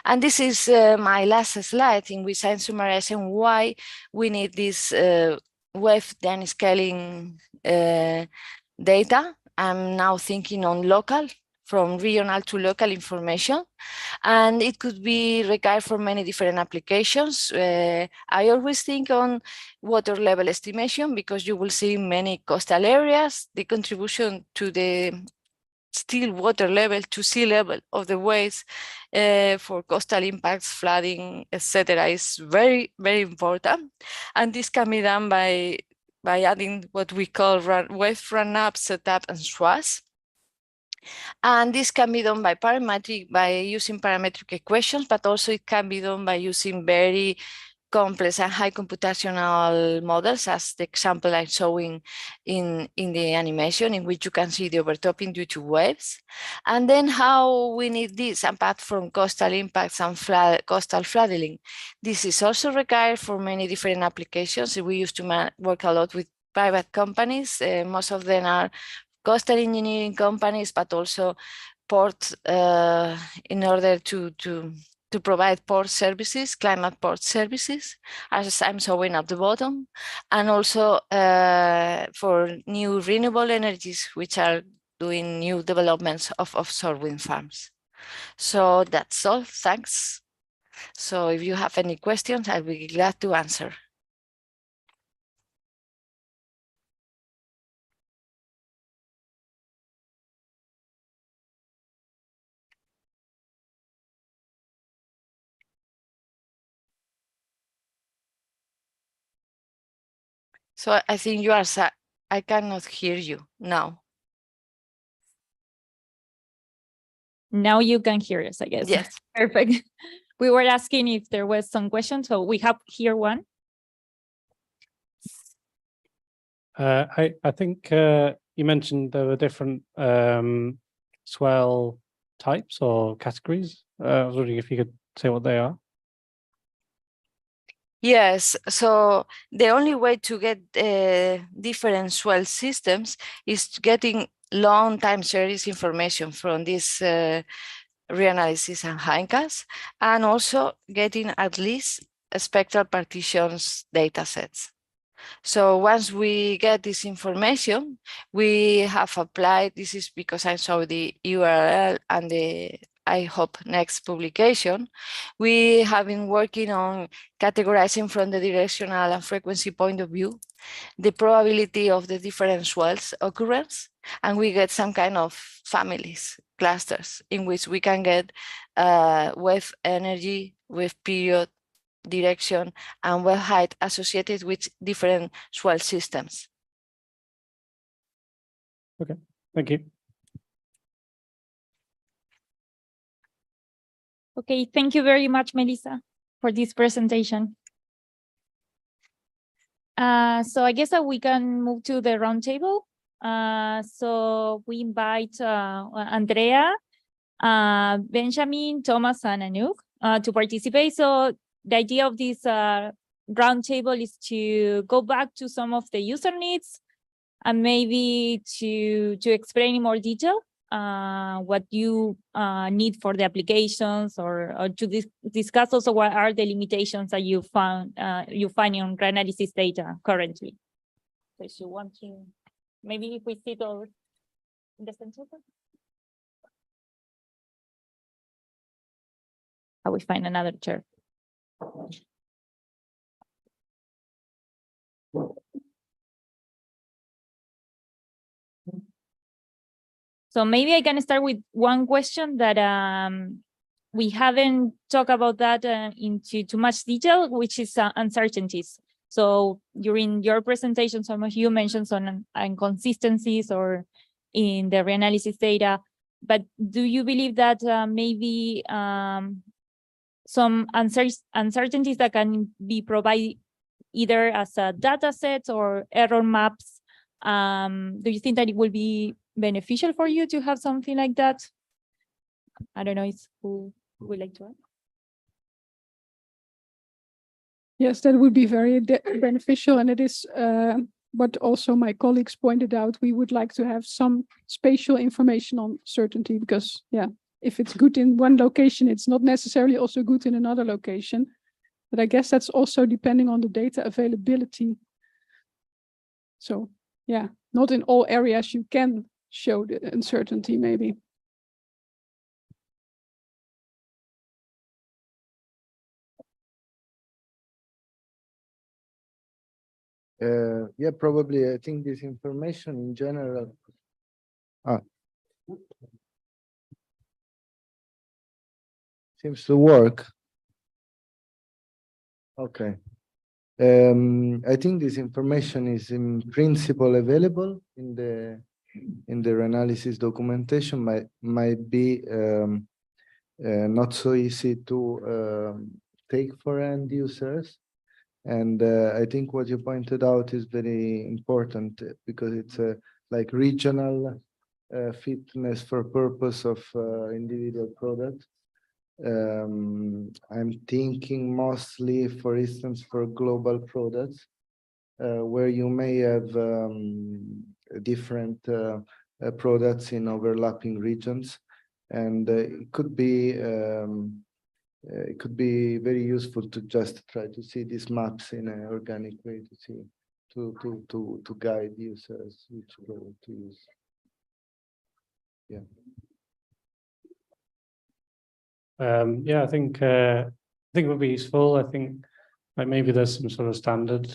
S15: And this is my last slide, in which I'm summarizing why we need this wave then scaling data. I'm now thinking on local, from regional to local information, and it could be required for many different applications. I always think on water level estimation, because you will see many coastal areas, the contribution to the still water level to sea level of the waves for coastal impacts, flooding, etc., is very, very important. And this can be done by adding what we call wave run-up, setup, and swaths. And this can be done by using parametric equations, but also it can be done by using very complex and high computational models, as the example I'm showing in the animation, in which you can see the overtopping due to waves. And then how we need this, apart from coastal impacts and coastal flooding. This is also required for many different applications. We used to work a lot with private companies. Most of them are coastal engineering companies, but also ports in order to provide port services, climate port services, as I'm showing at the bottom, and also for new renewable energies, which are doing new developments of offshore wind farms. So that's all, thanks. So if you have any questions, I'll be glad to answer. So I think you are, I cannot hear you now.
S4: Now you can hear us, I guess.
S15: Yes.
S4: Perfect. We were asking if there was some questions, so we have here one.
S10: I think you mentioned there were different swell types or categories. I was wondering if you could say what they are.
S15: Yes, so the only way to get different swell systems is getting long time series information from these reanalysis and hindcasts, and also getting at least spectral partitions data sets. So once we get this information, we have applied, this is because I saw the URL and the, I hope, next publication. We have been working on categorizing from the directional and frequency point of view the probability of the different swells occurrence, and we get some kind of families, clusters, in which we can get wave energy, wave period, direction, and wave height associated with different swell systems.
S10: Okay, thank you.
S4: Okay, thank you very much, Melissa, for this presentation. So I guess that we can move to the roundtable. So we invite Andrea, Benjamin, Thomas, and Anouk to participate. So the idea of this roundtable is to go back to some of the user needs and maybe to explain in more detail what you need for the applications, or to discuss also what are the limitations that you find on Reanalyses data currently. So if you want to, maybe if we sit over in the center. I will find another chair. So maybe I can start with one question that we haven't talked about that into too much detail, which is uncertainties. So during your presentation, some of you mentioned some inconsistencies or in the reanalysis data, but do you believe that maybe some uncertainties that can be provided either as a data set or error maps. Do you think that it will be beneficial for you to have something like that? I don't know if who would like to add.
S11: Yes, that would be very beneficial, and it is what also my colleagues pointed out. We would like to have some spatial information on certainty, because yeah, if it's good in one location, it's not necessarily also good in another location. But I guess that's also depending on the data availability. So yeah, not in all areas you can show the uncertainty maybe.
S3: Yeah, probably. I think this information in general. Seems to work. Okay. I think this information is in principle available in the Reanalyses documentation. Might be not so easy to take for end users. And I think what you pointed out is very important, because it's like regional fitness for purpose of individual products. I'm thinking mostly, for instance, for global products, where you may have different products in overlapping regions, and it could be very useful to just try to see these maps in an organic way, to see to guide users which product to use. Yeah.
S10: Yeah, I think it would be useful. I think like maybe there's some sort of standard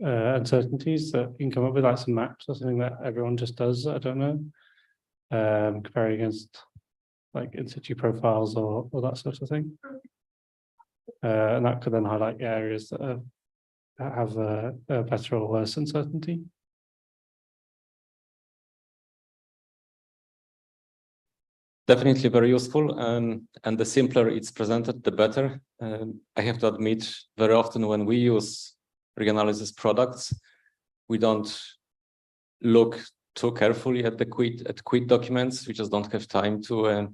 S10: uncertainties that you can come up with, like some maps or something that everyone just does. I don't know, comparing against like in situ profiles or that sort of thing, and that could then highlight areas that have a better or worse uncertainty.
S6: Definitely very useful, and the simpler it's presented, the better. I have to admit, very often when we use Reanalyses products, we don't look too carefully at the quit documents. We just don't have time to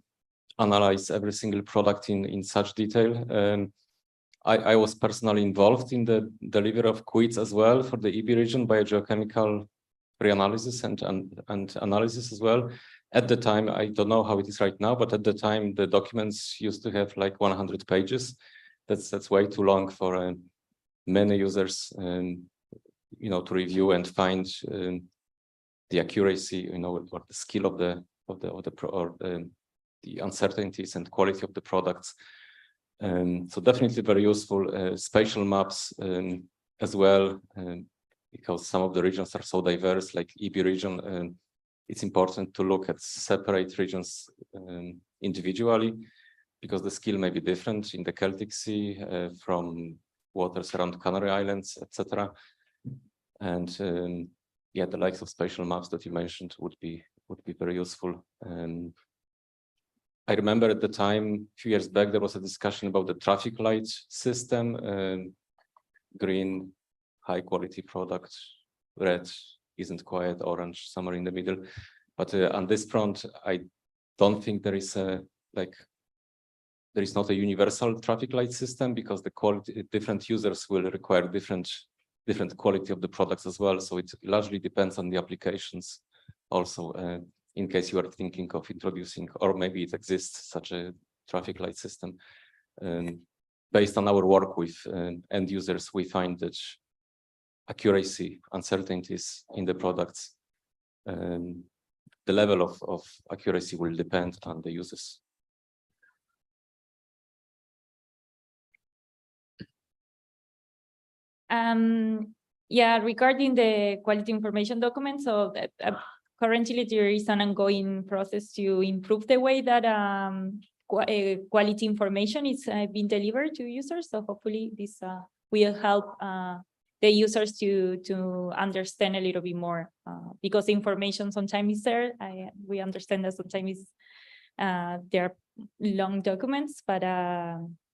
S6: analyze every single product in such detail. I was personally involved in the delivery of quits as well for the EB region, biogeochemical reanalysis and analysis as well. At the time, I don't know how it is right now, but at the time, the documents used to have like 100 pages. That's way too long for many users, you know, to review and find the accuracy, you know, or the skill of the uncertainties and quality of the products. So definitely very useful. Spatial maps as well, because some of the regions are so diverse, like EB region. It's important to look at separate regions individually, because the skill may be different in the Celtic Sea from waters around Canary Islands, etc. And yeah, the likes of spatial maps that you mentioned would be very useful. I remember at the time, a few years back, there was a discussion about the traffic light system. Green, high quality product, red isn't quite, orange, somewhere in the middle. But on this front, I don't think there is not a universal traffic light system, because the quality, different users will require different quality of the products as well. So it largely depends on the applications also, in case you are thinking of introducing, or maybe it exists, such a traffic light system. Based on our work with end users, we find that accuracy, uncertainties in the products, the level of accuracy will depend on the users.
S4: Yeah, regarding the quality information document, so currently there is an ongoing process to improve the way that quality information is being delivered to users. So hopefully this will help the users to understand a little bit more, because information sometimes is there. We understand that sometimes there are long documents, but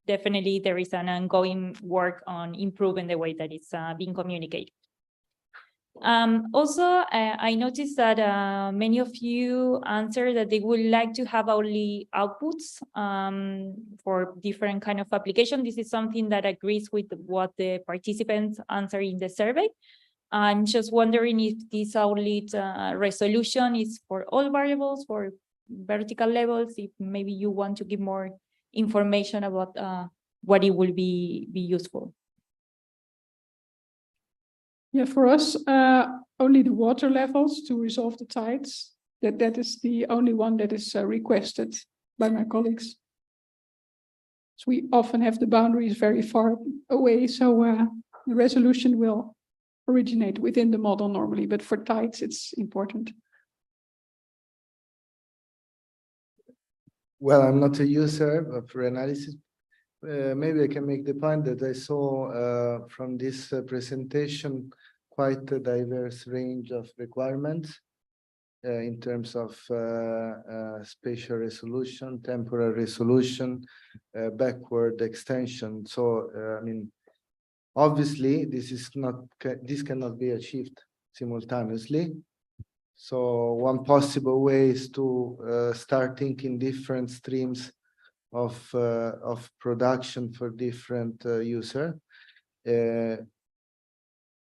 S4: definitely there is an ongoing work on improving the way that it's being communicated. Also, I noticed that many of you answered that they would like to have only outputs for different kind of application. This is something that agrees with what the participants answer in the survey. I'm just wondering if this outlet resolution is for all variables, for vertical levels, if maybe you want to give more information about what it will be useful.
S11: Yeah, for us, only the water levels to resolve the tides. That is the only one that is requested by my colleagues. So we often have the boundaries very far away, so the resolution will originate within the model normally, but for tides, it's important.
S3: Well, I'm not a user of Reanalyses. Maybe I can make the point that I saw from this presentation quite a diverse range of requirements in terms of spatial resolution, temporal resolution, backward extension. So, I mean, obviously, this cannot be achieved simultaneously. So one possible way is to start thinking different streams of production for different user.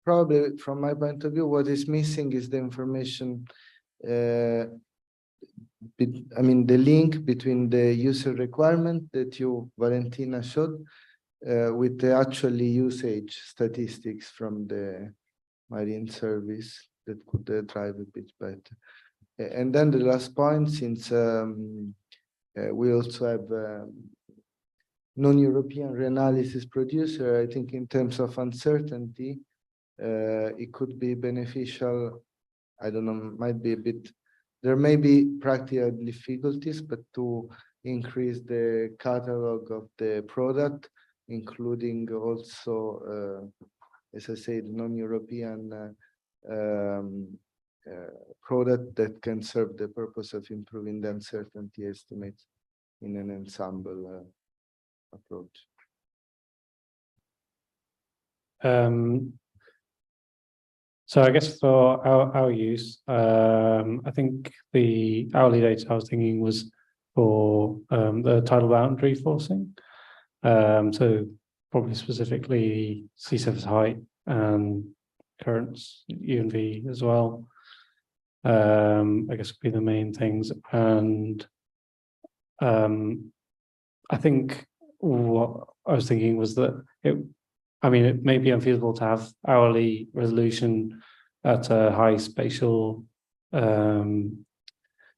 S3: Probably from my point of view, what is missing is the information. I mean, the link between the user requirement that you, Valentina, showed with the actually usage statistics from the marine service that could drive a bit better. And then the last point, since we also have non-European reanalysis producer, I think in terms of uncertainty, it could be beneficial. I don't know, might be a bit, there may be practical difficulties, but to increase the catalog of the product, including also, as I said, non-European product that can serve the purpose of improving the uncertainty estimates in an ensemble approach.
S10: So I guess for our use, I think the hourly data I was thinking was for the tidal boundary forcing. So probably specifically sea surface height and currents, U and V as well. I guess would be the main things. And I think what I was thinking was that it may be unfeasible to have hourly resolution at a high spatial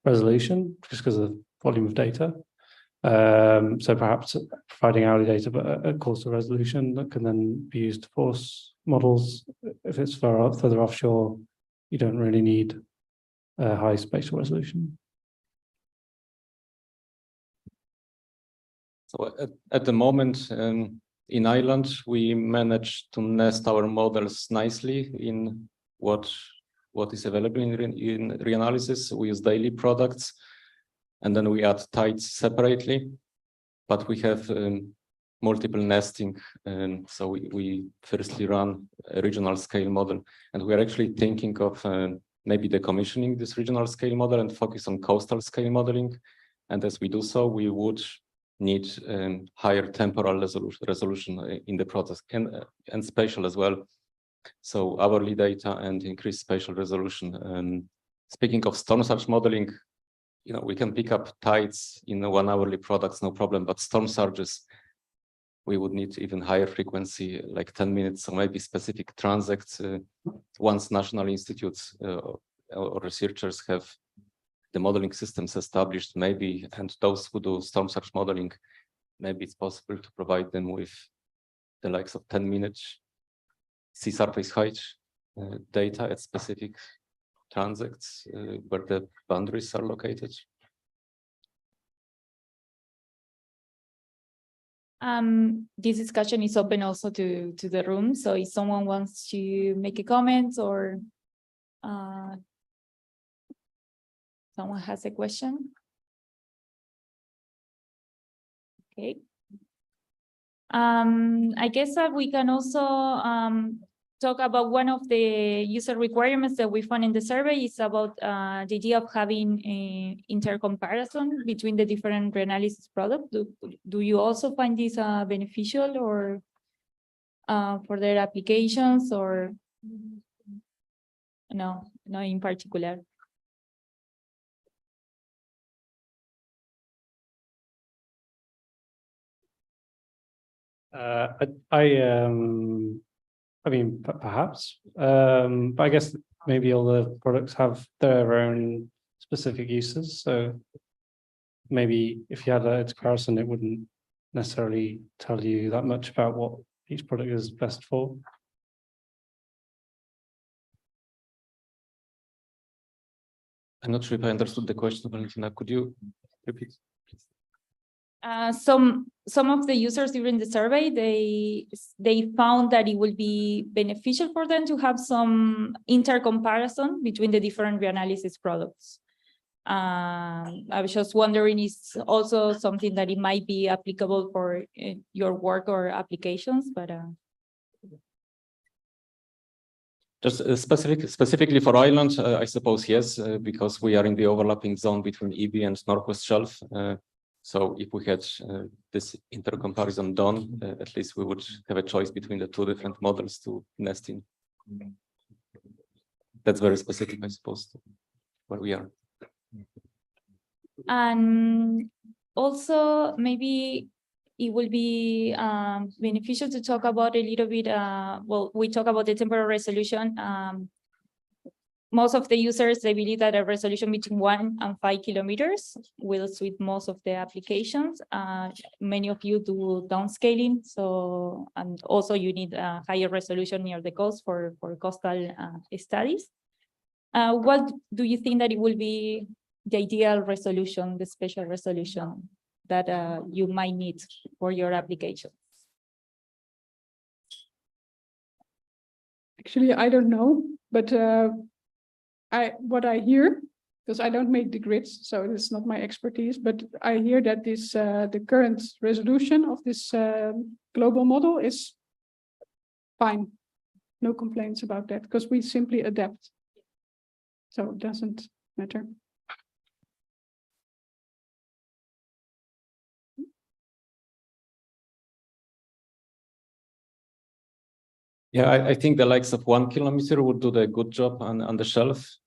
S10: resolution just because of the volume of data. So perhaps providing hourly data, but at coarser resolution that can then be used to force models. If it's further offshore, you don't really need a high spatial resolution.
S6: So at the moment, in Ireland, we managed to nest our models nicely in what is available in Reanalyses. We use daily products, and then we add tides separately, but we have multiple nesting. And so we firstly run a regional scale model, and we are actually thinking of maybe decommissioning this regional scale model and focus on coastal scale modeling. And as we do so, we would need higher temporal resolution in the process and spatial as well. So hourly data and increased spatial resolution. Speaking of storm surge modeling, we can pick up tides in 1 hourly products, no problem, but storm surges, we would need even higher frequency, like 10 minutes, so maybe specific transects. Once national institutes or researchers have the modeling systems established, maybe, and those who do storm surge modeling, maybe it's possible to provide them with the likes of 10-minute sea surface height data at specific transects where the boundaries are located.
S4: This discussion is open also to the room. So if someone wants to make a comment or someone has a question. Okay. I guess that we can also talk about one of the user requirements that we found in the survey is about the idea of having a intercomparison between the different Reanalyses products. Do you also find this beneficial or for their applications or no in particular?
S10: I mean, perhaps, but I guess maybe all the products have their own specific uses. So maybe if you had a comparison, it wouldn't necessarily tell you that much about what each product is best for.
S6: I'm not sure if I understood the question, Valentina. Could you repeat, please?
S4: Some of the users during the survey, they found that it would be beneficial for them to have some intercomparison between the different Reanalyses products. I was just wondering, is also something that it might be applicable for your work or applications, but
S6: Just specifically for Ireland, I suppose yes, because we are in the overlapping zone between EB and Northwest Shelf. So if we had this intercomparison done, at least we would have a choice between the two different models to nest in. That's very specific, I suppose, to where we are.
S4: And also maybe it will be beneficial to talk about a little bit, well, we talk about the temporal resolution. Most of the users, they believe that a resolution between 1 and 5 kilometers will suit most of the applications. Many of you do downscaling, so, and also you need a higher resolution near the coast for coastal studies. What do you think that it will be the ideal resolution, the special resolution that you might need for your application?
S11: Actually, I don't know, but what I hear, because I don't make the grids, so it's not my expertise, but I hear that this the current resolution of this global model is fine. No complaints about that, because we simply adapt. So it doesn't matter.
S6: Yeah, I think the likes of 1 kilometer would do the good job on the shelf.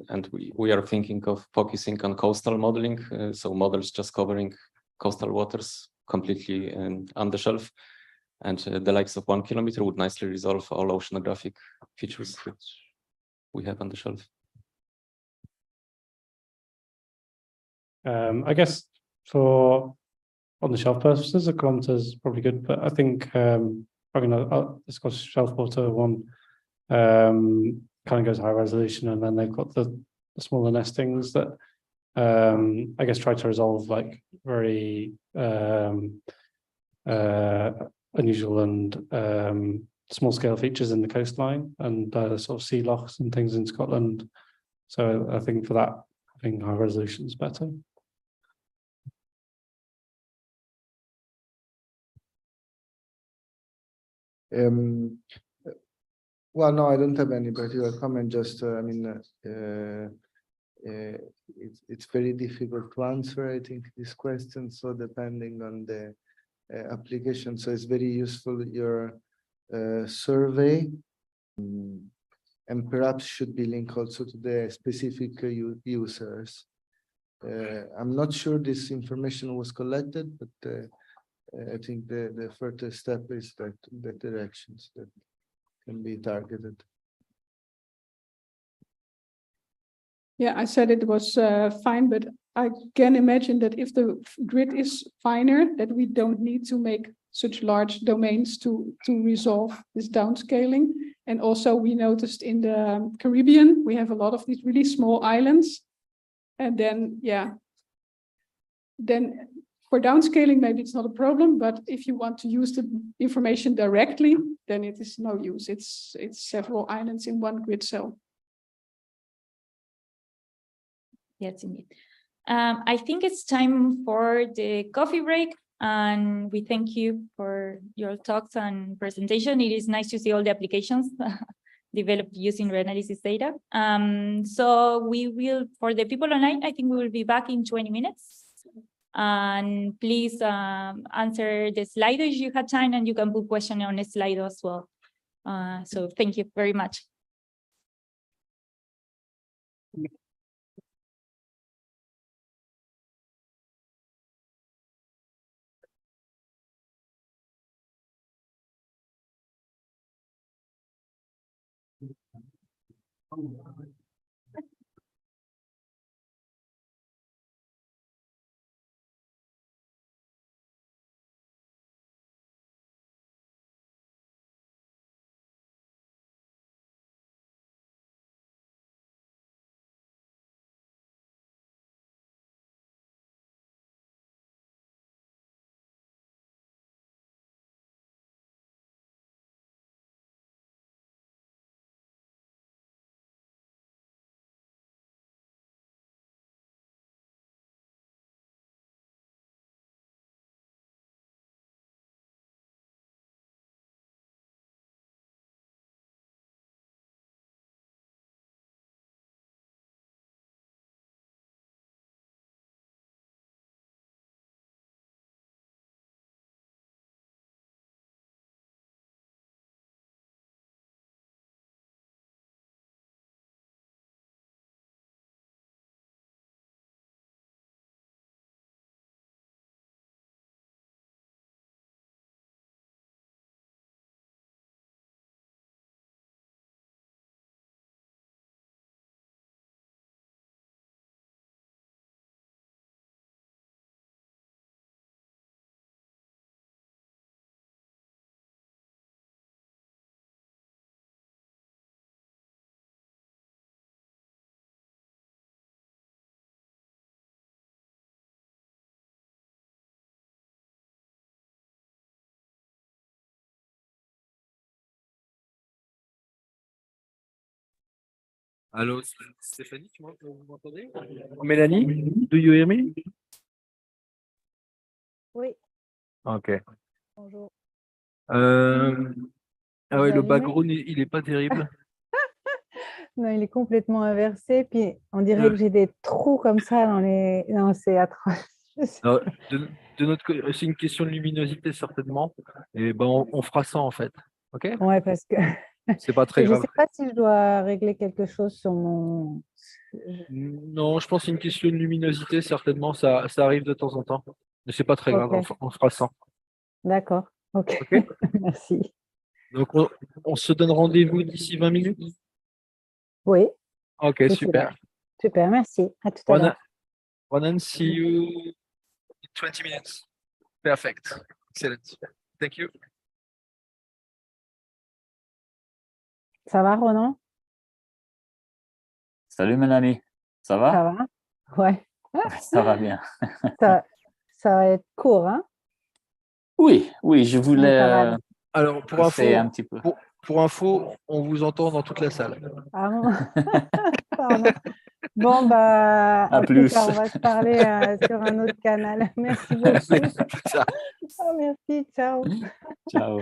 S6: And we are thinking of focusing on coastal modeling. So models just covering coastal waters completely on the shelf. And the likes of 1 kilometer would nicely resolve all oceanographic features which we have on the shelf.
S10: I guess for on the shelf purposes, a kilometer is probably good, but I think the Scottish shelf water one kind of goes high resolution, and then they've got the smaller nestings that I guess try to resolve like very unusual and small scale features in the coastline and sort of sea lochs and things in Scotland. So I think for that, I think high resolution is better.
S3: Well, no, I don't have any particular comment. Just, I mean, it's very difficult to answer, I think, this question. So depending on the application, so it's very useful, your survey, and perhaps should be linked also to the specific users. I'm not sure this information was collected, but I think the further step is that directions that can be targeted.
S11: Yeah, I said it was fine, but I can imagine that if the grid is finer, that we don't need to make such large domains to resolve this downscaling. And also we noticed in the Caribbean, we have a lot of these really small islands. And then, yeah, then for downscaling, maybe it's not a problem, but if you want to use the information directly, then it is no use. It's several islands in one grid cell.
S4: Yes, indeed. I think it's time for the coffee break. And we thank you for your talks and presentation. It is nice to see all the applications developed using Reanalyses data. So we will, for the people online, I think we will be back in 20 minutes. And please answer the Slido if you had time, and you can put question on the Slido as well. So thank you very much.
S13: Allô, Stéphanie, vous m'entendez? Mélanie, do you hear me?
S14: Oui,
S13: Ok.
S14: bonjour.
S13: Ah ouais,
S14: J'ai
S13: le
S14: allumé.
S13: background, il est pas terrible.
S14: Non, il est complètement inversé, puis on dirait que j'ai des trous comme ça dans les... Non, c'est atroce. Je sais
S13: Alors,
S14: pas.
S13: de notre côté, c'est une question de luminosité certainement. Et ben, on fera ça en fait. Ok?
S14: Ouais, parce que
S13: C'est pas très
S14: je
S13: grave.
S14: sais pas si je dois régler quelque chose sur mon...
S13: Non, je pense que c'est une question de luminosité certainement. Ça arrive de temps en temps. Mais c'est pas très grave.
S14: Ok,
S13: On fera ça.
S14: d'accord. Ok,
S13: Ok?
S14: merci.
S13: Donc, on se donne rendez-vous d'ici 20 minutes.
S14: Oui,
S13: Ok,
S14: d'ici
S13: super.
S14: là. Super, merci. À tout à
S13: Wanna,
S14: l'heure.
S13: wanna see you in 20 minutes. Perfect. Excellent. Thank you.
S14: Ça va, Ronan?
S16: Salut Mélanie, ça va?
S14: Ça va? Ouais.
S16: Ça va bien.
S14: Ça va être court, hein?
S16: Oui, oui, je
S14: En
S16: voulais
S14: parallèle.
S13: Alors,
S16: essayer un petit peu.
S13: pour info, on vous entend dans toute la salle.
S14: Ah bon? Pardon. Bon, bah,
S16: À
S14: en tout
S16: plus.
S14: cas, on va se parler sur un autre canal. Merci beaucoup. Ah, merci, ciao.
S16: Ciao.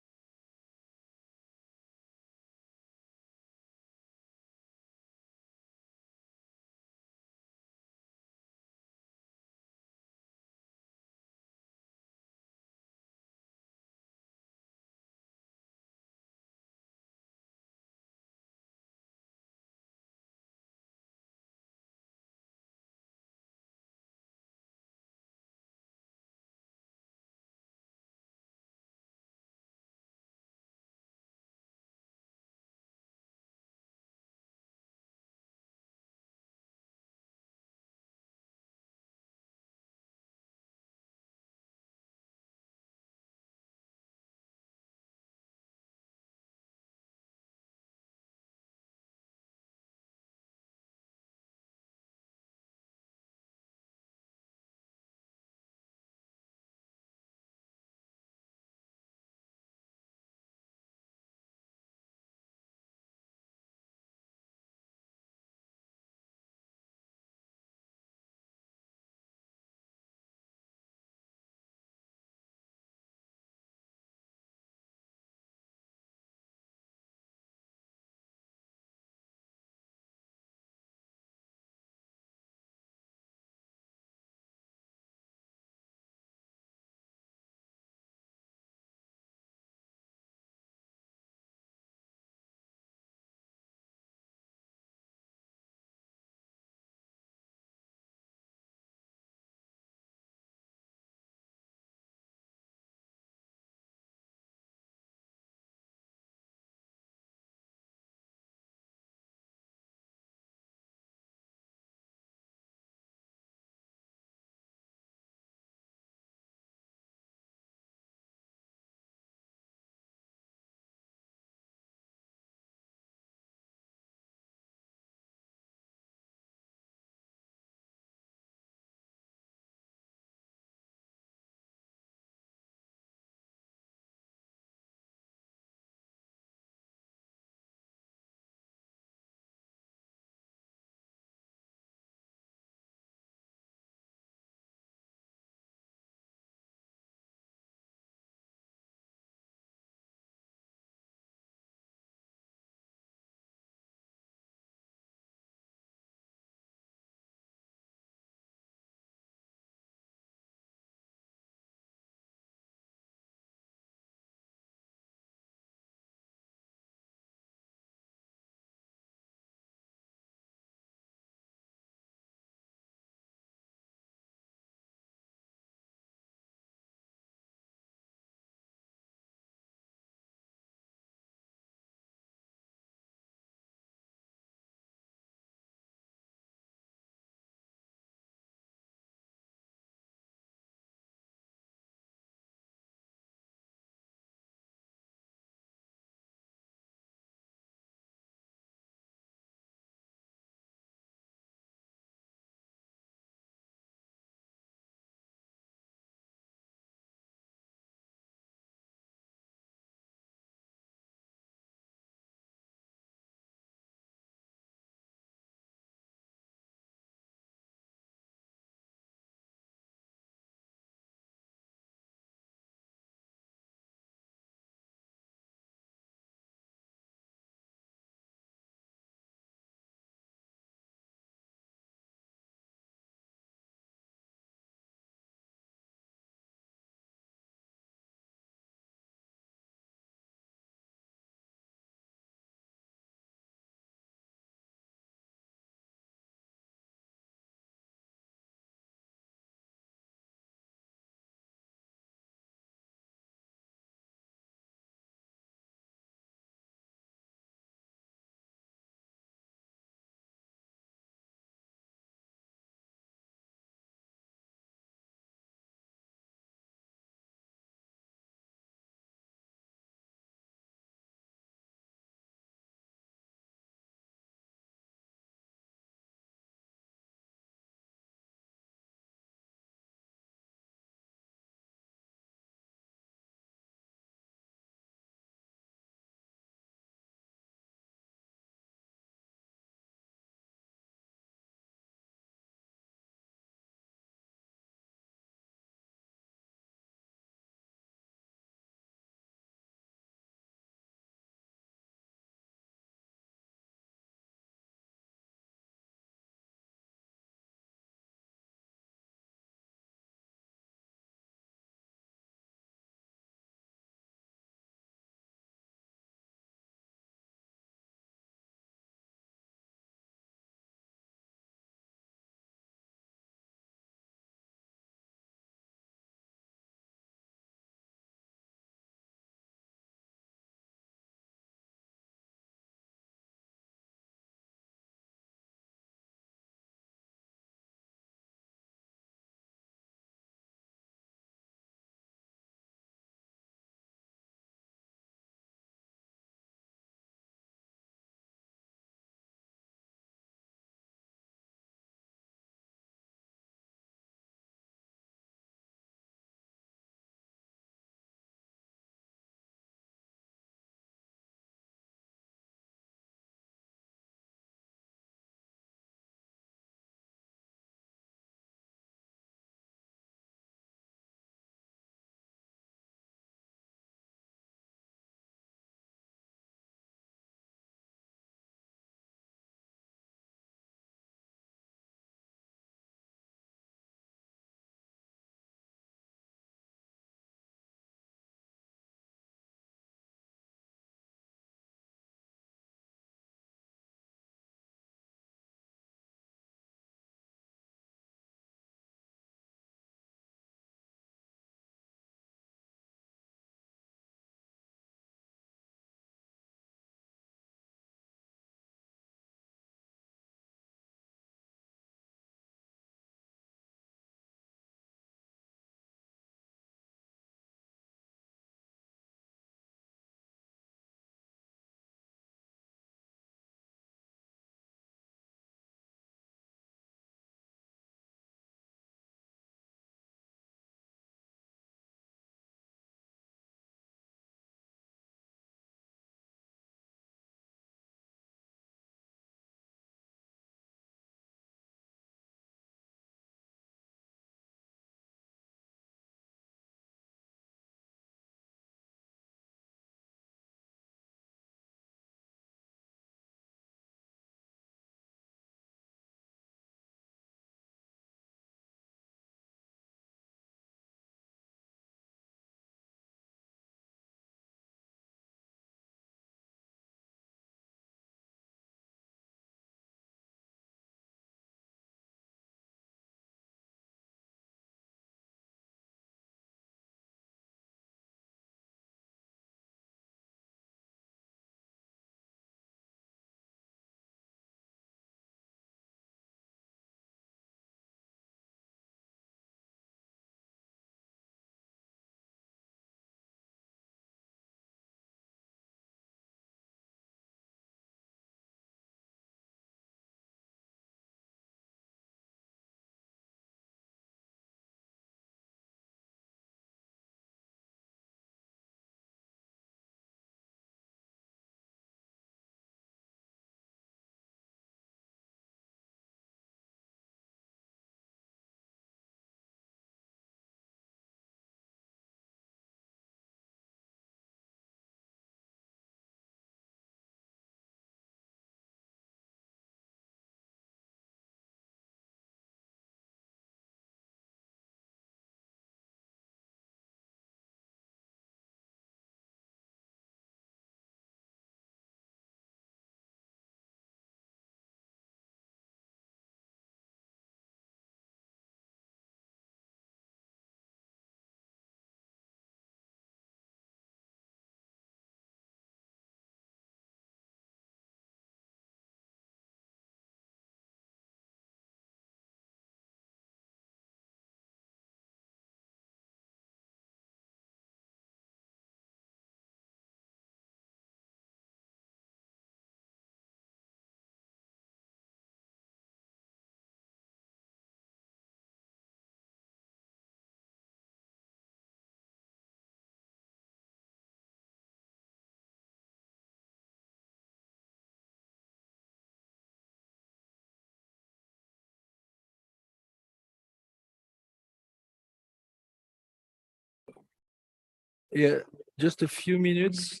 S13: Yeah, just a few minutes.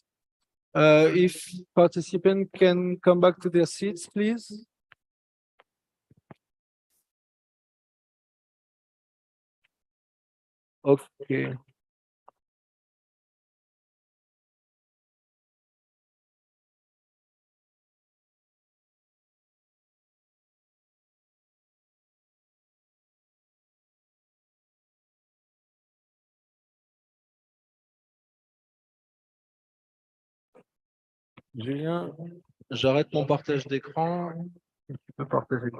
S13: If participants can come back to their seats, please. Okay. Julien, j'arrête mon partage d'écran. Tu peux partager.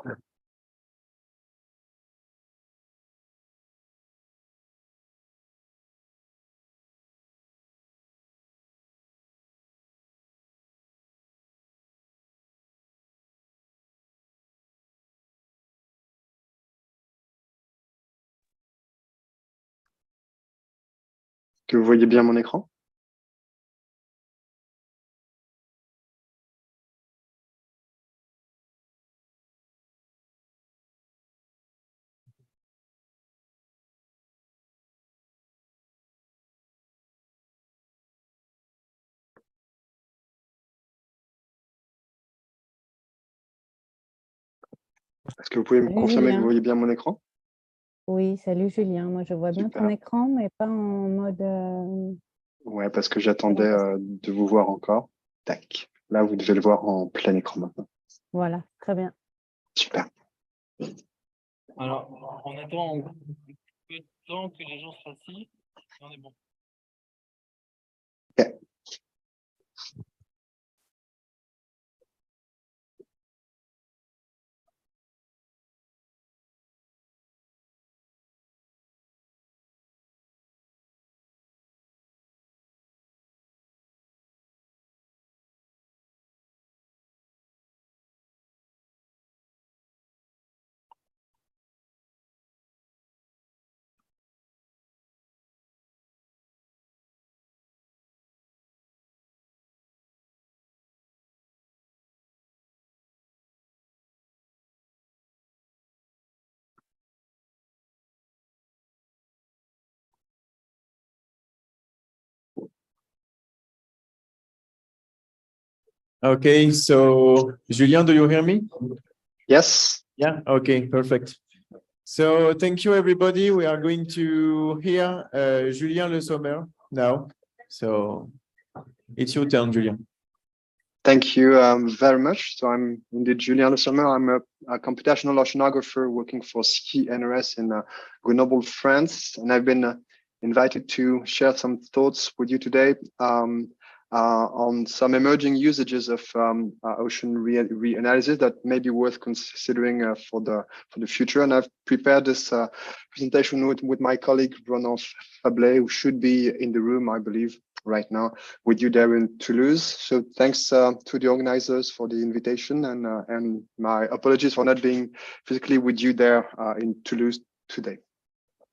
S17: Que vous voyez bien mon écran? Est-ce que vous pouvez me
S14: Salut,
S17: confirmer que
S14: Julien.
S17: vous voyez bien mon écran?
S14: Oui, salut Julien. Moi, je vois bien ton
S17: Super.
S14: écran, mais pas en mode.
S17: Ouais, parce que j'attendais de vous voir encore. Tac. Là, vous devez le voir en plein écran maintenant.
S14: Voilà, très bien.
S17: Super.
S13: Alors, on attend un peu de temps que les gens se rassient. On est bon.
S17: Ok.
S8: Okay, so Julien, do you hear me?
S17: Yes.
S8: Yeah, okay, perfect. So thank you, everybody. We are going to hear Julien Le Sommer now. So it's your turn, Julien.
S17: Thank you very much. So I'm indeed Julien Le Sommer. I'm a computational oceanographer working for CNRS in Grenoble, France. And I've been invited to share some thoughts with you today on some emerging usages of ocean reanalysis that may be worth considering for the future. And I've prepared this presentation with my colleague Ronan Fablet, who should be in the room, I believe, right now with you there in Toulouse. So thanks to the organizers for the invitation, and my apologies for not being physically with you there in Toulouse today.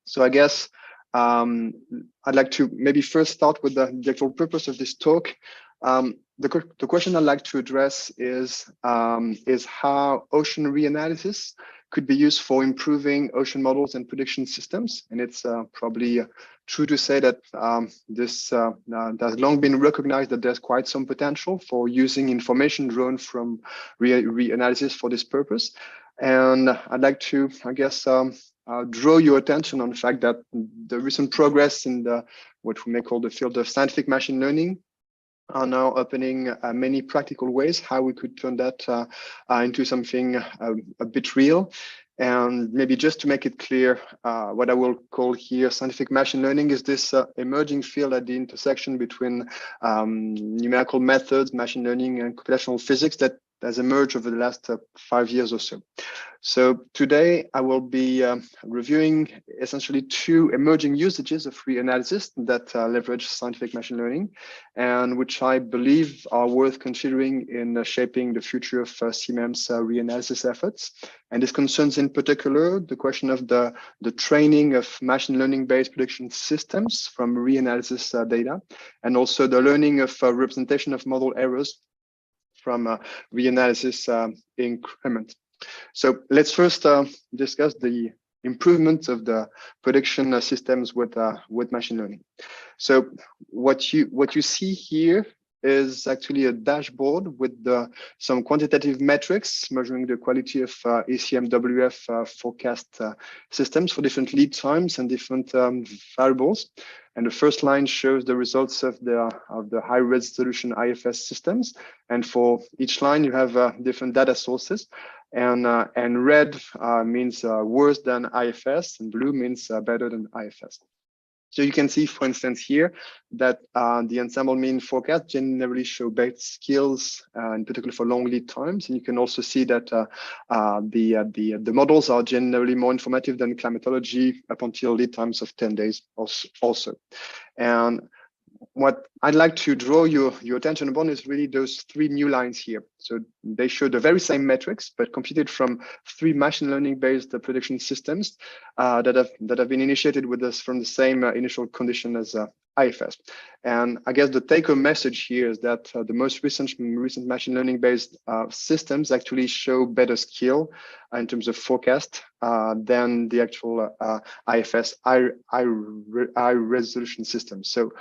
S17: So I guess I'd like to maybe first start with the actual purpose of this talk. The question I'd like to address is how ocean reanalysis could be used for improving ocean models and prediction systems. And it's probably true to say that this has long been recognized that there's quite some potential for using information drawn from reanalysis for this purpose. And I'd like to, I guess, draw your attention on the fact that the recent progress in what we may call the field of scientific machine learning are now opening many practical ways how we could turn that into something a bit real. And maybe just to make it clear, what I will call here scientific machine learning is this emerging field at the intersection between numerical methods, machine learning, and computational physics that has emerged over the last 5 years or so. So today I will be reviewing essentially two emerging usages of reanalysis that leverage scientific machine learning, and which I believe are worth considering in shaping the future of CMEM's reanalysis efforts. And this concerns in particular the question of the training of machine learning-based prediction systems from reanalysis data, and also the learning of representation of model errors from reanalysis increment. So let's first discuss the improvement of the prediction systems with machine learning. So what you see here is actually a dashboard with some quantitative metrics measuring the quality of ECMWF forecast systems for different lead times and different variables. And the first line shows the results of the high resolution IFS systems. And for each line, you have different data sources. And red means worse than IFS, and blue means better than IFS. So you can see, for instance, here that the ensemble mean forecast generally show better skills, in particular for long lead times. And you can also see that the models are generally more informative than climatology up until lead times of 10 days also. And what I'd like to draw your attention upon is really those three new lines here. So they show the very same metrics, but computed from 3 machine learning based prediction systems that have been initiated with us from the same initial condition as IFS. And I guess the take-home message here is that the most recent machine learning based systems actually show better skill in terms of forecast than the actual IFS high resolution systems. So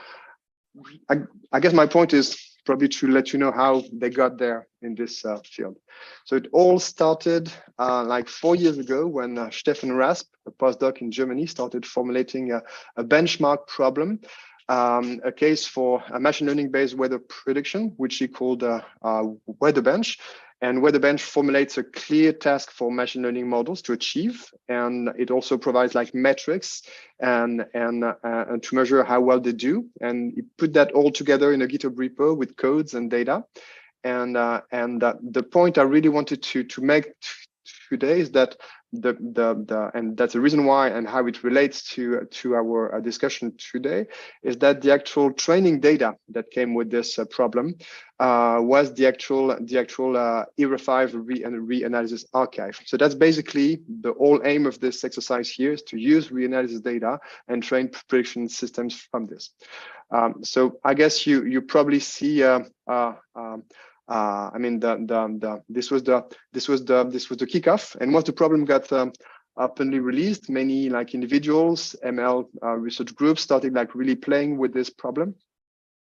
S17: I guess my point is probably to let you know how they got there in this field. So it all started like 4 years ago when Stefan Rasp, a postdoc in Germany, started formulating a benchmark problem, a case for a machine learning based weather prediction, which he called Weather Bench. And Weather Bench formulates a clear task for machine learning models to achieve, and it also provides like metrics and to measure how well they do. And he put that all together in a GitHub repo with codes and data. And the point I really wanted to make today is that and that's the reason why and how it relates to our discussion today is that the actual training data that came with this problem was the actual ERA 5 reanalysis archive. So that's basically the whole aim of this exercise here, is to use reanalysis data and train prediction systems from this. So I guess you probably see I mean, this was the kickoff, and once the problem got openly released, many like individuals, ML research groups started like really playing with this problem.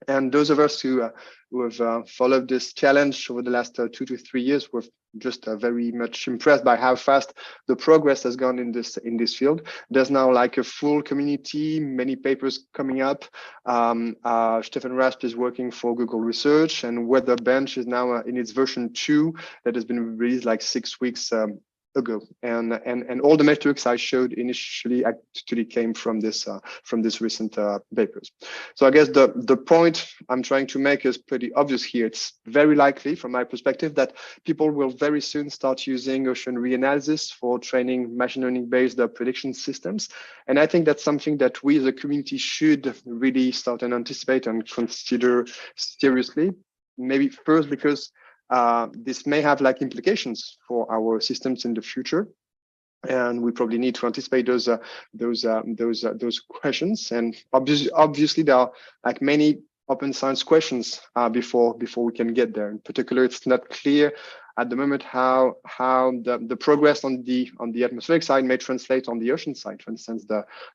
S17: And those of us who have followed this challenge over the last 2 to 3 years were just very much impressed by how fast the progress has gone in this field. There's now like a full community, many papers coming up. Stefan Rasp is working for Google Research, and Weather Bench is now in its version 2 that has been released like 6 weeks ago, and all the metrics I showed initially actually came from this recent papers. So I guess the point I'm trying to make is pretty obvious here. It's very likely, from my perspective, that people will very soon start using ocean reanalysis for training machine learning based prediction systems, and I think that's something that we as a community should really start and anticipate and consider seriously. Maybe first because this may have like implications for our systems in the future, and we probably need to anticipate those questions. And obviously, there are like many open science questions before we can get there. In particular, it's not clear at the moment how the progress on the atmospheric side may translate on the ocean side. For instance,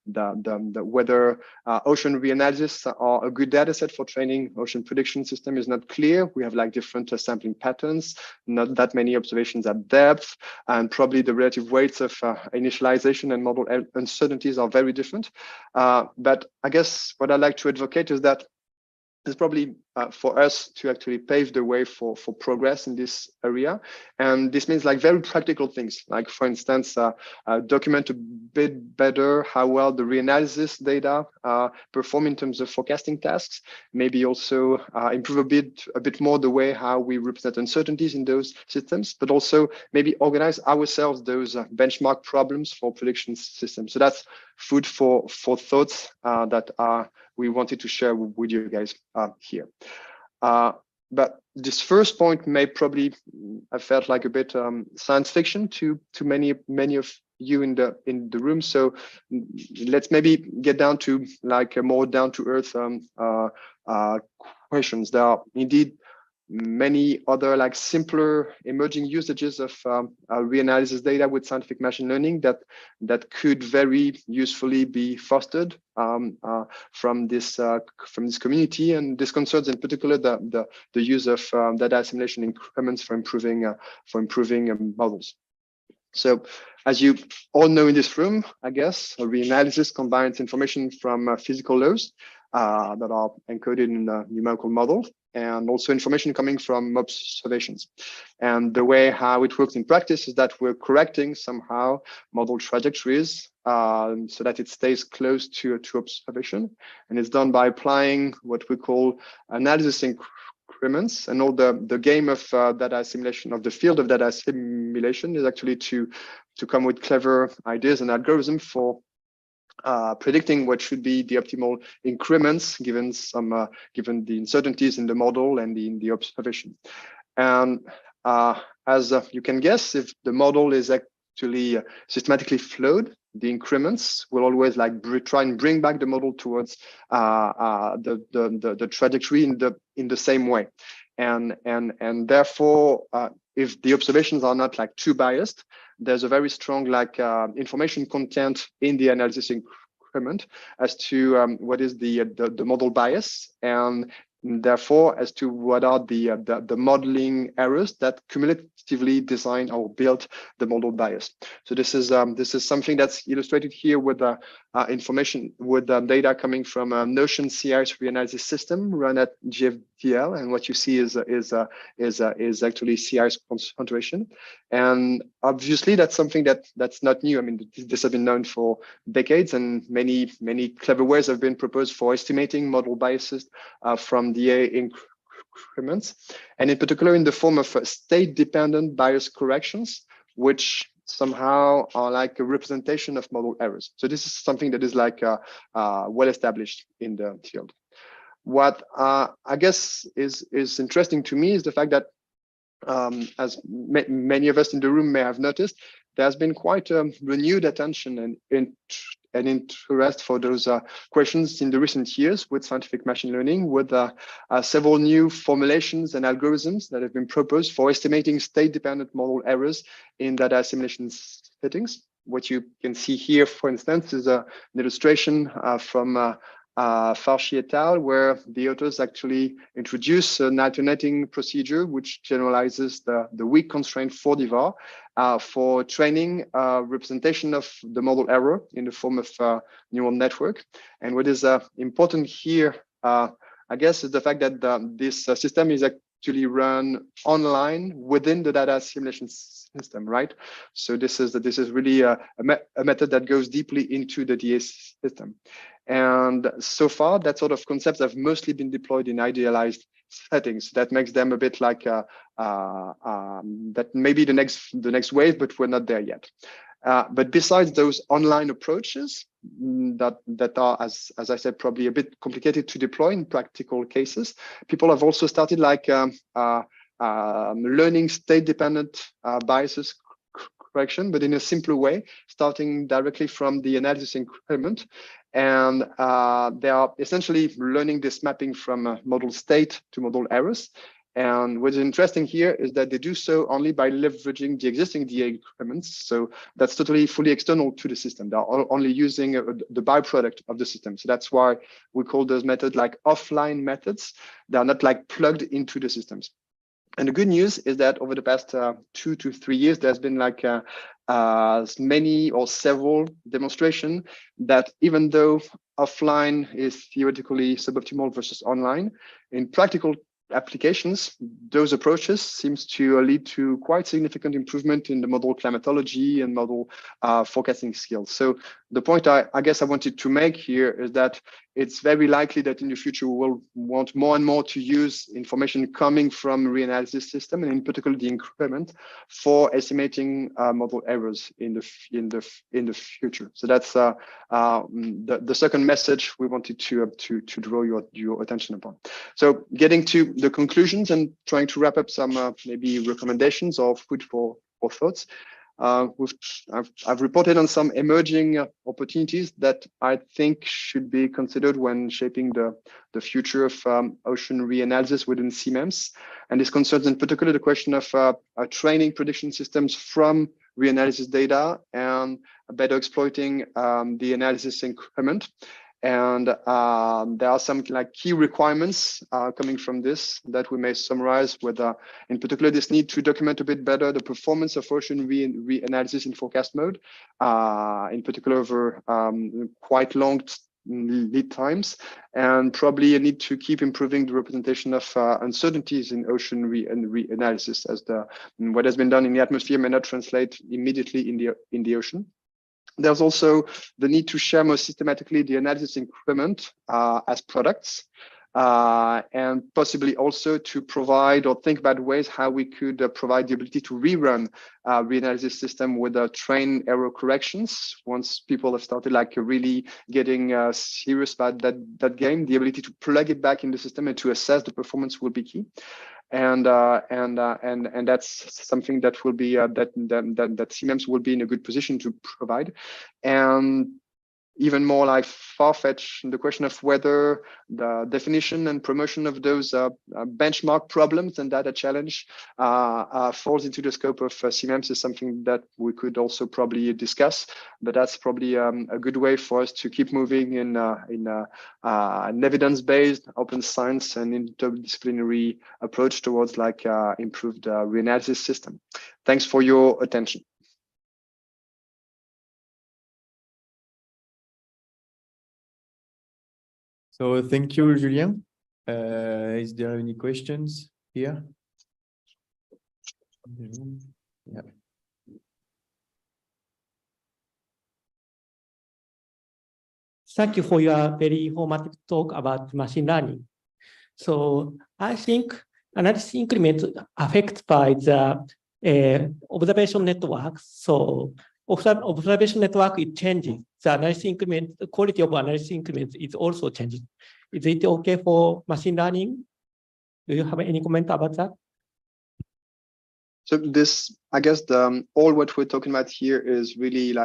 S17: whether ocean reanalysis are a good data set for training ocean prediction system is not clear. We have like different sampling patterns, not that many observations at depth, and probably the relative weights of initialization and model uncertainties are very different. But I guess what I like to advocate is that it's probably for us to actually pave the way for progress in this area. And this means like very practical things, like for instance, document a bit better how well the reanalysis data perform in terms of forecasting tasks, maybe also improve a bit more the way how we represent uncertainties in those systems, but also maybe organize ourselves those benchmark problems for prediction systems. So that's food for thoughts that we wanted to share with you guys here. But this first point may probably have felt like a bit science fiction to many of you in the room. So let's maybe get down to like a more down to earth questions. There are indeed many other like simpler emerging usages of reanalysis data with scientific machine learning that could very usefully be fostered from this community. And this concerns in particular the use of data assimilation increments for improving models. So as you all know in this room, I guess, reanalysis combines information from physical laws that are encoded in a numerical model, and also information coming from observations. And the way how it works in practice is that we're correcting somehow model trajectories so that it stays close to observation. And it's done by applying what we call analysis increments. And all the game of data assimilation, of the field of data assimilation, is actually to come with clever ideas and algorithms for predicting what should be the optimal increments given the uncertainties in the model and in the observation. And as you can guess, if the model is actually systematically flowed, the increments will always like try and bring back the model towards the trajectory in the same way. And therefore, if the observations are not like too biased, there's a very strong like information content in the analysis increment as to what is the model bias, and therefore as to what are the modeling errors that cumulatively design or build the model bias. So this is something that's illustrated here with information with data coming from a Notion CIS reanalysis system run at GFDL, and what you see is actually CIS concentration. And obviously that's something that's not new. I mean, this has been known for decades, and many clever ways have been proposed for estimating model biases from DA increments, and in particular in the form of state-dependent bias corrections, which somehow are like a representation of model errors. So this is something that is like well established in the field. What I guess is interesting to me is the fact that as many of us in the room may have noticed, there's been quite a renewed attention and interest for those questions in the recent years with scientific machine learning, with several new formulations and algorithms that have been proposed for estimating state-dependent model errors in data assimilation settings. What you can see here, for instance, is an illustration from Farshi et al., where the authors actually introduce an alternating procedure which generalizes the weak constraint 4D for training representation of the model error in the form of neural network. And what is important here, I guess, is the fact that this system is actually run online within the data assimilation system, right? So this is really a method that goes deeply into the DA system. And so far, that sort of concepts have mostly been deployed in idealized settings. That makes them a bit like that maybe the next wave, but we're not there yet. But besides those online approaches that are, as I said, probably a bit complicated to deploy in practical cases, people have also started like learning state-dependent biases correction, but in a simpler way, starting directly from the analysis increment. And they are essentially learning this mapping from model state to model errors. And what's interesting here is that they do so only by leveraging the existing DA increments. So that's totally fully external to the system. They're only using the byproduct of the system. So that's why we call those methods like offline methods. They're not like plugged into the systems. And the good news is that over the past 2 to 3 years, there's been like many or several demonstrations that even though offline is theoretically suboptimal versus online, in practical applications, those approaches seems to lead to quite significant improvement in the model climatology and model forecasting skills. So the point I guess I wanted to make here is that it's very likely that in the future we will want more and more to use information coming from reanalysis system, and in particular the increment, for estimating model errors in the future. So that's the second message we wanted to draw your attention upon. So getting to the conclusions and trying to wrap up some maybe recommendations or food for thoughts. I've reported on some emerging opportunities that I think should be considered when shaping the future of ocean reanalysis within CMEMS. And this concerns in particular the question of training prediction systems from reanalysis data and better exploiting the analysis increment. And there are some key requirements coming from this that we may summarize with, in particular, this need to document a bit better the performance of ocean reanalysis in forecast mode, in particular over quite long lead times, and probably a need to keep improving the representation of uncertainties in ocean reanalysis, as what has been done in the atmosphere may not translate immediately in the ocean. There's also the need to share more systematically the analysis increment as products, and possibly also to provide or think about ways how we could provide the ability to rerun reanalysis system with train error corrections. Once people have started really getting serious about that game, the ability to plug it back in the system and to assess the performance will be key. And that's something that will be that CMEMS will be in a good position to provide. And even more far-fetched, the question of whether the definition and promotion of those benchmark problems and data challenge falls into the scope of CMEMS is something that we could also probably discuss. But that's probably a good way for us to keep moving in an evidence-based, open science and interdisciplinary approach towards improved reanalysis system. Thanks for your attention.
S8: So thank you, Julien. Is there any questions here? Yeah.
S18: Thank you for your very informative talk about machine learning. So I think analysis increment affected by the observation network. So observation network is changing. The analysis increment, the quality of analysis increment is also changing. Is it okay for machine learning? Do you have any comment about that?
S17: So this, I guess, all what we're talking about here is really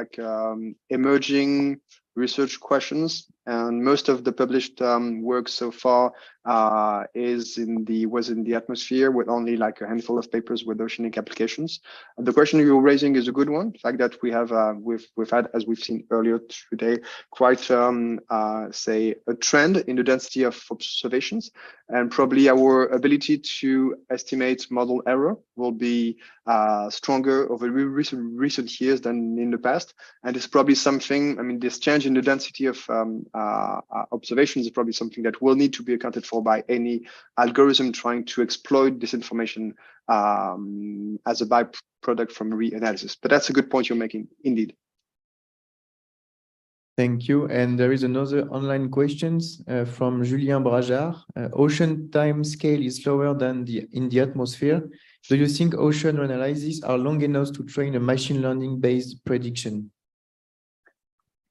S17: emerging research questions, and most of the published work so far was in the atmosphere, with only a handful of papers with oceanic applications. The question you're raising is a good one. The fact that we have we've had, as we've seen earlier today, quite say a trend in the density of observations, and probably our ability to estimate model error will be stronger over recent years than in the past. And it's probably something, I mean, this change in the density of observations is probably something that will need to be accounted for by any algorithm trying to exploit this information as a byproduct from reanalysis. But that's a good point you're making, indeed.
S8: Thank you. And there is another online questions from Julien Brajard. Ocean time scale is slower than in the atmosphere. Do you think ocean analyses are long enough to train a machine learning based prediction?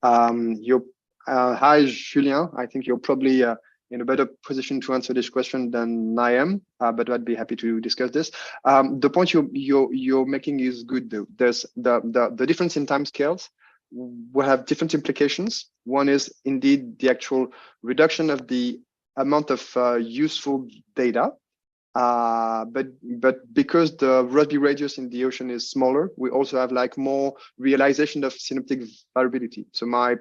S17: Hi, Julien. I think you're probably in a better position to answer this question than I am, but I'd be happy to discuss this. The point you're making is good, though. There's the difference in timescales will have different implications. One is indeed the actual reduction of the amount of useful data. But because the Rossby radius in the ocean is smaller, we also have more realization of synaptic variability. So my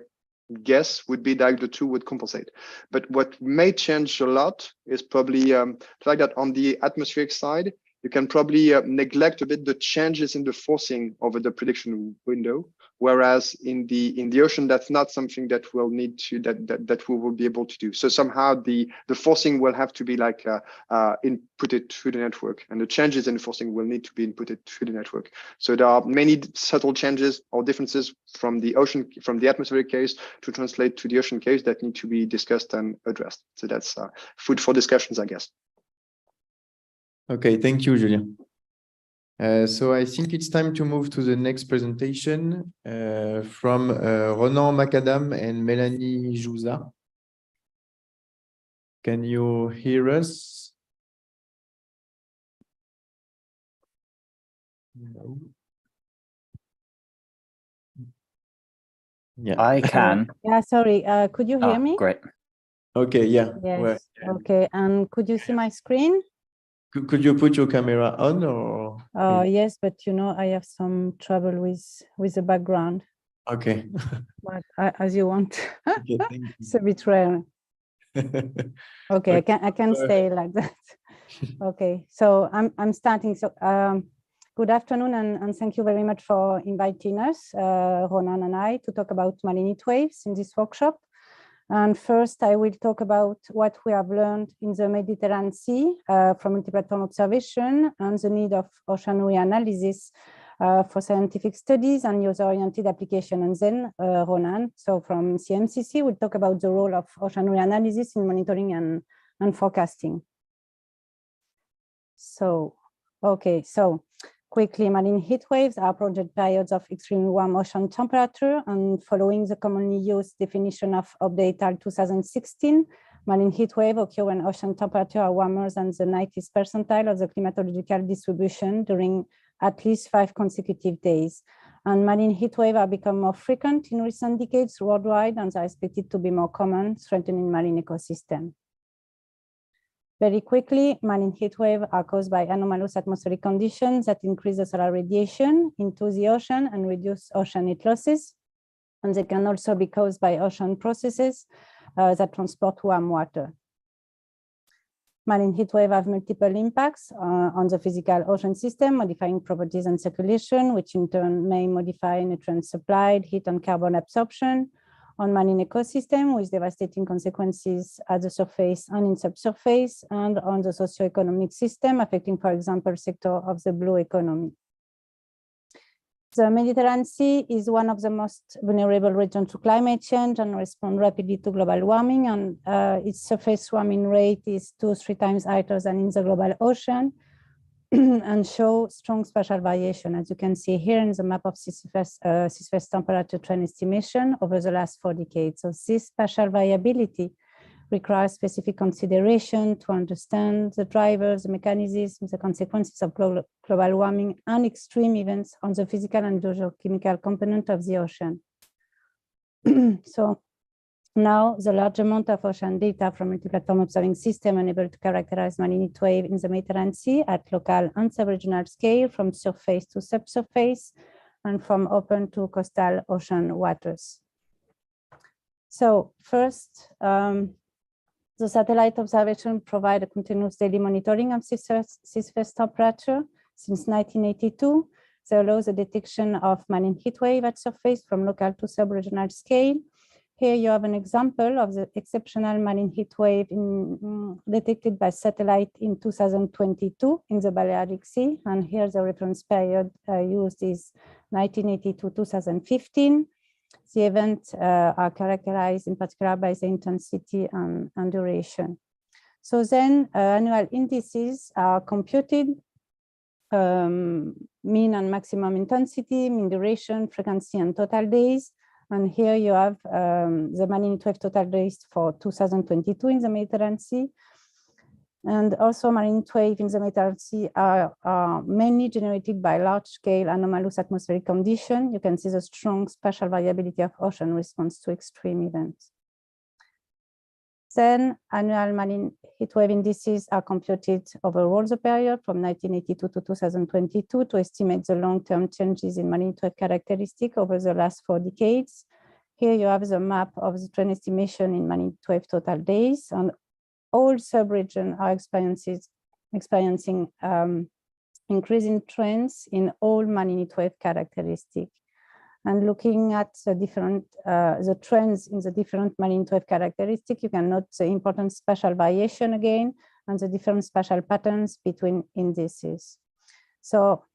S17: guess would be that the two would compensate. But what may change a lot is probably the fact that on the atmospheric side, you can probably neglect a bit the changes in the forcing over the prediction window, whereas in the ocean, that's not something that we'll need to that we will be able to do. So somehow the forcing will have to be inputted to the network, and the changes in the forcing will need to be inputted to the network. So there are many subtle changes or differences from the atmospheric case to translate to the ocean case that need to be discussed and addressed. So that's food for discussions, I guess.
S8: Okay, thank you, Julien. So I think it's time to move to the next presentation from Ronan Macadam and Melanie Jouza. Can you hear us? No. Yeah.
S16: I can.
S14: Yeah, sorry, could you hear me?
S16: Great.
S8: Okay, yeah.
S14: Yes, okay, and could you see my screen?
S8: Could you put your camera on or?
S14: Yes, but you know, I have some trouble with the background,
S8: Okay.
S14: but as you want.
S8: Okay, thank you.
S14: It's a bit rare. Okay, I can stay like that. Okay, so I'm starting. So good afternoon, and thank you very much for inviting us, Ronan and I, to talk about marine heat waves in this workshop. And first, I will talk about what we have learned in the Mediterranean Sea from multi-platform observation and the need of ocean reanalysis for scientific studies and user-oriented application. And then Ronan, so from CMCC, will talk about the role of ocean reanalysis in monitoring and forecasting. So, okay, so quickly, marine heat waves are project periods of extremely warm ocean temperature, and following the commonly used definition of update 2016, marine heat wave occur when ocean temperature are warmer than the 90th percentile of the climatological distribution during at least 5 consecutive days. And marine heat waves have become more frequent in recent decades worldwide, and are expected to be more common, threatening marine ecosystem. Very quickly, marine heat waves are caused by anomalous atmospheric conditions that increase the solar radiation into the ocean and reduce ocean heat losses. And they can also be caused by ocean processes that transport warm water. Marine heat waves have multiple impacts on the physical ocean system, modifying properties and circulation, which in turn may modify nutrient supply, heat and carbon absorption, on marine ecosystem with devastating consequences at the surface and in subsurface, and on the socioeconomic system, affecting, for example, sector of the blue economy. The Mediterranean Sea is one of the most vulnerable regions to climate change and respond rapidly to global warming, and its surface warming rate is 2 or 3 times higher than in the global ocean, and show strong spatial variation, as you can see here in the map of sea surface temperature trend estimation over the last 4 decades. So this spatial variability requires specific consideration to understand the drivers, the mechanisms, the consequences of global warming and extreme events on the physical and geochemical component of the ocean. So now, the large amount of ocean data from multi-platform observing system unable to characterize marine heat wave in the Mediterranean Sea at local and sub-regional scale, from surface to subsurface, and from open to coastal ocean waters. So first, the satellite observation provide a continuous daily monitoring of sea surface temperature since 1982. They allow the detection of marine heat wave at surface from local to sub-regional scale. Here you have an example of the exceptional marine heat wave detected by satellite in 2022 in the Balearic Sea. And here the reference period used is 1982-2015. The events are characterized in particular by the intensity and duration. So then annual indices are computed, mean and maximum intensity, mean duration, frequency, and total days. And here you have the marine heat wave total days for 2022 in the Mediterranean Sea. And also marine heat wave in the Mediterranean Sea are mainly generated by large-scale anomalous atmospheric conditions. You can see the strong spatial variability of ocean response to extreme events. Then annual marine heat wave indices are computed over all the period from 1982 to 2022 to estimate the long-term changes in marine heat wave characteristic over the last 4 decades. Here you have the map of the trend estimation in marine heat wave total days, and all sub-regions are experiencing increasing trends in all marine heat wave characteristics. And looking at the different the trends in the different marine heat wave characteristics, you can note the important spatial variation again and the different spatial patterns between indices. So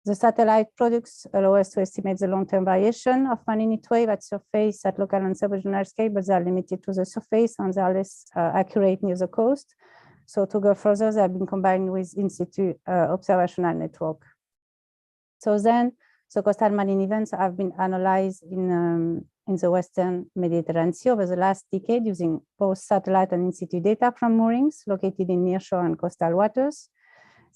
S14: the satellite products allow us to estimate the long-term variation of marine heat wave at surface at local and sub-regional scale, but they are limited to the surface and they are less accurate near the coast. So to go further, they have been combined with in-situ observational network. So then, the coastal marine events have been analyzed in the Western Mediterranean Sea over the last decade using both satellite and in-situ data from moorings located in nearshore and coastal waters.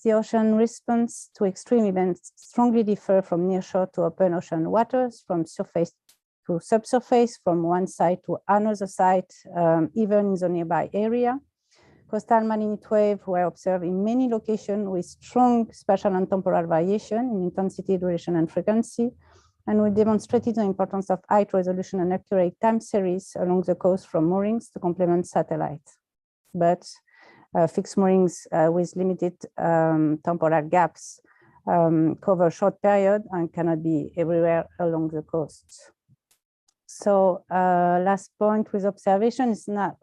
S14: the ocean response to extreme events strongly differ from nearshore to open ocean waters, from surface to subsurface, from one site to another site, even in the nearby area. Coastal marine heat waves were observed in many locations with strong spatial and temporal variation in intensity, duration, and frequency. And we demonstrated the importance of high resolution and accurate time series along the coast from moorings to complement satellites. But fixed moorings with limited temporal gaps cover short period and cannot be everywhere along the coast. So last point with observation is now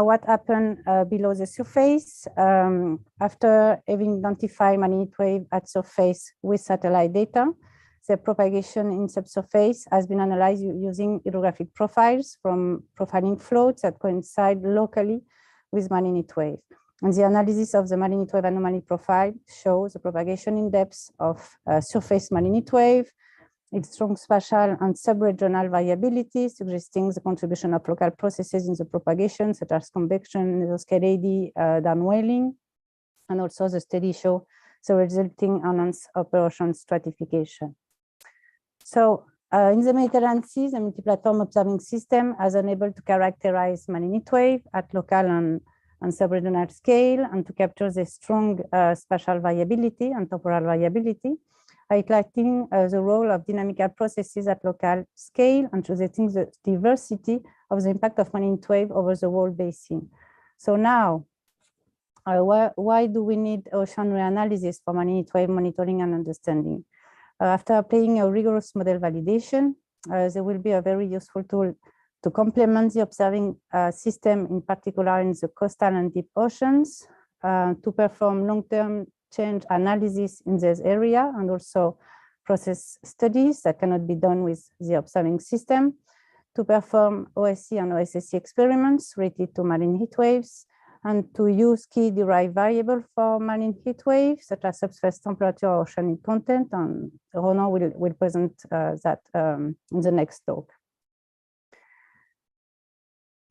S14: what happened below the surface. After having identified marine heat wave at surface with satellite data, the propagation in subsurface has been analyzed using hydrographic profiles from profiling floats that coincide locally with marine heat wave. And the analysis of the marine heat wave anomaly profile shows the propagation in depth of surface marine heat wave, its strong spatial and sub-regional variability, suggesting the contribution of local processes in the propagation, such as convection, mesoscalade, downwelling, and also the study show the resulting enhanced operation stratification. So in the Mediterranean Sea, the multi-platform observing system has enabled to characterize marine heat wave at local and sub-regional scale and to capture the strong spatial variability and temporal variability, highlighting the role of dynamical processes at local scale and suggesting the diversity of the impact of marine heat wave over the whole basin. So now, why do we need ocean reanalysis for marine heat wave monitoring and understanding? After applying a rigorous model validation, there will be a very useful tool to complement the observing system, in particular in the coastal and deep oceans, to perform long-term change analysis in this area and also process studies that cannot be done with the observing system, to perform OSC and OSSC experiments related to marine heat waves, and to use key derived variables for marine heat waves, such as subsurface temperature or oceanic content, and Ronan will present that in the next talk.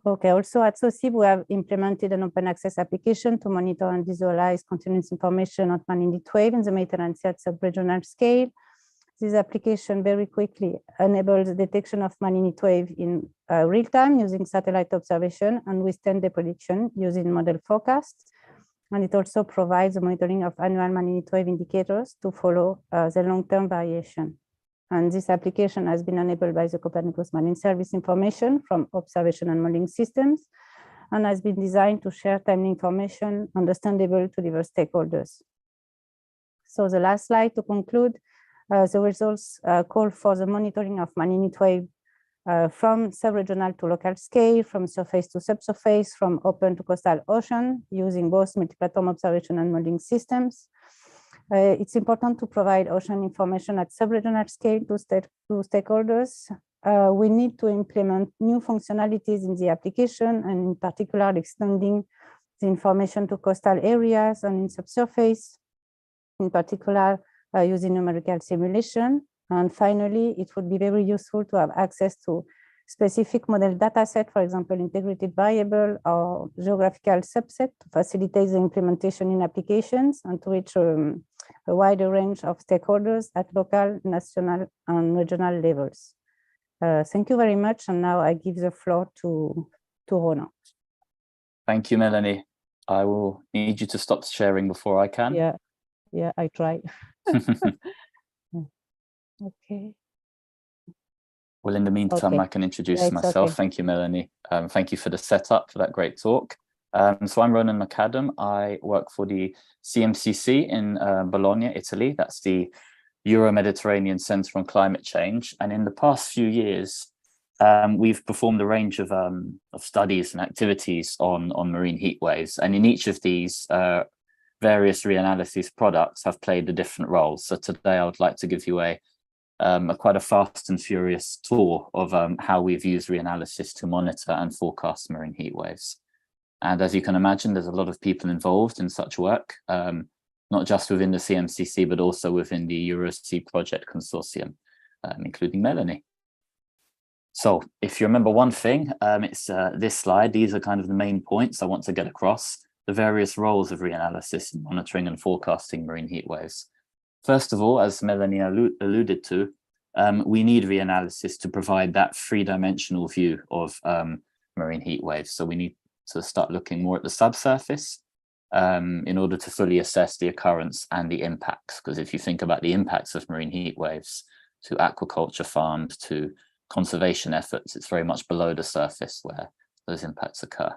S14: Okay, also at SOCIB, we have implemented an open access application to monitor and visualize continuous information on marine heat wave in the Mediterranean Sea at sub-regional scale. This application very quickly enables detection of marine heat wave in real time using satellite observation and with 10-day prediction using model forecasts. And it also provides the monitoring of annual marine heat wave indicators to follow the long-term variation. And this application has been enabled by the Copernicus Marine Service information from observation and modeling systems and has been designed to share timely information understandable to diverse stakeholders. So the last slide to conclude, the results call for the monitoring of marine heat wave from sub-regional to local scale, from surface to subsurface, from open to coastal ocean, using both multi-platform observation and modeling systems. It's important to provide ocean information at sub-regional scale to stakeholders. We need to implement new functionalities in the application, and in particular, extending the information to coastal areas and in subsurface, in particular, using numerical simulation. And finally, it would be very useful to have access to specific model data set, for example, integrated variable or geographical subset to facilitate the implementation in applications and to reach a wider range of stakeholders at local, national, and regional levels. Thank you very much. And now I give the floor to Ronan.
S16: Thank you, Melanie. I will need you to stop sharing before I can.
S14: Yeah, I try. Okay.
S16: Well, in the meantime, I can introduce myself.
S14: Okay.
S16: Thank you, Melanie. Thank you for the setup, for that great talk. So I'm Ronan McAdam. I work for the CMCC in Bologna, Italy. That's the Euro-Mediterranean Centre on Climate Change. And in the past few years, we've performed a range of studies and activities on marine heat waves. And in each of these, various Reanalyses products have played a different role. So today I would like to give you quite a fast and furious tour of how we've used Reanalysis to monitor and forecast marine heat waves. And as you can imagine, there's a lot of people involved in such work, not just within the CMCC, but also within the EuroSea project consortium, including Melanie. So if you remember one thing, it's this slide. These are kind of the main points I want to get across. the various roles of reanalysis in monitoring and forecasting marine heat waves. First of all, as Melanie alluded to, we need reanalysis to provide that three-dimensional view of marine heat waves. So we need to start looking more at the subsurface in order to fully assess the occurrence and the impacts. Because if you think about the impacts of marine heat waves to aquaculture farms, to conservation efforts, it's very much below the surface where those impacts occur.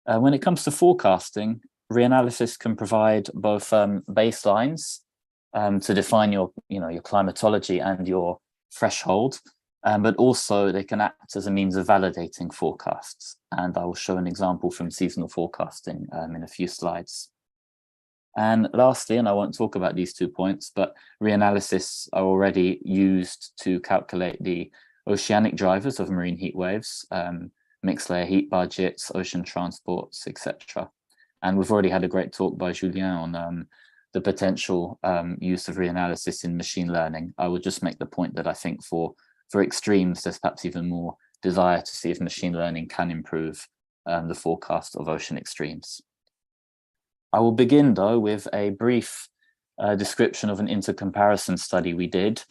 S16: When it comes to forecasting, reanalysis can provide both baselines to define your climatology and your threshold, but also they can act as a means of validating forecasts. And I will show an example from seasonal forecasting in a few slides. And lastly, and I won't talk about these 2 points, but reanalysis are already used to calculate the oceanic drivers of marine heat waves, mixed layer heat budgets, ocean transports, etc. And we've already had a great talk by Julien on the potential use of reanalysis in machine learning. I would just make the point that I think for extremes, there's perhaps even more desire to see if machine learning can improve the forecast of ocean extremes. I will begin though with a brief description of an intercomparison study we did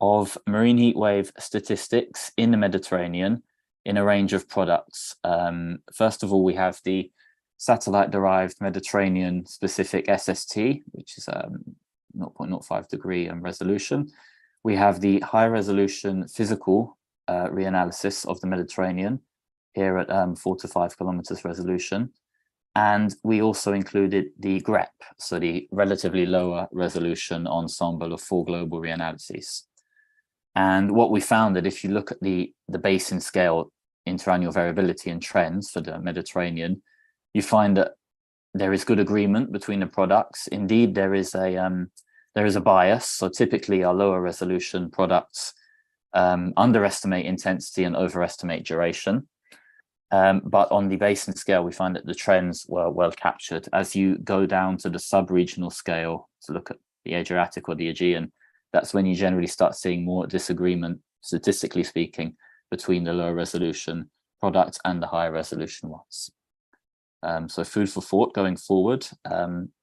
S16: of marine heat wave statistics in the Mediterranean in a range of products. First of all, we have the satellite-derived Mediterranean specific SST, which is 0.05 degree resolution. We have the high-resolution physical reanalysis of the Mediterranean here at 4 to 5 kilometers resolution. And we also included the GREP, so the relatively lower resolution ensemble of 4 global reanalyses. And what we found that if you look at the basin scale interannual variability and trends for the Mediterranean, you find that there is good agreement between the products. Indeed, there is a bias. So typically our lower resolution products underestimate intensity and overestimate duration. But on the basin scale, we find that the trends were well captured. As you go down to the sub-regional scale to look at the Adriatic or the Aegean, that's when you generally start seeing more disagreement, statistically speaking, between the low resolution products and the higher resolution ones. So food for thought going forward.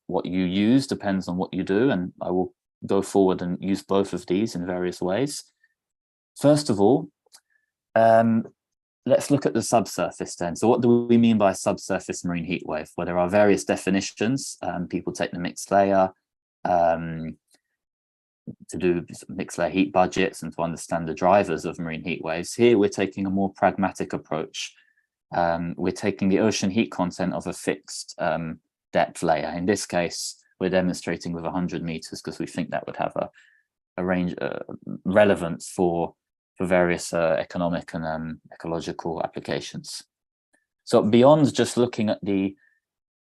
S16: What you use depends on what you do, and I will go forward and use both of these in various ways. First of all, let's look at the subsurface then. So what do we mean by subsurface marine heat wave? Well, there are various definitions. People take the mixed layer to do mixed layer heat budgets and to understand the drivers of marine heat waves. Here, we're taking a more pragmatic approach. We're taking the ocean heat content of a fixed depth layer. In this case, we're demonstrating with 100 meters because we think that would have a range relevance for various economic and ecological applications. So beyond just looking at the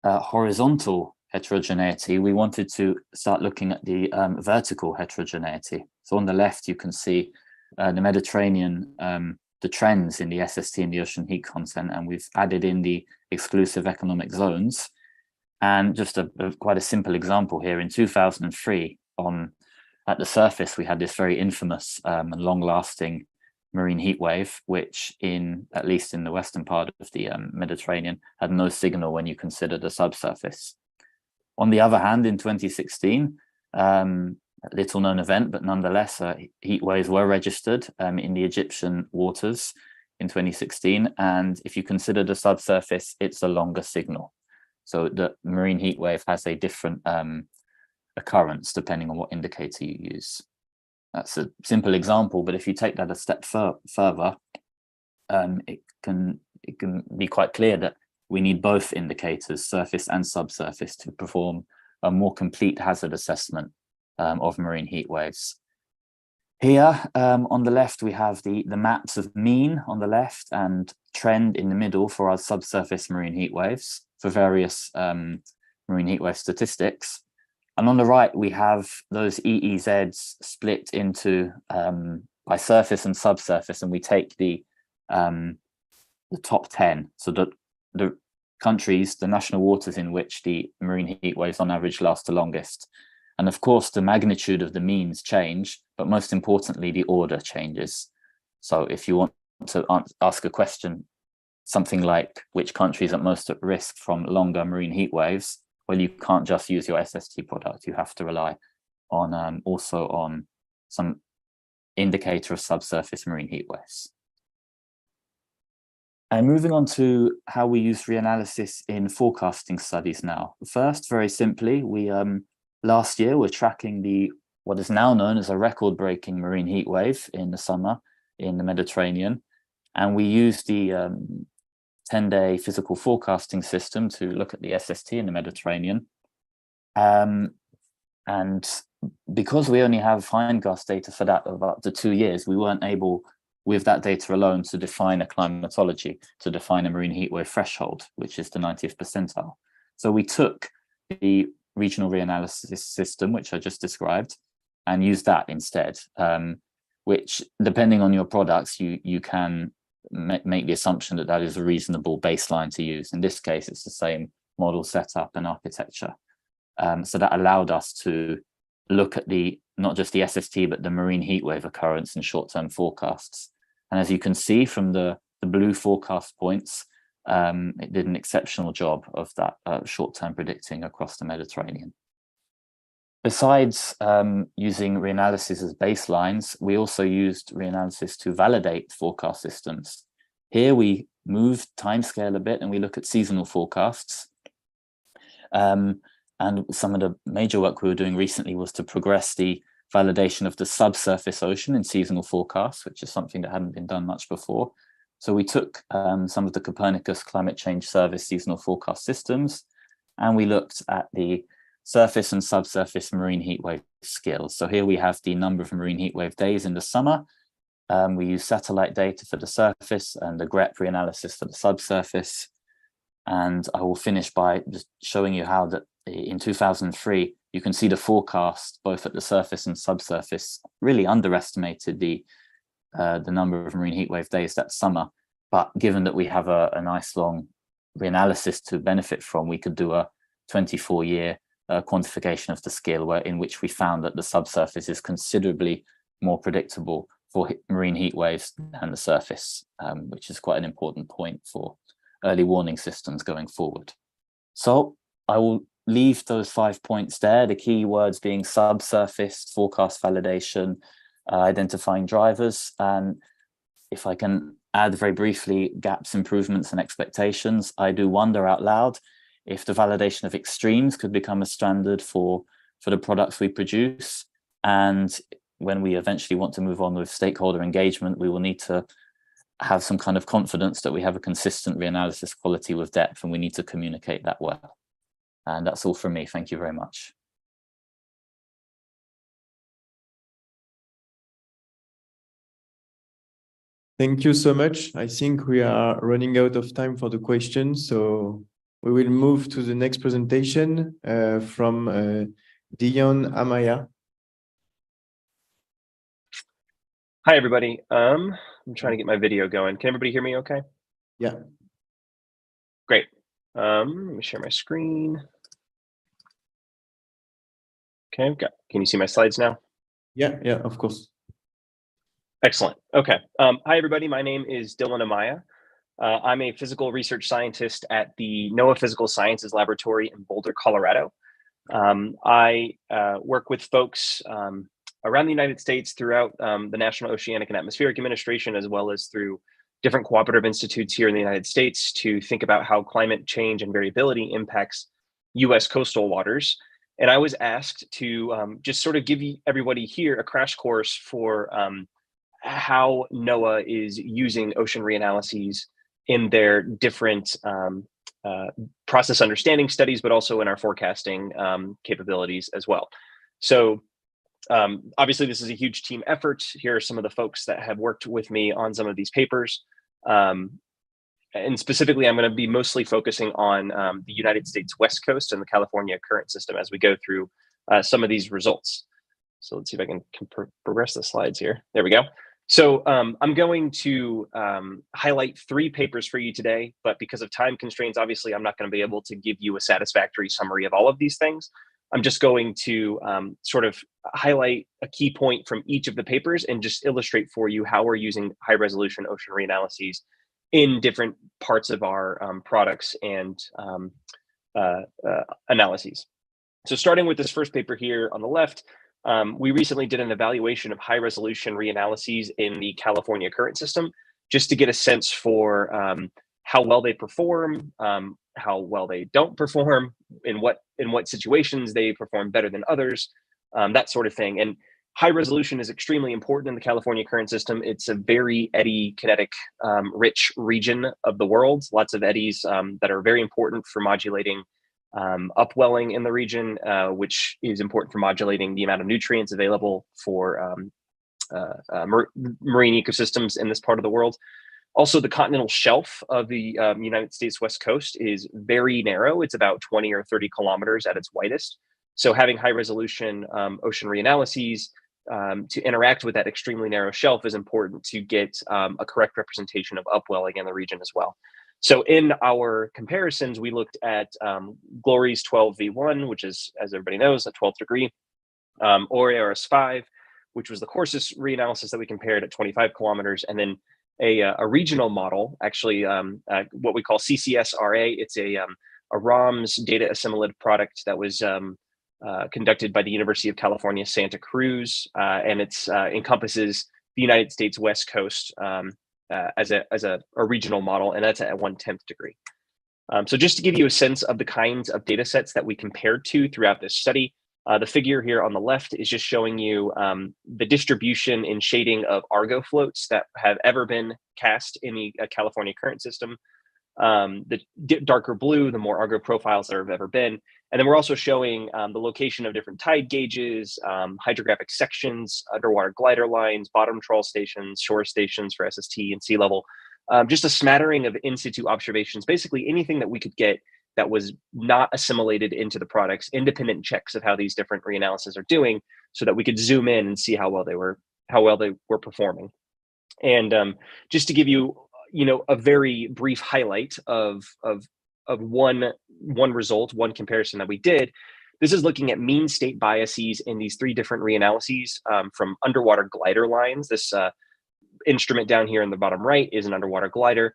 S16: horizontal heterogeneity, we wanted to start looking at the vertical heterogeneity. So on the left, you can see the Mediterranean, the trends in the SST and the ocean heat content, and we've added in the exclusive economic zones. And just quite a simple example here, in 2003, at the surface, we had this very infamous and long-lasting marine heat wave, which at least in the western part of the Mediterranean, had no signal when you consider the subsurface. On the other hand, in 2016, a little known event, but nonetheless, heat waves were registered in the Egyptian waters in 2016. And if you consider the subsurface, it's a longer signal. So the marine heat wave has a different occurrence depending on what indicator you use. That's a simple example, but if you take that a step further, it can be quite clear that we need both indicators, surface and subsurface, to perform a more complete hazard assessment of marine heat waves. Here on the left, we have the maps of mean on the left and trend in the middle for our subsurface marine heat waves for various marine heat wave statistics. And on the right, we have those EEZs split into by surface and subsurface, and we take the top 10. So the countries, the national waters in which the marine heat waves on average last the longest. And of course, the magnitude of the means change, but most importantly, the order changes. So if you want to ask a question something like which countries are most at risk from longer marine heat waves, well, you can't just use your SST product. You have to rely on also on some indicator of subsurface marine heat waves. And moving on to how we use reanalysis in forecasting studies now. First, very simply, we last year we're tracking what is now known as a record-breaking marine heat wave in the summer in the Mediterranean, and we used the 10-day physical forecasting system to look at the SST in the Mediterranean. And because we only have fine gas data for that of up to 2 years, we weren't able, with that data alone, to define a climatology, to define a marine heat wave threshold, which is the 90th percentile. So we took the regional reanalysis system, which I just described, and used that instead, which, depending on your products, you can make the assumption that that is a reasonable baseline to use. In this case, it's the same model setup and architecture. So that allowed us to look at not just the SST, but the marine heat wave occurrence in short-term forecasts. And as you can see from the blue forecast points, it did an exceptional job of that short-term predicting across the Mediterranean. Besides using reanalysis as baselines, we also used reanalysis to validate forecast systems. Here we moved timescale a bit and we look at seasonal forecasts. And some of the major work we were doing recently was to progress the validation of the subsurface ocean in seasonal forecasts, which is something that hadn't been done much before. So we took some of the Copernicus Climate Change Service seasonal forecast systems, and we looked at the surface and subsurface marine heat wave skills. So here we have the number of marine heat wave days in the summer. We use satellite data for the surface and the GREP reanalysis for the subsurface. And I will finish by just showing you how that in 2003, you can see the forecast both at the surface and subsurface really underestimated the number of marine heat wave days that summer. But given that we have a nice long reanalysis to benefit from, we could do a 24-year quantification of the scale in which we found that the subsurface is considerably more predictable for marine heat waves than the surface, which is quite an important point for early warning systems going forward. So I will leave those 5 points there, the key words being subsurface, forecast validation, identifying drivers, and if I can add very briefly, gaps, improvements, and expectations. I do wonder out loud if the validation of extremes could become a standard for the products we produce. And when we eventually want to move on with stakeholder engagement, we will need to have some kind of confidence that we have a consistent reanalysis quality with depth, and we need to communicate that well. And that's all from me. Thank you very much.
S8: Thank you so much. I think we are running out of time for the questions, so we will move to the next presentation from Dion Amaya.
S19: Hi, everybody. I'm trying to get my video going. Can everybody hear me okay?
S8: Yeah.
S19: Great. Let me share my screen. Okay, can you see my slides now?
S8: Yeah, of course.
S19: Excellent. Okay. Hi, everybody. My name is Dylan Amaya. I'm a physical research scientist at the NOAA Physical Sciences Laboratory in Boulder, Colorado. I work with folks around the United States throughout the National Oceanic and Atmospheric Administration, as well as through different cooperative institutes here in the United States to think about how climate change and variability impacts US coastal waters. And I was asked to just sort of give everybody here a crash course for how NOAA is using ocean reanalyses in their different process understanding studies, but also in our forecasting capabilities as well. So obviously, this is a huge team effort. Here are some of the folks that have worked with me on some of these papers. And specifically, I'm going to be mostly focusing on the United States West Coast and the California current system as we go through some of these results. So let's see if I can progress the slides here. There we go. So I'm going to highlight 3 papers for you today, but because of time constraints, obviously, I'm not going to be able to give you a satisfactory summary of all of these things. I'm just going to sort of highlight a key point from each of the papers and just illustrate for you how we're using high resolution ocean reanalyses in different parts of our products and analyses. So starting with this first paper here on the left, we recently did an evaluation of high resolution reanalyses in the California current system, just to get a sense for how well they perform, how well they don't perform, in what situations they perform better than others, that sort of thing. And high resolution is extremely important in the California current system. It's a very eddy kinetic rich region of the world, lots of eddies that are very important for modulating upwelling in the region, which is important for modulating the amount of nutrients available for marine ecosystems in this part of the world. Also, the continental shelf of the United States West Coast is very narrow. It's about 20 or 30 kilometers at its widest. So having high resolution ocean reanalyses to interact with that extremely narrow shelf is important to get a correct representation of upwelling in the region as well. So in our comparisons, we looked at GLORY's 12V1, which is, as everybody knows, a 12th degree, ORARS 5, which was the coarsest reanalysis that we compared at 25 kilometers, and then a regional model, actually what we call CCSRA. It's a ROMS data assimilative product that was conducted by the University of California, Santa Cruz, and it's encompasses the United States West Coast as a regional model, and that's at 1/10 degree. So just to give you a sense of the kinds of data sets that we compared to throughout this study, the figure here on the left is just showing you the distribution in shading of Argo floats that have ever been cast in the California current system. The darker blue, the more Argo profiles there have ever been. And then we're also showing the location of different tide gauges, hydrographic sections, underwater glider lines, bottom trawl stations, shore stations for SST and sea level. Just a smattering of in situ observations, basically anything that we could get that was not assimilated into the products, independent checks of how these different reanalyses are doing, so that we could zoom in and see how well they were performing. And just to give you, a very brief highlight of one result, one comparison that we did. This is looking at mean state biases in these three different reanalyses from underwater glider lines. This instrument down here in the bottom right is an underwater glider.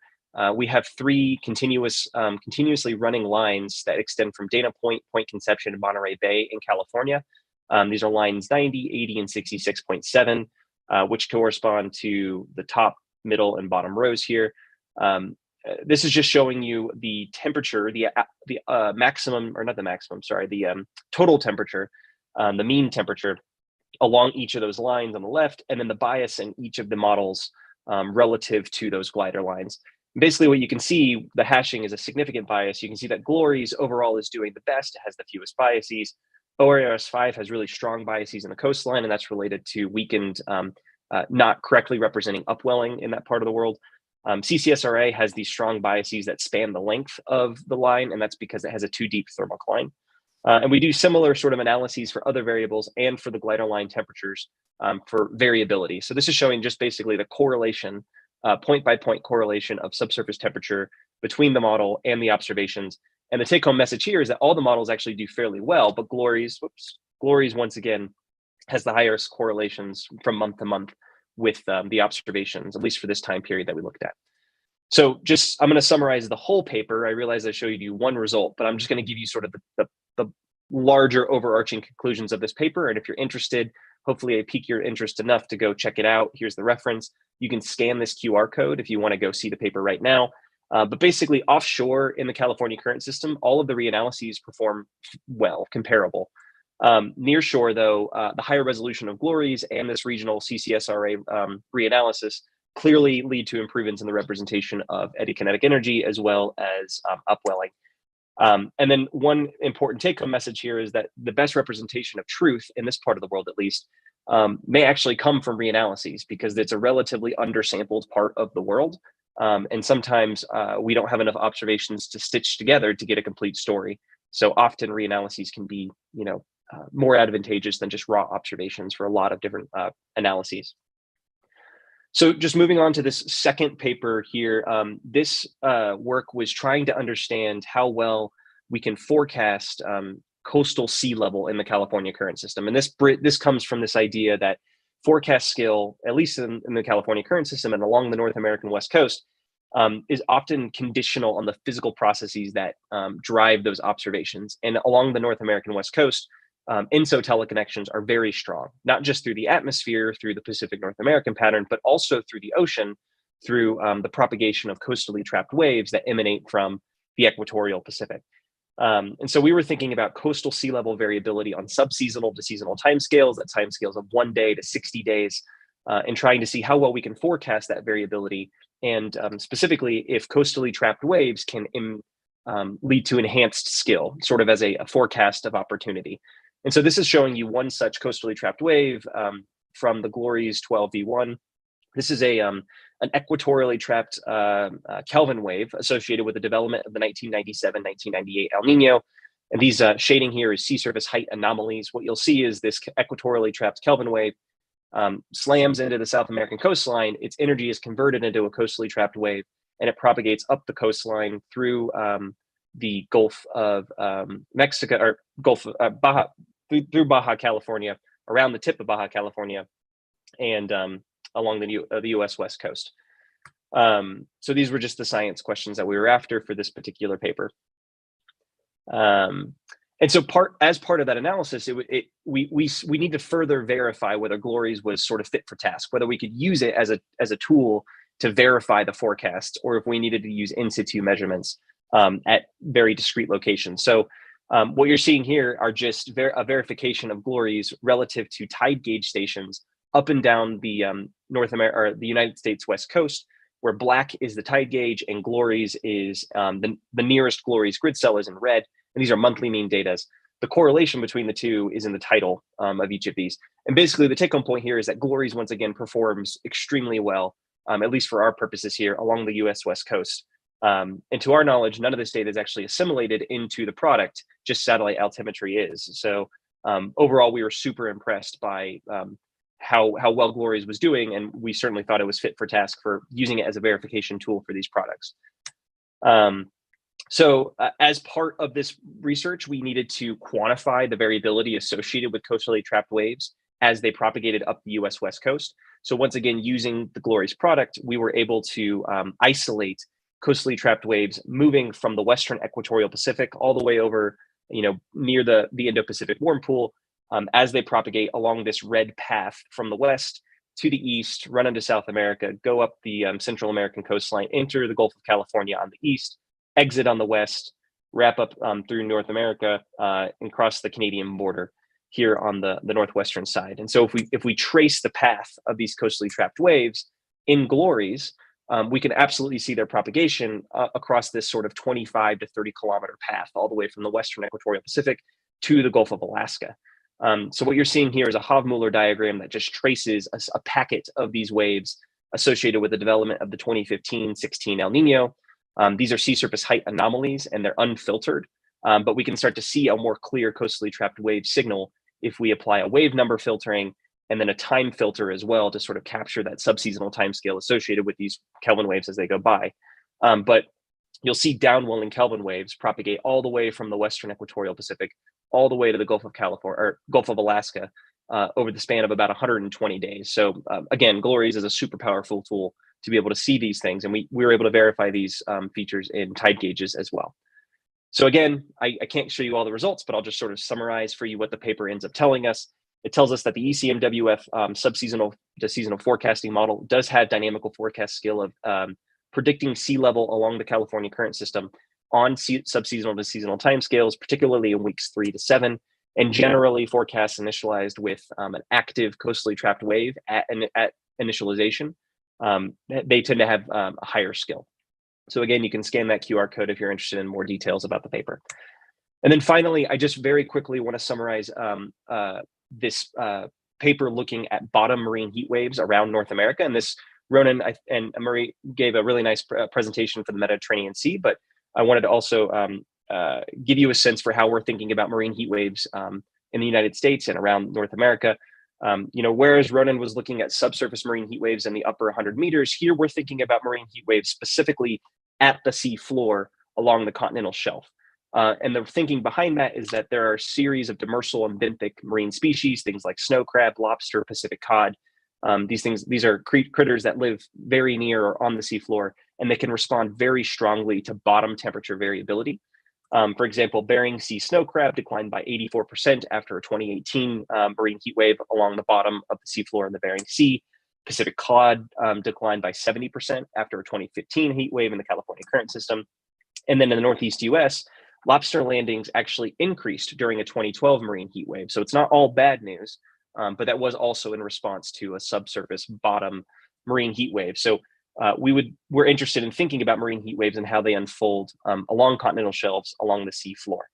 S19: We have three continuously running lines that extend from Dana Point, Point Conception, and Monterey Bay in California. These are lines 90, 80, and 66.7, which correspond to the top, middle, and bottom rows here. This is just showing you the temperature, the maximum, or not the maximum, sorry, the total temperature, the mean temperature along each of those lines on the left, and then the bias in each of the models relative to those glider lines. Basically, what you can see, the hashing is a significant bias. You can see that GLORY's overall is doing the best. It has the fewest biases. ORARS 5 has really strong biases in the coastline, and that's related to weakened, not correctly representing upwelling in that part of the world. CCSRA has these strong biases that span the length of the line, and that's because it has a too deep thermocline. And we do similar sort of analyses for other variables and for the glider line temperatures for variability. So this is showing just basically the correlation, point-by-point correlation of subsurface temperature between the model and the observations. And the take-home message here is that all the models actually do fairly well, but GLORY's once again has the highest correlations from month to month with the observations, at least for this time period that we looked at. So I'm going to summarize the whole paper. I realize I showed you one result, but I'm just going to give you sort of the larger overarching conclusions of this paper. And if you're interested, hopefully I pique your interest enough to go check it out. Here's the reference. You can scan this QR code if you want to go see the paper right now. But basically offshore in the California current system, all of the reanalyses perform well, comparable. Near shore, though, the higher resolution of GLORY's and this regional CCSRA reanalysis clearly lead to improvements in the representation of eddy kinetic energy as well as upwelling. And then one important take-home message here is that the best representation of truth in this part of the world, at least, may actually come from reanalyses, because it's a relatively undersampled part of the world. And sometimes we don't have enough observations to stitch together to get a complete story. So often reanalyses can be, more advantageous than just raw observations for a lot of different analyses. So just moving on to this second paper here, this work was trying to understand how well we can forecast coastal sea level in the California current system. And this comes from this idea that forecast skill, at least in the California current system and along the North American West Coast, is often conditional on the physical processes that drive those observations. And along the North American West Coast, INSO teleconnections are very strong, not just through the atmosphere, through the Pacific North American pattern, but also through the ocean, through the propagation of coastally trapped waves that emanate from the equatorial Pacific. And so we were thinking about coastal sea level variability on subseasonal to seasonal timescales, at timescales of 1 day to 60 days, and trying to see how well we can forecast that variability. And specifically, if coastally trapped waves can lead to enhanced skill, sort of as a forecast of opportunity. And so this is showing you one such coastally trapped wave from the Glories 12V1. This is an equatorially trapped Kelvin wave associated with the development of the 1997-1998 El Nino. And these shading here is sea surface height anomalies. What you'll see is this equatorially trapped Kelvin wave slams into the South American coastline. Its energy is converted into a coastally trapped wave, and it propagates up the coastline through the Gulf of Mexico, or Gulf of Baja, through Baja California, around the tip of Baja California, and along the U.S. West Coast. So these were just the science questions that we were after for this particular paper. And so as part of that analysis, we need to further verify whether Glories was sort of fit for task, whether we could use it as a tool to verify the forecasts, or if we needed to use in situ measurements at very discrete locations. So what you're seeing here are just a verification of Glories relative to tide gauge stations up and down the North America, or the United States West Coast, where black is the tide gauge and Glories is the nearest Glories grid cell is in red. And these are monthly mean data. The correlation between the two is in the title of each of these. And basically the take home point here is that Glories once again performs extremely well, at least for our purposes here, along the US West Coast. And to our knowledge, none of this data is actually assimilated into the product, just satellite altimetry is. So overall, we were super impressed by how well Glories was doing, and we certainly thought it was fit for task for using it as a verification tool for these products. So as part of this research, we needed to quantify the variability associated with coastally trapped waves as they propagated up the US West Coast. So once again, using the Glories product, we were able to isolate coastally trapped waves moving from the Western equatorial Pacific all the way over, near the Indo-Pacific warm pool, as they propagate along this red path from the west to the east, run into South America, go up the Central American coastline, enter the Gulf of California on the east, exit on the west, wrap up through North America, and cross the Canadian border here on the northwestern side. And so if we trace the path of these coastally trapped waves in Glories, we can absolutely see their propagation across this sort of 25 to 30 kilometer path, all the way from the Western equatorial Pacific to the Gulf of Alaska. So what you're seeing here is a Havmuller diagram that just traces a packet of these waves associated with the development of the 2015-16 El Nino. These are sea surface height anomalies, and they're unfiltered, but we can start to see a more clear coastally trapped wave signal if we apply a wave number filtering and then a time filter as well to sort of capture that subseasonal time scale associated with these Kelvin waves as they go by. But you'll see downwelling Kelvin waves propagate all the way from the Western equatorial Pacific all the way to the Gulf of California, or Gulf of Alaska, over the span of about 120 days. So again, Glories is a super powerful tool to be able to see these things, and we were able to verify these features in tide gauges as well. So again, I can't show you all the results, but I'll just sort of summarize for you what the paper ends up telling us. It tells us that the ECMWF subseasonal to seasonal forecasting model does have dynamical forecast skill of predicting sea level along the California current system on subseasonal to seasonal timescales, particularly in weeks 3 to 7, and generally forecasts initialized with an active coastally trapped wave at initialization. They tend to have a higher skill. So again, you can scan that QR code if you're interested in more details about the paper. And then finally, I just very quickly want to summarize this paper looking at bottom marine heat waves around North America. And this, Ronan and Marie gave a really nice presentation for the Mediterranean Sea, but I wanted to also give you a sense for how we're thinking about marine heat waves in the United States and around North America. Whereas Ronan was looking at subsurface marine heat waves in the upper 100 meters, here we're thinking about marine heat waves specifically at the sea floor along the continental shelf. And the thinking behind that is that there are a series of demersal and benthic marine species, things like snow crab, lobster, Pacific cod, These are critters that live very near or on the seafloor, and they can respond very strongly to bottom temperature variability. For example, Bering Sea snow crab declined by 84% after a 2018 marine heat wave along the bottom of the seafloor in the Bering Sea. Pacific cod declined by 70% after a 2015 heat wave in the California current system. And then in the Northeast US, lobster landings actually increased during a 2012 marine heat wave. So it's not all bad news, but that was also in response to a subsurface bottom marine heat wave. So we're interested in thinking about marine heat waves and how they unfold along continental shelves along the sea floor.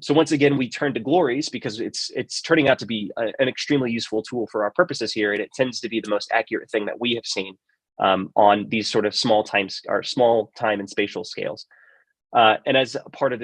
S19: So once again, we turn to GLORIES because it's turning out to be an extremely useful tool for our purposes here, and it tends to be the most accurate thing that we have seen on these sort of small time and spatial scales. And as a part of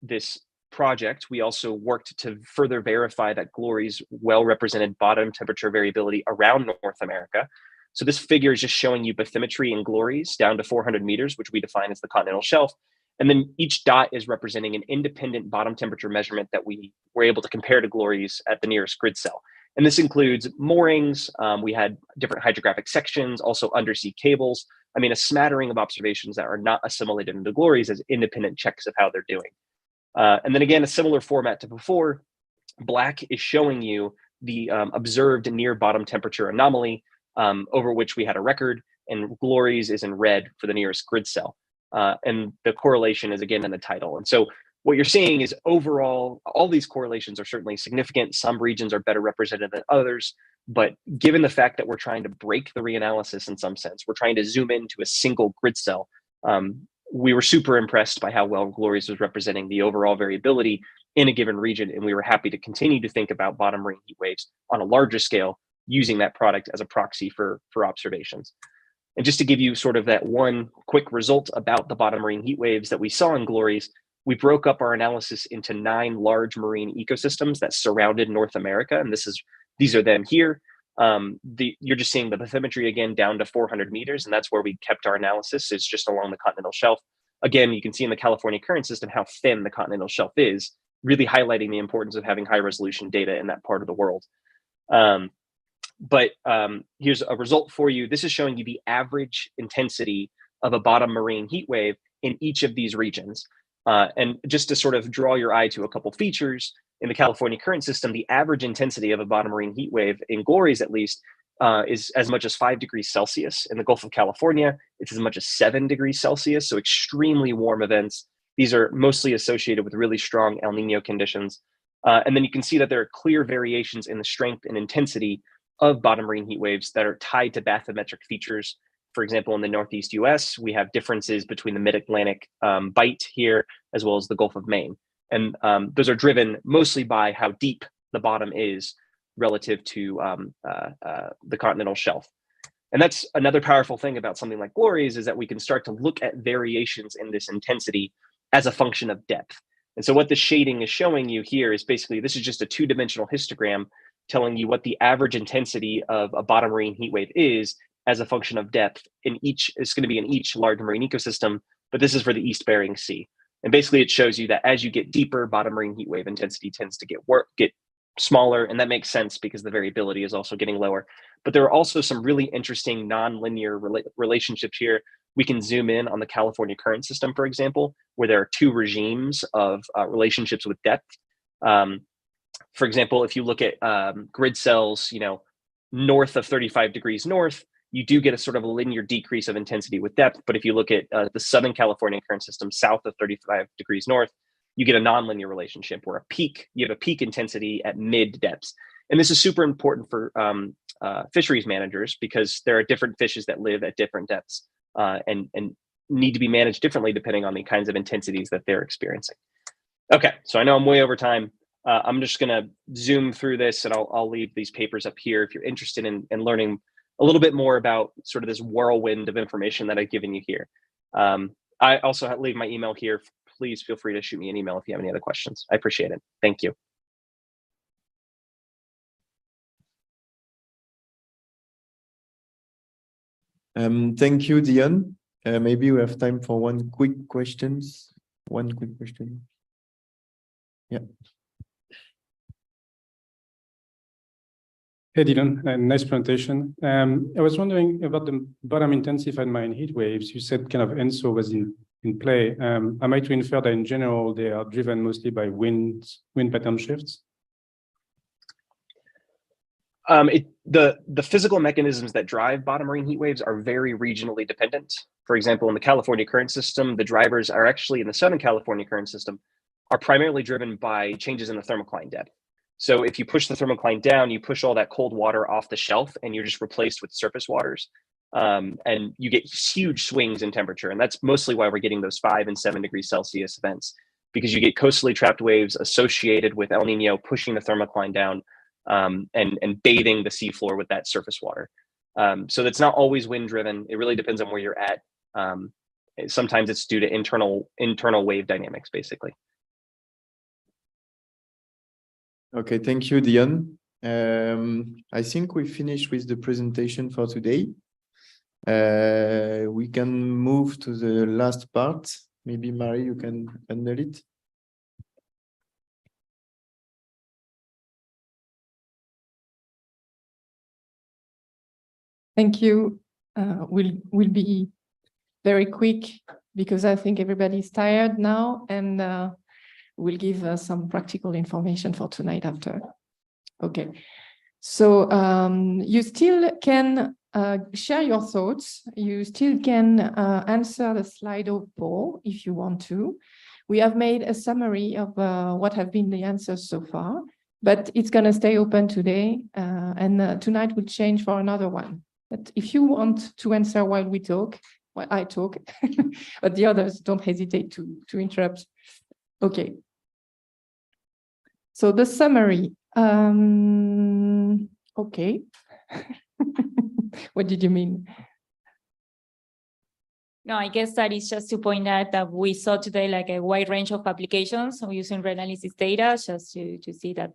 S19: this project, we also worked to further verify that GLORIES well represented bottom temperature variability around North America. So this figure is just showing you bathymetry in GLORIES down to 400 meters, which we define as the continental shelf. And then each dot is representing an independent bottom temperature measurement that we were able to compare to GLORIES at the nearest grid cell. And this includes moorings. We had different hydrographic sections, also undersea cables. I mean, a smattering of observations that are not assimilated into GLORIES as independent checks of how they're doing. And then again, a similar format to before. Black is showing you the observed near bottom temperature anomaly over which we had a record, and GLORIES is in red for the nearest grid cell. And the correlation is again in the title. And so what you're seeing is overall, all these correlations are certainly significant. Some regions are better represented than others, but given the fact that we're trying to break the reanalysis in some sense, we're trying to zoom into a single grid cell. We were super impressed by how well GLORIES was representing the overall variability in a given region. And we were happy to continue to think about bottom marine heat waves on a larger scale using that product as a proxy for observations. And just to give you sort of that one quick result about the bottom marine heat waves that we saw in GLORIES, we broke up our analysis into 9 large marine ecosystems that surrounded North America. And these are them here. You're just seeing the bathymetry again down to 400 meters. And that's where we kept our analysis, is just along the continental shelf. Again, you can see in the California current system how thin the continental shelf is, really highlighting the importance of having high resolution data in that part of the world. But here's a result for you. This is showing you the average intensity of a bottom marine heat wave in each of these regions. And just to sort of draw your eye to a couple features, in the California current system, the average intensity of a bottom marine heat wave, in GLORIES at least, is as much as 5 degrees Celsius. In the Gulf of California, it's as much as 7 degrees Celsius, so extremely warm events. These are mostly associated with really strong El Nino conditions. And then you can see that there are clear variations in the strength and intensity of bottom marine heat waves that are tied to bathymetric features. For example, in the Northeast US, we have differences between the Mid-Atlantic bight here, as well as the Gulf of Maine. And those are driven mostly by how deep the bottom is relative to the continental shelf. And that's another powerful thing about something like GLORIES, is that we can start to look at variations in this intensity as a function of depth. And so what the shading is showing you here is basically, this is just a 2-dimensional histogram telling you what the average intensity of a bottom marine heat wave is as a function of depth in each. It's going to be in each large marine ecosystem, but this is for the East Bering Sea. And basically it shows you that as you get deeper, bottom marine heat wave intensity tends to get smaller, and that makes sense because the variability is also getting lower. But there are also some really interesting non-linear relationships here. We can zoom in on the California current system, for example, where there are 2 regimes of relationships with depth. For example, if you look at grid cells, north of 35 degrees north, you do get a sort of a linear decrease of intensity with depth. But if you look at the Southern California current system south of 35 degrees north, you get a nonlinear relationship where you have a peak intensity at mid depths. And this is super important for fisheries managers, because there are different fishes that live at different depths and need to be managed differently depending on the kinds of intensities that they're experiencing. Okay, so I know I'm way over time. I'm just going to zoom through this, and I'll leave these papers up here if you're interested in learning a little bit more about sort of this whirlwind of information that I've given you here. I also leave my email here. Please feel free to shoot me an email if you have any other questions. I appreciate it. Thank you.
S8: Thank you, Dion. Maybe we have time for one quick question. Yeah.
S10: Hey, Dylan, nice presentation. I was wondering about the bottom intensified marine heat waves. You said kind of ENSO was in play. Am I to infer that in general, they are driven mostly by wind pattern shifts?
S19: The physical mechanisms that drive bottom marine heat waves are very regionally dependent. For example, in the California current system, the drivers are actually in the Southern California current system are primarily driven by changes in the thermocline depth. So if you push the thermocline down, you push all that cold water off the shelf and you're just replaced with surface waters. And you get huge swings in temperature. And that's mostly why we're getting those 5 and 7 degrees Celsius events, because you get coastally trapped waves associated with El Nino pushing the thermocline down and bathing the seafloor with that surface water. So that's not always wind driven. It really depends on where you're at. Sometimes it's due to internal wave dynamics, basically.
S8: Okay, thank you, Dion. I think we finished with the presentation for today. We can move to the last part. Maybe Marie, you can handle it.
S1: Thank you. We'll be very quick because I think everybody's tired now, and we'll give some practical information for tonight after. Okay. So you still can share your thoughts. You still can answer the Slido poll if you want to. We have made a summary of what have been the answers so far, but it's going to stay open today, and tonight will change for another one. But if you want to answer while we talk, while I talk, but the others, don't hesitate to interrupt. Okay. So the summary. Okay. What did you mean?
S4: No, I guess that is just to point out that we saw today like a wide range of applications of using Reanalyses data, just to see that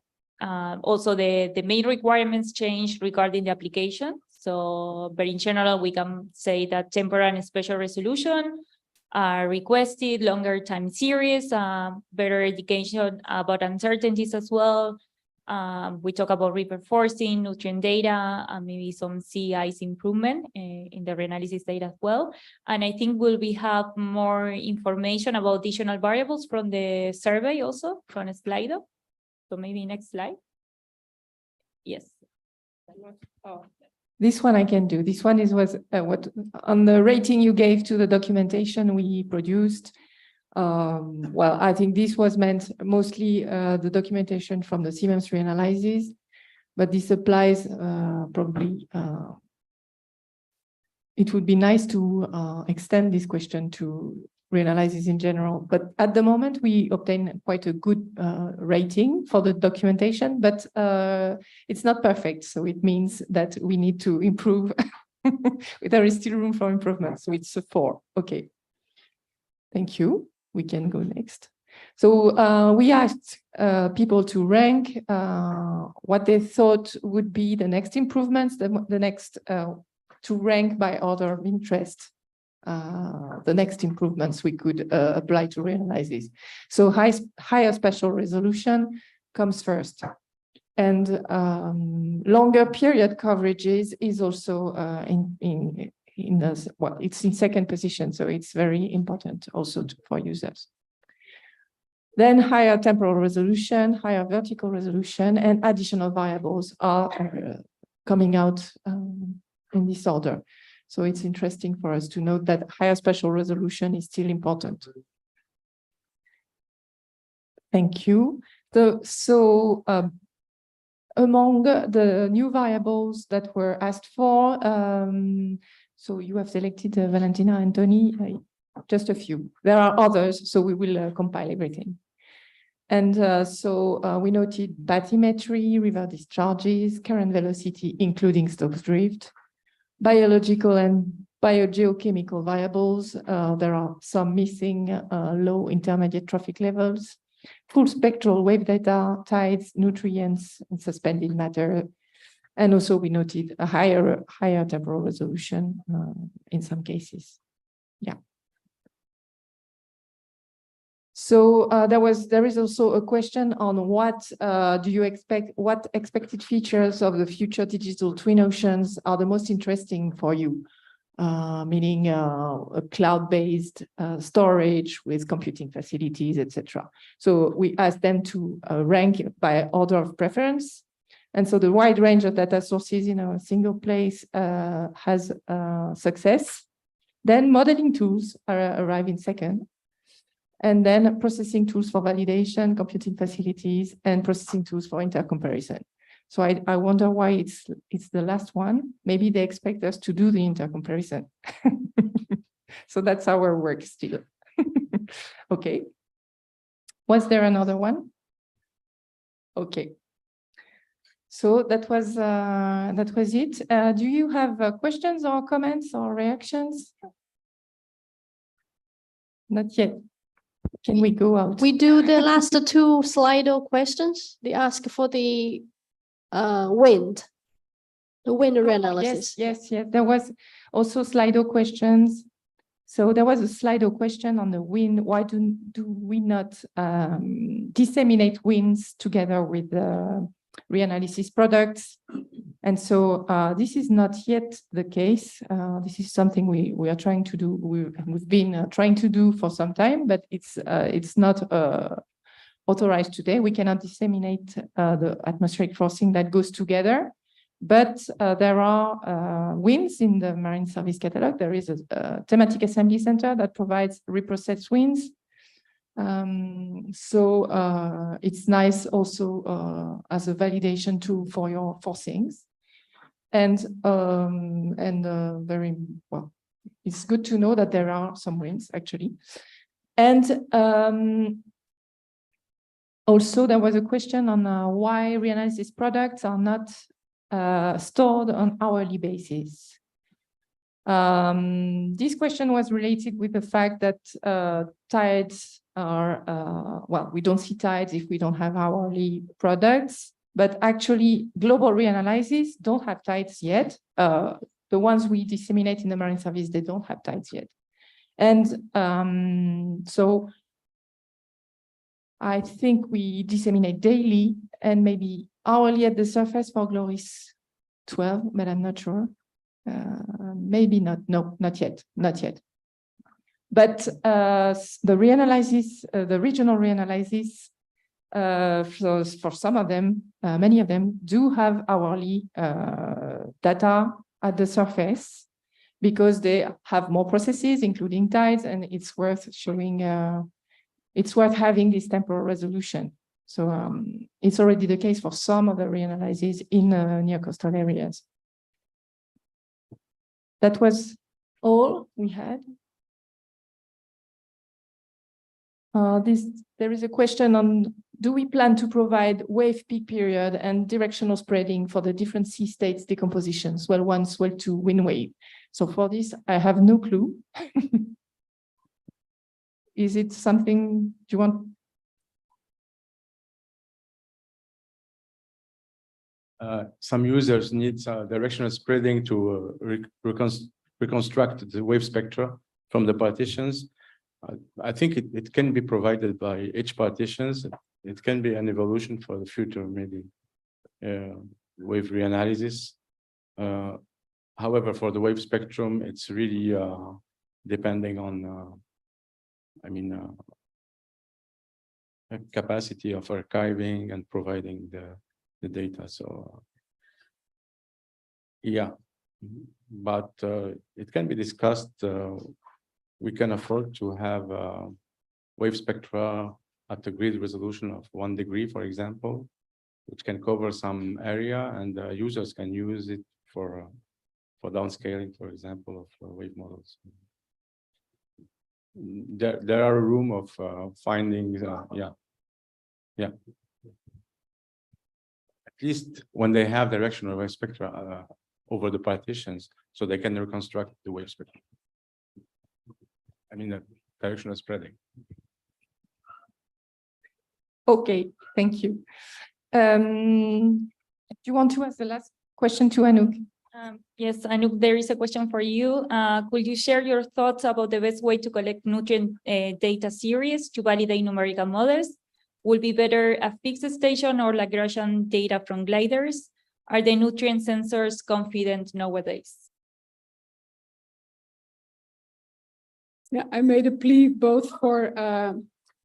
S4: also the main requirements change regarding the application. So, but in general, we can say that temporal and spatial resolution are requested, longer time series, better education about uncertainties as well. We talk about river forcing, nutrient data, and maybe some sea ice improvement in the Reanalyses data as well. And I think we have more information about additional variables from the survey also, from Slido. So maybe next slide. Yes.
S1: Oh. This one I can do. This one was what on the rating you gave to the documentation we produced. Well, I think this was meant mostly the documentation from the Siemens Reanalyses, but this applies probably. It would be nice to extend this question to Reanalyses in general, but at the moment we obtain quite a good rating for the documentation, but it's not perfect. So it means that we need to improve. There is still room for improvement. So it's a 4. Okay. Thank you. We can go next. So we asked people to rank what they thought would be the next improvements, the next to rank by order of interest. The next improvements we could apply to Reanalyses. So higher spatial resolution comes first, and longer period coverages is also in the, well, it's in second position, so it's very important also for users. Then higher temporal resolution, higher vertical resolution, and additional variables are coming out in this order. So it's interesting for us to note that higher spatial resolution is still important. Thank you. So among the new variables that were asked for, so you have selected Valentina and Tony, just a few. There are others, so we will compile everything. And so we noted bathymetry, river discharges, current velocity, including Stokes drift, biological and biogeochemical variables. There are some missing low intermediate trophic levels, full spectral wave data, tides, nutrients, and suspended matter. And also we noted a higher temporal resolution in some cases. Yeah. So there is also a question on what do you expect, what expected features of the future digital twin oceans are the most interesting for you? Meaning a cloud-based storage with computing facilities, etc. So we asked them to rank by order of preference. And so the wide range of data sources in a single place has success. Then modeling tools arrive in second. And then processing tools for validation, computing facilities, and processing tools for intercomparison. So I wonder why it's the last one. Maybe they expect us to do the intercomparison. So that's our work still. Okay. Was there another one? Okay. So that was it. Do you have questions or comments or reactions? Not yet. Can we go out?
S2: We do the last two Slido questions. They ask for the wind reanalysis.
S1: Yes. There was also Slido questions. So there was a Slido question on the wind. Why do we not disseminate winds together with the Reanalyses products? And so this is not yet the case. This is something we are trying to do. We've been trying to do for some time, but it's not authorized today. We cannot disseminate the atmospheric forcing that goes together. But there are winds in the Marine Service catalog. There is a thematic assembly center that provides reprocessed winds. So it's nice also as a validation tool for your forcings. And very well, it's good to know that there are some winds actually. And also there was a question on why Reanalyses products are not stored on hourly basis. This question was related with the fact that tides are, well, we don't see tides if we don't have hourly products, but actually global Reanalyses don't have tides yet. The ones we disseminate in the Marine Service, they don't have tides yet. And so I think we disseminate daily and maybe hourly at the surface for GLORIS 12, but I'm not sure. Maybe not, no, not yet. But the Reanalyses, the regional Reanalyses, for some of them, many of them do have hourly data at the surface because they have more processes, including tides, and it's worth showing, it's worth having this temporal resolution. So it's already the case for some of the Reanalyses in near coastal areas. That was all we had. There is a question on, do we plan to provide wave peak period and directional spreading for the different sea states decompositions, swell 1, swell 2, wind wave? So for this, I have no clue. Is it something, do you want?
S9: Some users need directional spreading to reconstruct the wave spectra from the partitions. I think it can be provided by each partitions. It can be an evolution for the future, maybe wave reanalysis. However, for the wave spectrum, it's really depending on, capacity of archiving and providing the data. So yeah, but it can be discussed. We can afford to have wave spectra at a grid resolution of 1 degree, for example, which can cover some area, and users can use it for downscaling, for example, of wave models. There are room of finding, yeah. At least when they have directional wave spectra over the partitions, so they can reconstruct the wave spectrum. The directional spreading.
S1: Okay, thank you. Do you want to ask the last question to Anouk?
S4: Yes, Anouk, there is a question for you. Could you share your thoughts about the best way to collect nutrient data series to validate numerical models? Will be better a fixed station or Lagrangian data from gliders? Are the nutrient sensors confident nowadays?
S11: Yeah, I made a plea both for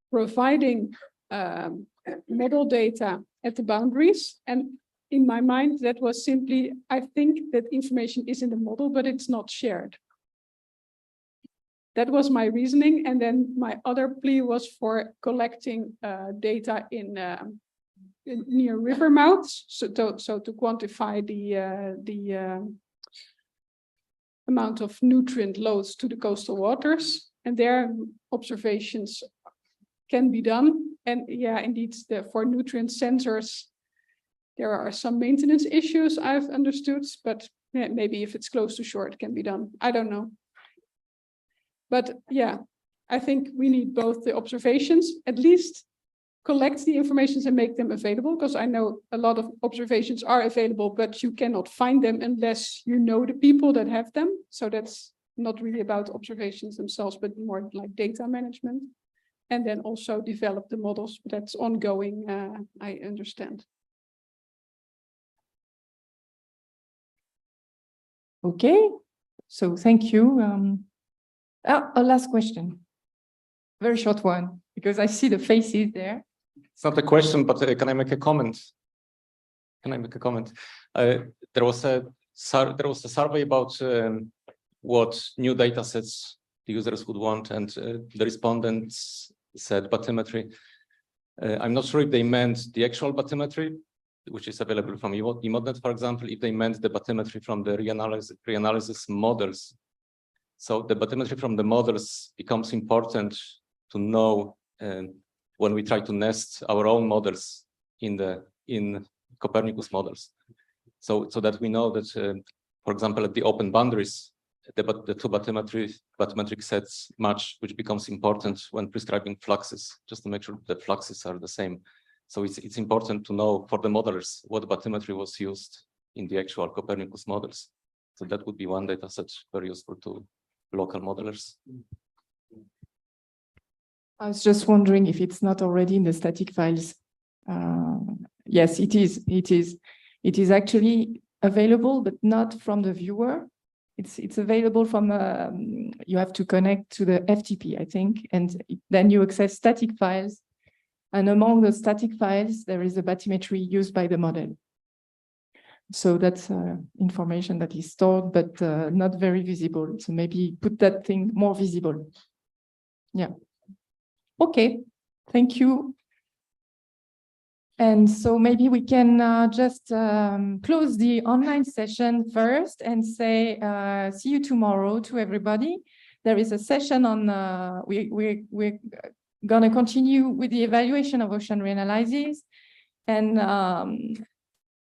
S11: providing model data at the boundaries, and in my mind that was simply, I think that information is in the model, but it's not shared. That was my reasoning, and then my other plea was for collecting data in near river mouths, so to quantify the amount of nutrient loads to the coastal waters, and their observations can be done. And yeah, indeed, for nutrient sensors, there are some maintenance issues I've understood, but yeah, maybe if it's close to shore, it can be done. I don't know. But yeah, I think we need both the observations, at least collect the information and make them available, because I know a lot of observations are available, but you cannot find them unless you know the people that have them. So that's not really about observations themselves, but more like data management. And then also develop the models, but that's ongoing, I understand.
S1: Okay, so thank you. A last question, very short one, because I see the faces there.
S6: It's not a question, but can I make a comment? Can I make a comment? There was a survey about what new data sets the users would want, and the respondents said bathymetry. I'm not sure if they meant the actual bathymetry, which is available from Emodnet, for example, if they meant the bathymetry from the reanalysis models. So the bathymetry from the models becomes important to know when we try to nest our own models in Copernicus models. So that we know that, for example, at the open boundaries, the two bathymetric sets match, which becomes important when prescribing fluxes, just to make sure the fluxes are the same. So it's important to know for the modelers what bathymetry was used in the actual Copernicus models. So that would be one data set very useful to local modelers.
S1: I was just wondering if it's not already in the static files. Yes, it is. It is actually available, but not from the viewer. It's available from, you have to connect to the FTP, I think, and then you access static files. And among the static files, there is a bathymetry used by the model. So that's information that is stored, but not very visible. So maybe put that thing more visible. Yeah. Okay, thank you. And so maybe we can just close the online session first and say, see you tomorrow to everybody. There is a session on, we're going to continue with the evaluation of ocean reanalyses. And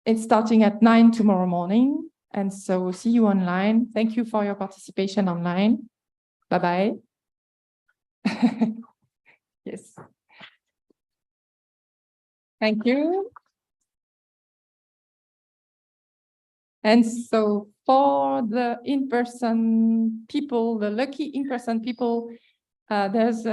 S1: it's starting at 9 tomorrow morning. And so see you online. Thank you for your participation online. Bye-bye. Yes. Thank you. And so for the in-person people, the lucky in-person people, there's